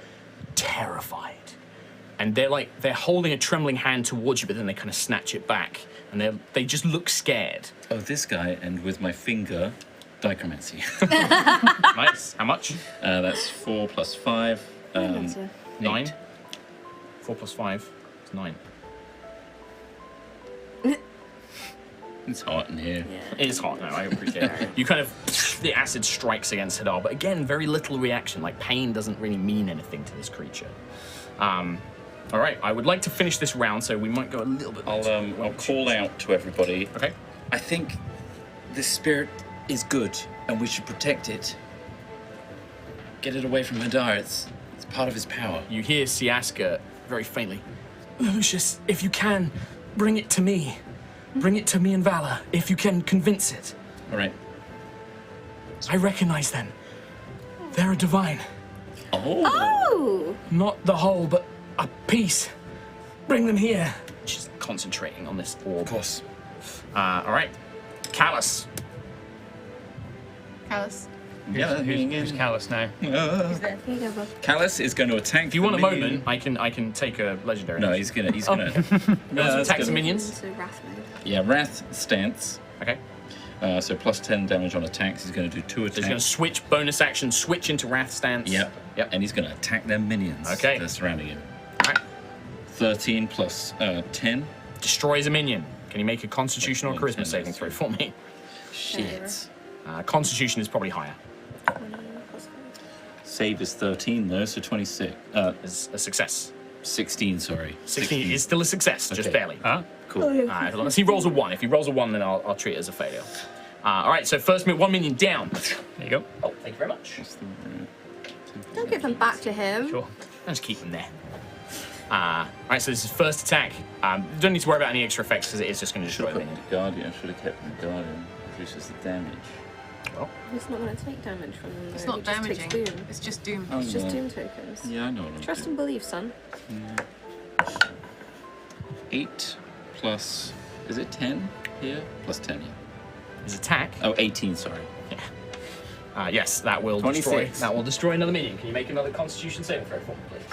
terrified. And they're holding a trembling hand towards you, but then they kind of snatch it back, and they just look scared. Oh, this guy, and with my finger, dichromancy. Nice. How much? That's 4 plus 5. That's it. 9. 8. 4 plus 5 is 9. It's hot in here. It is hot, no, I appreciate it. You kind of, the acid strikes against Hadar, but again, very little reaction. Like, pain doesn't really mean anything to this creature. All right, I would like to finish this round, so we might go a little bit. I'll call out to everybody. Okay. I think this spirit is good, and we should protect it. Get it away from Hadar. It's part of his power. You hear Siaska very faintly. Lucius, if you can, bring it to me. Bring it to me and Valor, if you can convince it. All right. I recognize them. They're a divine. Oh. Oh! Not the whole, but a piece. Bring them here. She's concentrating on this orb. Of course. All right. Callus. Callus. Yeah, Who's Callus now? Callus is going to attack. If you want a moment, I can take a legendary. No, he's gonna. attack some minions. So Wrath mode. Yeah, Wrath stance. Okay. So plus 10 damage on attacks. He's going to do 2 attacks. So he's going to switch bonus action, switch into Wrath stance. Yep. Yep. And he's going to attack their minions. Okay. They're surrounding him. All right. 13 plus 10. Destroys a minion. Can you make a Constitution or Wait, Charisma 10, saving throw for me? Shit. Constitution is probably higher. Save is 13 though, so 26. Is a success. 16, sorry. 16 is still a success, just Okay. barely. Huh? Cool. As long as he rolls a 1. If he rolls a 1, then I'll treat it as a failure. All right, so first 1 minion down. There you go. Oh, thank you very much. Don't give them back to him. Sure. I'll just keep them there. All right, so this is first attack. Don't need to worry about any extra effects because it is just going to Should destroy have the put minion. the Guardian. Should have kept the Guardian. Reduces the damage. He's not going to take damage from them. It's though. not He just takes damaging. Doom. It's just doom. Oh, It's just yeah. Doom tokens. Yeah, I know what I'm Trust doing. and believe, son. 8 plus. Is it 10 here? Plus 10, yeah. His attack. Oh, 18, sorry. Yes, that will 26. destroy another minion. Can you make another Constitution saving throw for me, please?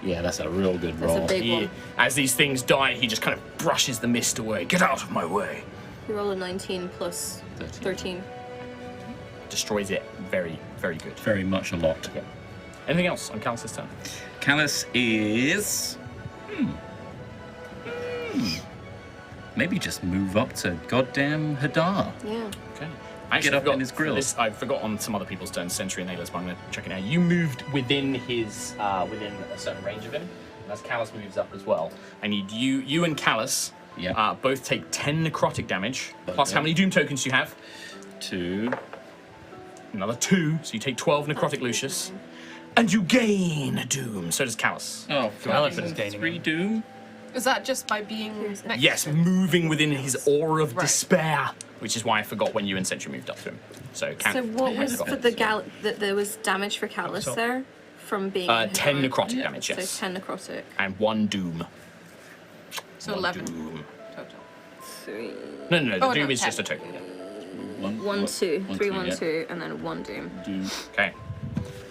Yeah, that's a real good That's roll. a big one. As these things die, he just kind of brushes the mist away. Get out of my way. You roll a 19 plus 13. Destroys it. Very, very good. Very much a lot. Yeah. Anything else on Callus' turn? Callus is. Maybe just move up to goddamn Hadar. Yeah. Okay. Get up in his grill. I forgot on some other people's turns, Sentry and Ayla's, but I'm going to check it out. You moved within his, within a certain range of him. And as Callus moves up as well, I need you and Callus both take 10 necrotic damage. Plus, how many Doom tokens do you have? 2. Another 2, so you take 12 necrotic, Lucius. And you gain a Doom. So does Callus. Oh, Callus is gaining 3 Doom. Is that just by being next Yes, to him? moving within his aura of Right. despair, which is why I forgot when you and Sentry moved up to him. So, So what was forgot. for the that there was damage for Callus there from being 10 in necrotic Hadar? damage, yes. So 10 necrotic. And 1 Doom. So 1 11 Doom. total. 3. No, the Oh, Doom no, is just a 10. token. 1, 2. 3, 1, yeah. 2, and then 1 Doom. Doom. Okay.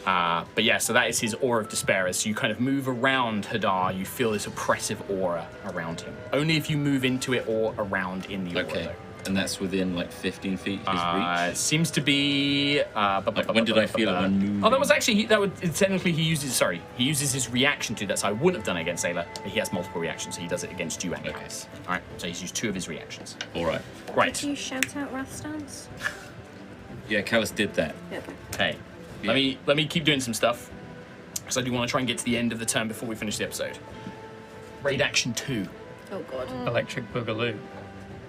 But yeah, so that is his aura of despair. As you kind of move around Hadar, you feel this oppressive aura around him. Only if you move into it or around in the aura, Okay. though. And that's within like 15 feet his reach. It seems to be. When did I feel it when moving? Oh, that was actually technically he uses his reaction to that. So I wouldn't have done it against Ayla, but he has multiple reactions, so he does it against you and Callus. All right, so he's used 2 of his reactions. All right. Right. Did you shout out Wrath Stance? Yeah, Callus did that. Yeah. Okay. Yeah. Let me keep doing some stuff because I do want to try and get to the end of the turn before we finish the episode. Raid action 2. Oh god. Electric Boogaloo.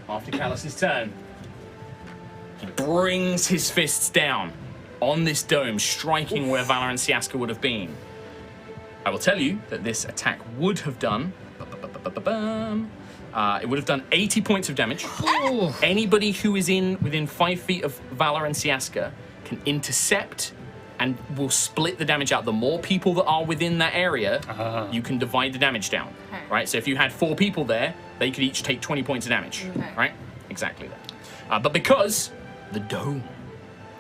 After Callus's turn, he brings his fists down on this dome, striking where Valor and Siaska would have been. I will tell you that this attack would have done. It would have done 80 points of damage. Anybody who is within 5 feet of Valor and Siaska can intercept and will split the damage out. The more people that are within that area, you can divide the damage down. Okay. Right? So if you had 4 people there, they could each take 20 points of damage. Okay. Right? Exactly that. But because the dome,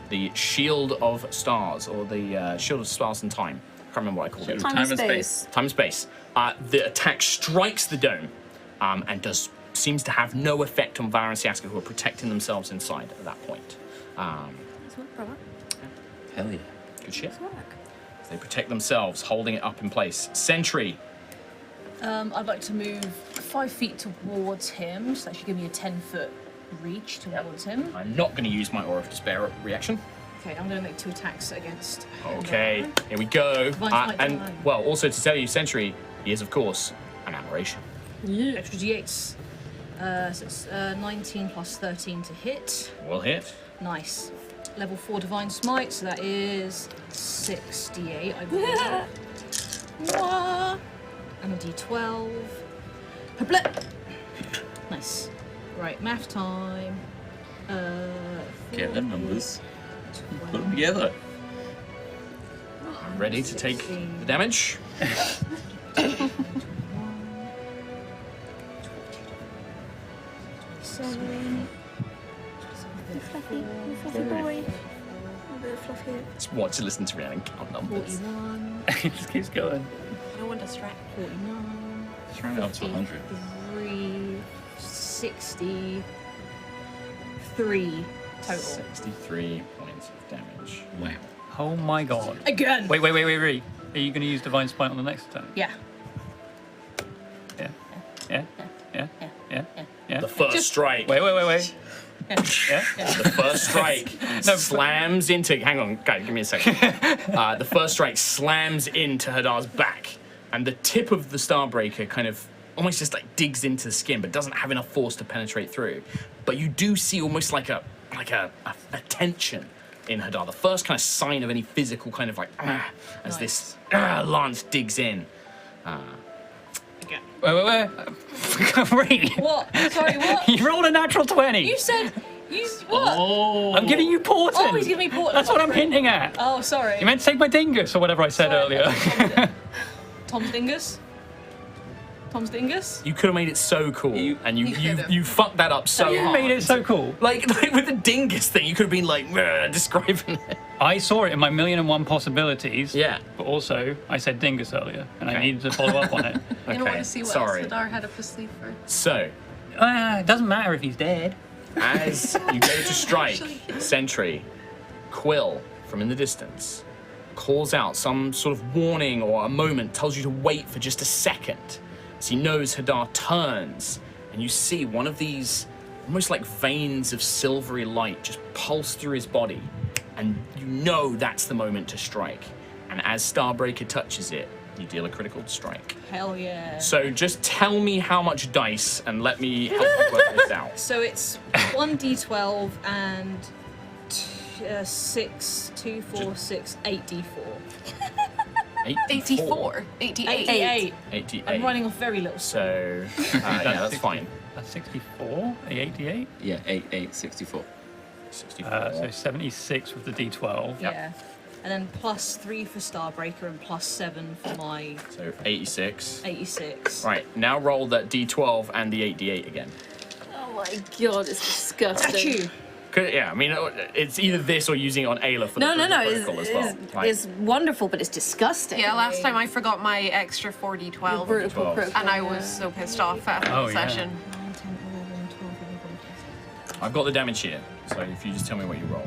the Shield of Stars, or the Shield of Stars and Time, I can't remember what I called it. Time and space. Time and space. The attack strikes the dome and seems to have no effect on Valor and Siaska, who are protecting themselves inside at that point. That's what, brother. Hell yeah. Good shit. That's work. They protect themselves, holding it up in place. Sentry. I'd like to move 5 feet towards him, so that should give me a 10-foot reach towards him. I'm not going to use my Aura of Despair reaction. Okay, I'm going to make 2 attacks against him. Okay, here we go. Divine Smite, And, divine. well, also to tell you, Sentry, he is, of course, an aberration. Extra d8s. So it's 19 plus 13 to hit. Will hit. Nice. Level 4 Divine Smite, so that is 68, I believe. Mwah. And a d12. Hablet. Nice. Right, math time. Get the numbers. Put them together. I'm ready to take the damage. 7, Fluffy boy. Just watch and listen to Rhiannon count numbers. 41, It just keeps going. No one distract. 49, Let's round it up to 100. 53, 63 total. 63 points of damage. Wow. Oh my god. Again! Wait. Are you going to use Divine Spite on the next turn? Yeah. Yeah. The first strike. Wait. Yeah. The first strike slams into. Hang on, guys, give me a second. The first strike slams into Hadar's back, and the tip of the Starbreaker kind of almost just like digs into the skin, but doesn't have enough force to penetrate through. But you do see almost like a tension in Hadar. The first kind of sign of any physical kind of like as this lance digs in. Wait. Reed. What? Sorry, what? You rolled a natural 20. You said. What? Oh. I'm giving you Porton. Oh, he's giving me Porton. That's what I'm hinting at. Oh, sorry. You meant to take my dingus or whatever I said earlier. Tom's dingus? Tom's dingus? You could have made it so cool, and you fucked that up so You hard. made it so cool. Like with the dingus thing, you could have been like describing it. I saw it in my 1,000,001 possibilities. Yeah. But also, I said dingus earlier, and I needed to follow up on it. You don't want to see what sorry. else Hadar had up his sleeve for. So, It doesn't matter if he's dead. as you go to strike, Sentry, Quill, from in the distance, calls out some sort of warning or a moment, tells you to wait for just a second. As he knows Hadar turns, and you see one of these almost like veins of silvery light just pulse through his body, and you know that's the moment to strike. And as Starbreaker touches it, you deal a critical strike. Hell yeah. So just tell me how much dice and let me help you work this out. So it's 1d12 and 6, 2, 4, 6, 8d4. 84. 88. 88. I'm running off very little. So, yeah, that's fine. That's 64, 88. Yeah, 64. 64. So 76 with the D12. Yeah. And then plus 3 for Starbreaker and plus 7 for my So 86. 86. Right, now roll that D12 and the 8D8 again. Oh my god, it's disgusting. Statue. Yeah, I mean, it's either this or using it on Ayla for No, the it's, critical as well. Right. it's wonderful, but it's disgusting. Yeah, last time I forgot my extra 4d12. Brutal, And I was so pissed off after Oh, the yeah. session. 9, 10, 11, 12, 13, I've got the damage here, so if you just tell me what you roll.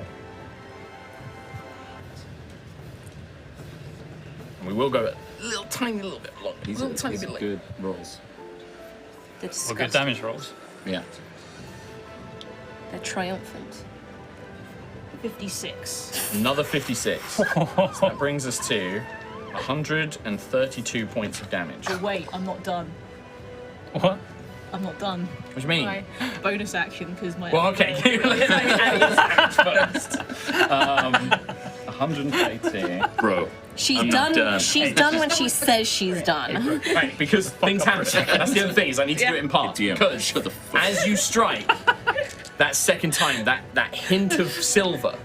And we will go a little tiny little bit longer. These are good rolls. They're Well, disgusting. good damage rolls. Yeah. They're triumphant. 56. Another 56. So that brings us to 132 points of damage. But wait, I'm not done. What? I'm not done. What do you mean? My bonus action because my. Well, okay. First. 130. Bro. She's I'm not done. done. She's done when she says she's done. Right, because things happen. That's the other thing, is I need to do it in parts. DM, Because shut the fuck as you strike, that second time, that hint of silver,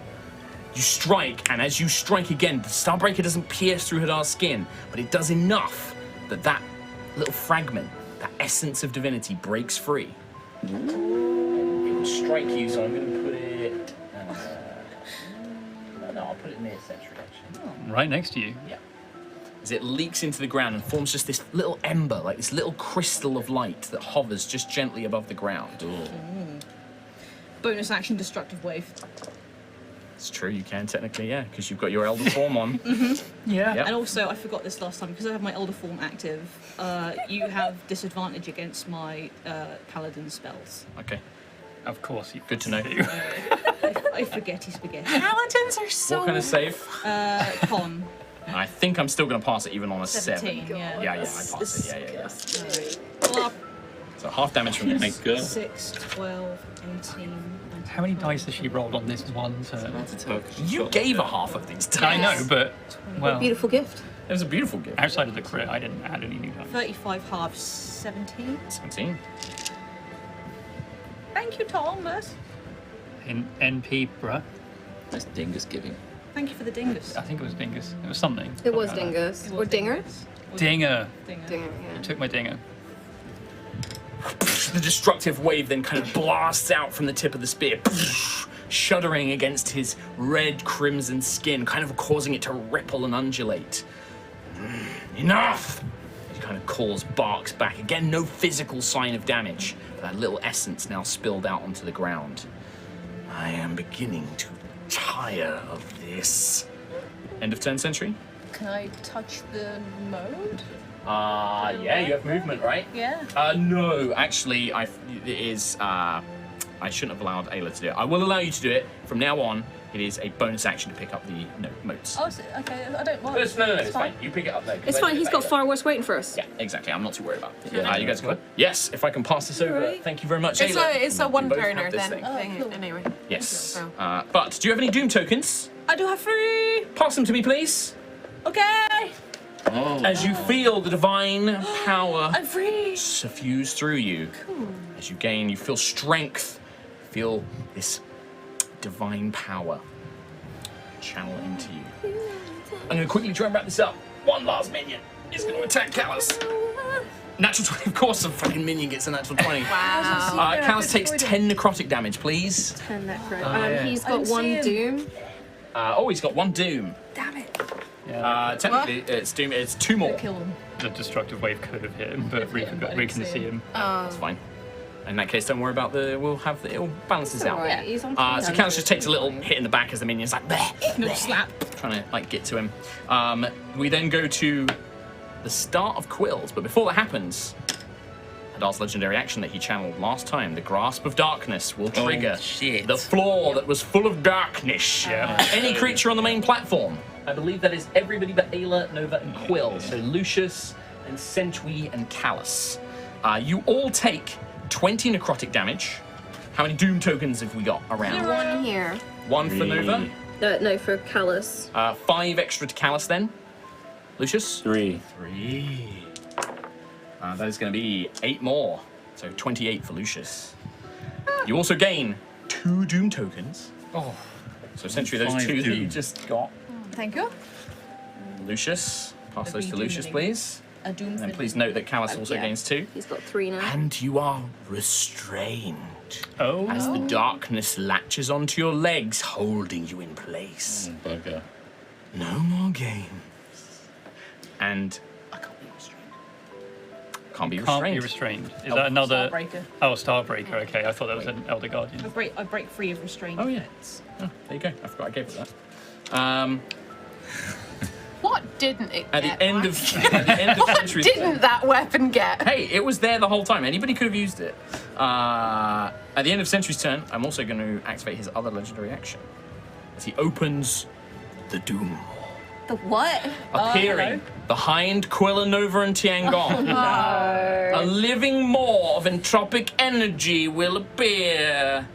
you strike, and as you strike again, the Starbreaker doesn't pierce through Hadar's skin, but it does enough that little fragment, that essence of divinity, breaks free. It will strike you, so I'm going to put it. No, I'll put it near Sentry, actually. Right next to you. Yeah. As it leaks into the ground and forms just this little ember, like this little crystal of light that hovers just gently above the ground. Bonus action destructive wave. It's true, you can technically, yeah, because you've got your Elder Form on. Yeah. Yep. And also, I forgot this last time, because I have my Elder Form active, you have disadvantage against my Paladin spells. Okay, Of course. You good to know. I forgetty spaghetti. Paladins are so. What kind of save? Con. I think I'm still going to pass it even on a 17, 7. yeah. Yeah, I pass it. Yeah. Alright. Well, So half damage from this. Thank God. 6, 12, 18, 19, How many dice has she rolled on this one turn? You gave her half of these I dice. know, but well, Beautiful gift. It was a beautiful gift. outside of the crit, I didn't add any new dice. 35 halves, 17. 17. Thank you, Thomas. In NP, bruh. That's dingus giving. Thank you for the dingus. I think it was dingus. It was something. It was Something like dingus. It Or was dinger? dingus. Dinger. Dinger. Dinger, yeah. Took my dinger. The destructive wave then kind of blasts out from the tip of the spear, shuddering against his red crimson skin, kind of causing it to ripple and undulate. Enough! He kind of calls, barks back. Again, no physical sign of damage. That little essence now spilled out onto the ground. I am beginning to tire of this. End of turn sentry. Can I touch the mode? Yeah, you have movement, right? Yeah. No, actually, it is. I shouldn't have allowed Ayla to do it. I will allow you to do it. From now on, it is a bonus action to pick up the motes. Oh, okay. I don't mind. No, it's fine. You pick it up there. It's fine, he's got far worse waiting for us. Yeah, exactly. I'm not too worried about it. You guys are good? Yes, if I can pass this over. Right. Thank you very much, It's Ayla. a You one both have turner this then. thing. Cool. Anyway. Yes. So- But do you have any Doom tokens? I do have 3. Pass them to me, please. Okay. Oh. As you feel the divine power I'm free. suffuse through you. As you gain, you feel strength. Feel this divine power channel into you. I'm going to quickly try and wrap this up. One last minion is going to attack Callus. Natural 20, of course, a fucking minion gets a natural 20. Wow. Callus takes 10 necrotic damage, please. 10 necro. yeah. He's got I'm 1 seeing- doom. He's got 1 doom. Damn it. Technically, it's doom. It's 2 more. Kill him. The destructive wave could have hit him, but we hit him, but I can didn't see see him. That's fine. In that case, don't worry about it'll balance this out. Alright, he's on So 300. Callus just takes a little hit in the back as the minion's like, bleh, Little slap. trying to like get to him. We then go to the start of Quills, but before that happens, Hadar's legendary action that he channeled last time, the Grasp of Darkness, will trigger shit. the floor that was full of darkness. Yeah. Any creature on the main platform. I believe that is everybody but Ayla, Nova, and Quill. So Lucius and Sentry and Callus. You all take 20 necrotic damage. How many Doom tokens have we got around? 1 here. 1 for Nova. No, for Callus. 5 extra to Callus then. Lucius? 3. 3. That is going to be 8 more. So 28 for Lucius. You also gain 2 Doom tokens. Oh, So essentially those 5 2 that you Doom. just got. Thank you. Lucius, pass A those to Doom Lucius, minion. please. A doom. And please note that Callus also Yeah. gains 2. He's got 3 now. And you are restrained oh. as the darkness latches onto your legs, holding you in place. Bugger. No more games. And I can't be restrained. Can't be Can't restrained. be restrained. Is that another? Starbreaker. Oh, Starbreaker. Okay, I thought that was an Elder Guardian. I break free of restraint. Oh yeah. Oh, there you go. I forgot I gave it that. What didn't it At get? the end of Century's Didn't that weapon get? Hey, it was there the whole time. Anybody could have used it. At the end of Sentry's turn, I'm also going to activate his other legendary action as he opens the Doom. The what? Appearing behind Quilla, Nova, and Tiangong. A living maw of entropic energy will appear.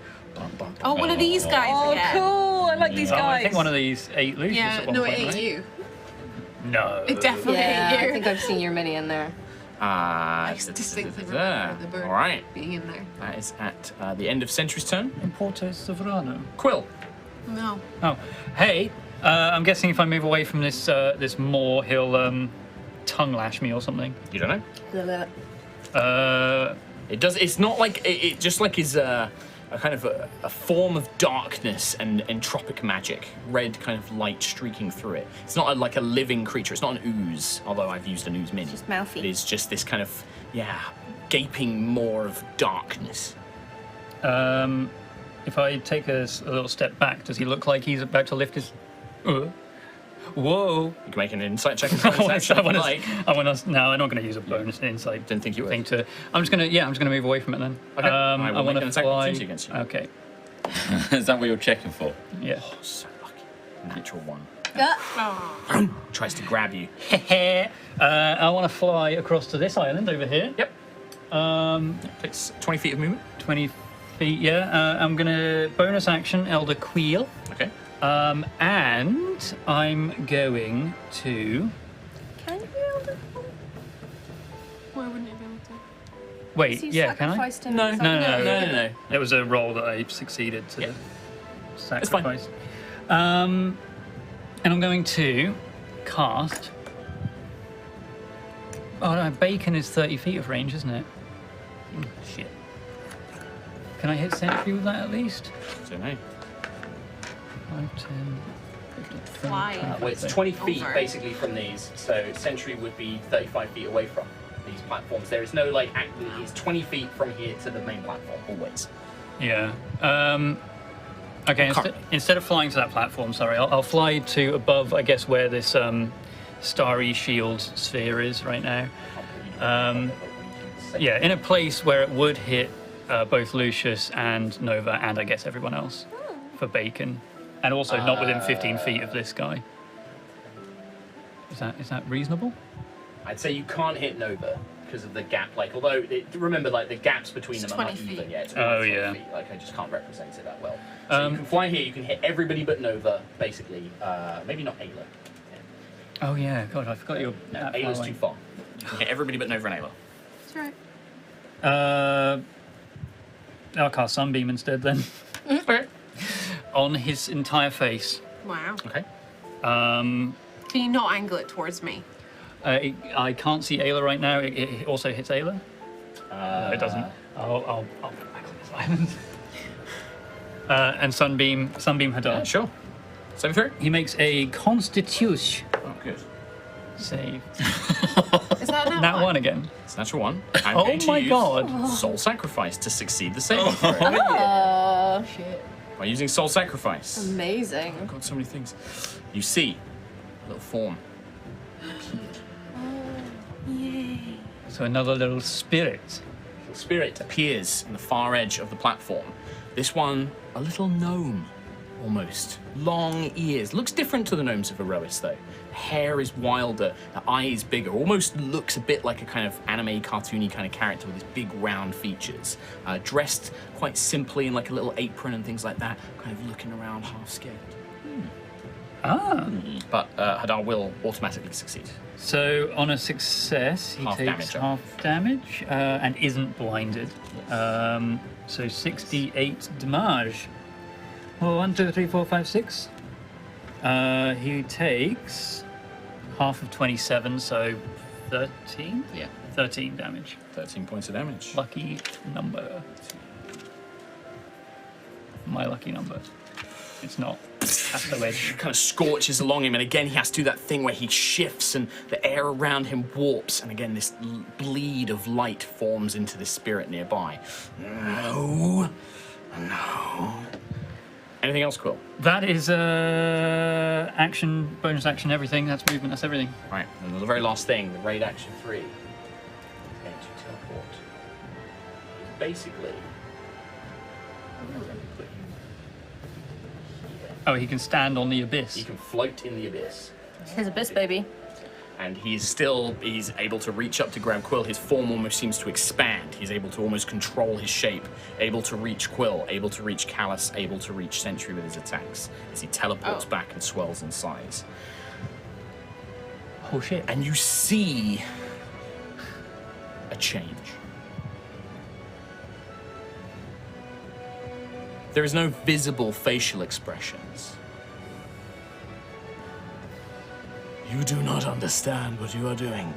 Oh, one of these guys Oh, again. cool! I like these Oh, guys. I think one of these ate Lucius Yeah, at one no, point, it ain't right? you. No. It definitely Yeah, ain't I you. think I've seen your minion there. I distinctly remember the bird All right. being in there. That is at the end of Sentry's turn. Importe Sovrano. Quill. No. Oh, hey. I'm guessing if I move away from this this moor, he'll tongue lash me or something. You don't know. Uh, It does. It's not like it just like is a kind of a form of darkness and entropic magic, red kind of light streaking through it. It's not like a living creature. It's not an ooze, although I've used an ooze mini. Just mouthy. It is just this kind of gaping maw of darkness. if I take a little step back, does he look like he's about to lift his? Whoa! You can make an insight check. I want If you like. to. No, I'm not going to use a bonus insight. Didn't think you would. Thing to. I'm just gonna move away from it then. Okay. I will want make an to attack fly. opportunity against you. Okay. Is that what you're checking for? Yeah. Oh, so lucky. Natural 1. Oh. Tries to grab you. I want to fly across to this island over here. Yep. Takes 20 feet of movement. 20 feet. Yeah. I'm gonna bonus action Elder Queel. Okay. And I'm going to. Can you be able to? Why wouldn't you be able to? Wait, You yeah, can I? sacrificed him No, or no, something? no. It was a roll that I succeeded to Yeah. sacrifice. And I'm going to cast. Oh no, bacon is 30 feet of range, isn't it? Shit. Can I hit sentry with that at least? So no. 5, 10, 15, Fly. Well, it's 20 feet Over. basically from these, so Sentry would be 35 feet away from these platforms. There is no like, it's 20 feet from here to the main platform always. Yeah. Okay, instead of flying to that platform, sorry, I'll fly to above, I guess, where this starry shield sphere is right now. Yeah, in a place where it would hit both Lucius and Nova, and I guess everyone else for bacon, and also not within 15 feet of this guy. Is that reasonable? I'd say you can't hit Nova because of the gap. Like, although remember, like the gaps between It's them are not 20 even. feet. Yeah, it's Oh, 20 yeah. feet. Like, I just can't represent it that well. So you can fly here. You can hit everybody but Nova, basically. Maybe not Ayla. Oh yeah, God, I forgot you're. No, that far Ayla's away. too far. You can hit everybody but Nova and Ayla. That's right. I'll cast Sunbeam instead then. Okay. On his entire face. Wow. Okay. Can you not angle it towards me? I can't see Ayla right now. It also hits Ayla. No, it doesn't. I'll put back on this island. And Sunbeam Hadar. Yeah, sure. 7 through. He makes a Constitution Oh, good. save. Is that That one again. It's natural 1. I'm Oh going to my use God. Soul Sacrifice to succeed the saving throw. Oh, shit. By using Soul Sacrifice. Amazing. I've got so many things. You see a little form. So another little spirit. Little spirit appears in the far edge of the platform. This one, a little gnome, almost. Long ears. Looks different to the gnomes of Aerois, though. Hair is wilder, the eye is bigger. Almost looks a bit like a kind of anime, cartoony kind of character with these big round features. Dressed quite simply in like a little apron and things like that. Kind of looking around, half scared. But Hadar will automatically succeed. So on a success, he Half takes damage, yeah. half damage and isn't blinded. So 68 damage. Oh, 1, 2, 3, 4, 5, 6. He takes half of 27, so 13? Yeah. 13 damage. 13 points of damage. Lucky number. My lucky number. It's not. That's the wedge. Kind of scorches along him, and again he has to do that thing where he shifts and the air around him warps, and again this bleed of light forms into this spirit nearby. No. Anything else, Quill? That is action, bonus action, everything. That's movement, that's everything. Right, and the very last thing, the raid action 3, is going to teleport. Basically, Oh, he can stand on the abyss. he can float in the abyss. His abyss, baby. And he's able to reach up to grab Quill. His form almost seems to expand. He's able to almost control his shape, able to reach Quill, able to reach Callus, able to reach Sentry with his attacks as he teleports back and swells in size. Oh shit. And you see a change. There is no visible facial expressions. You do not understand what you are doing.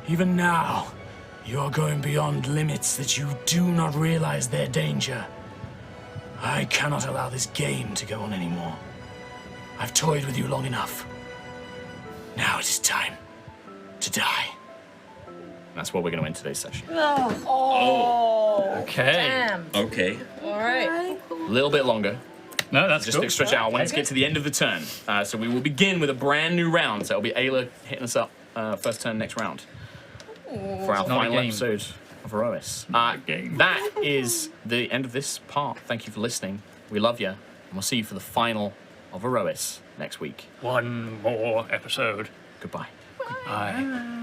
Even now, you are going beyond limits that you do not realize their danger. I cannot allow this game to go on anymore. I've toyed with you long enough. Now it is time to die. That's where we're going to end today's session. Okay. Okay. All right. A little bit longer. No, that's Just cool. stretch out. Let's get to the end of the turn. So we will begin with a brand new round. So it'll be Ayla hitting us up first turn next round for our Not a final game. episode of Aerois. Not a game. That is the end of this part. Thank you for listening. We love you, and we'll see you for the final of Aerois next week. One more episode. Goodbye. Bye.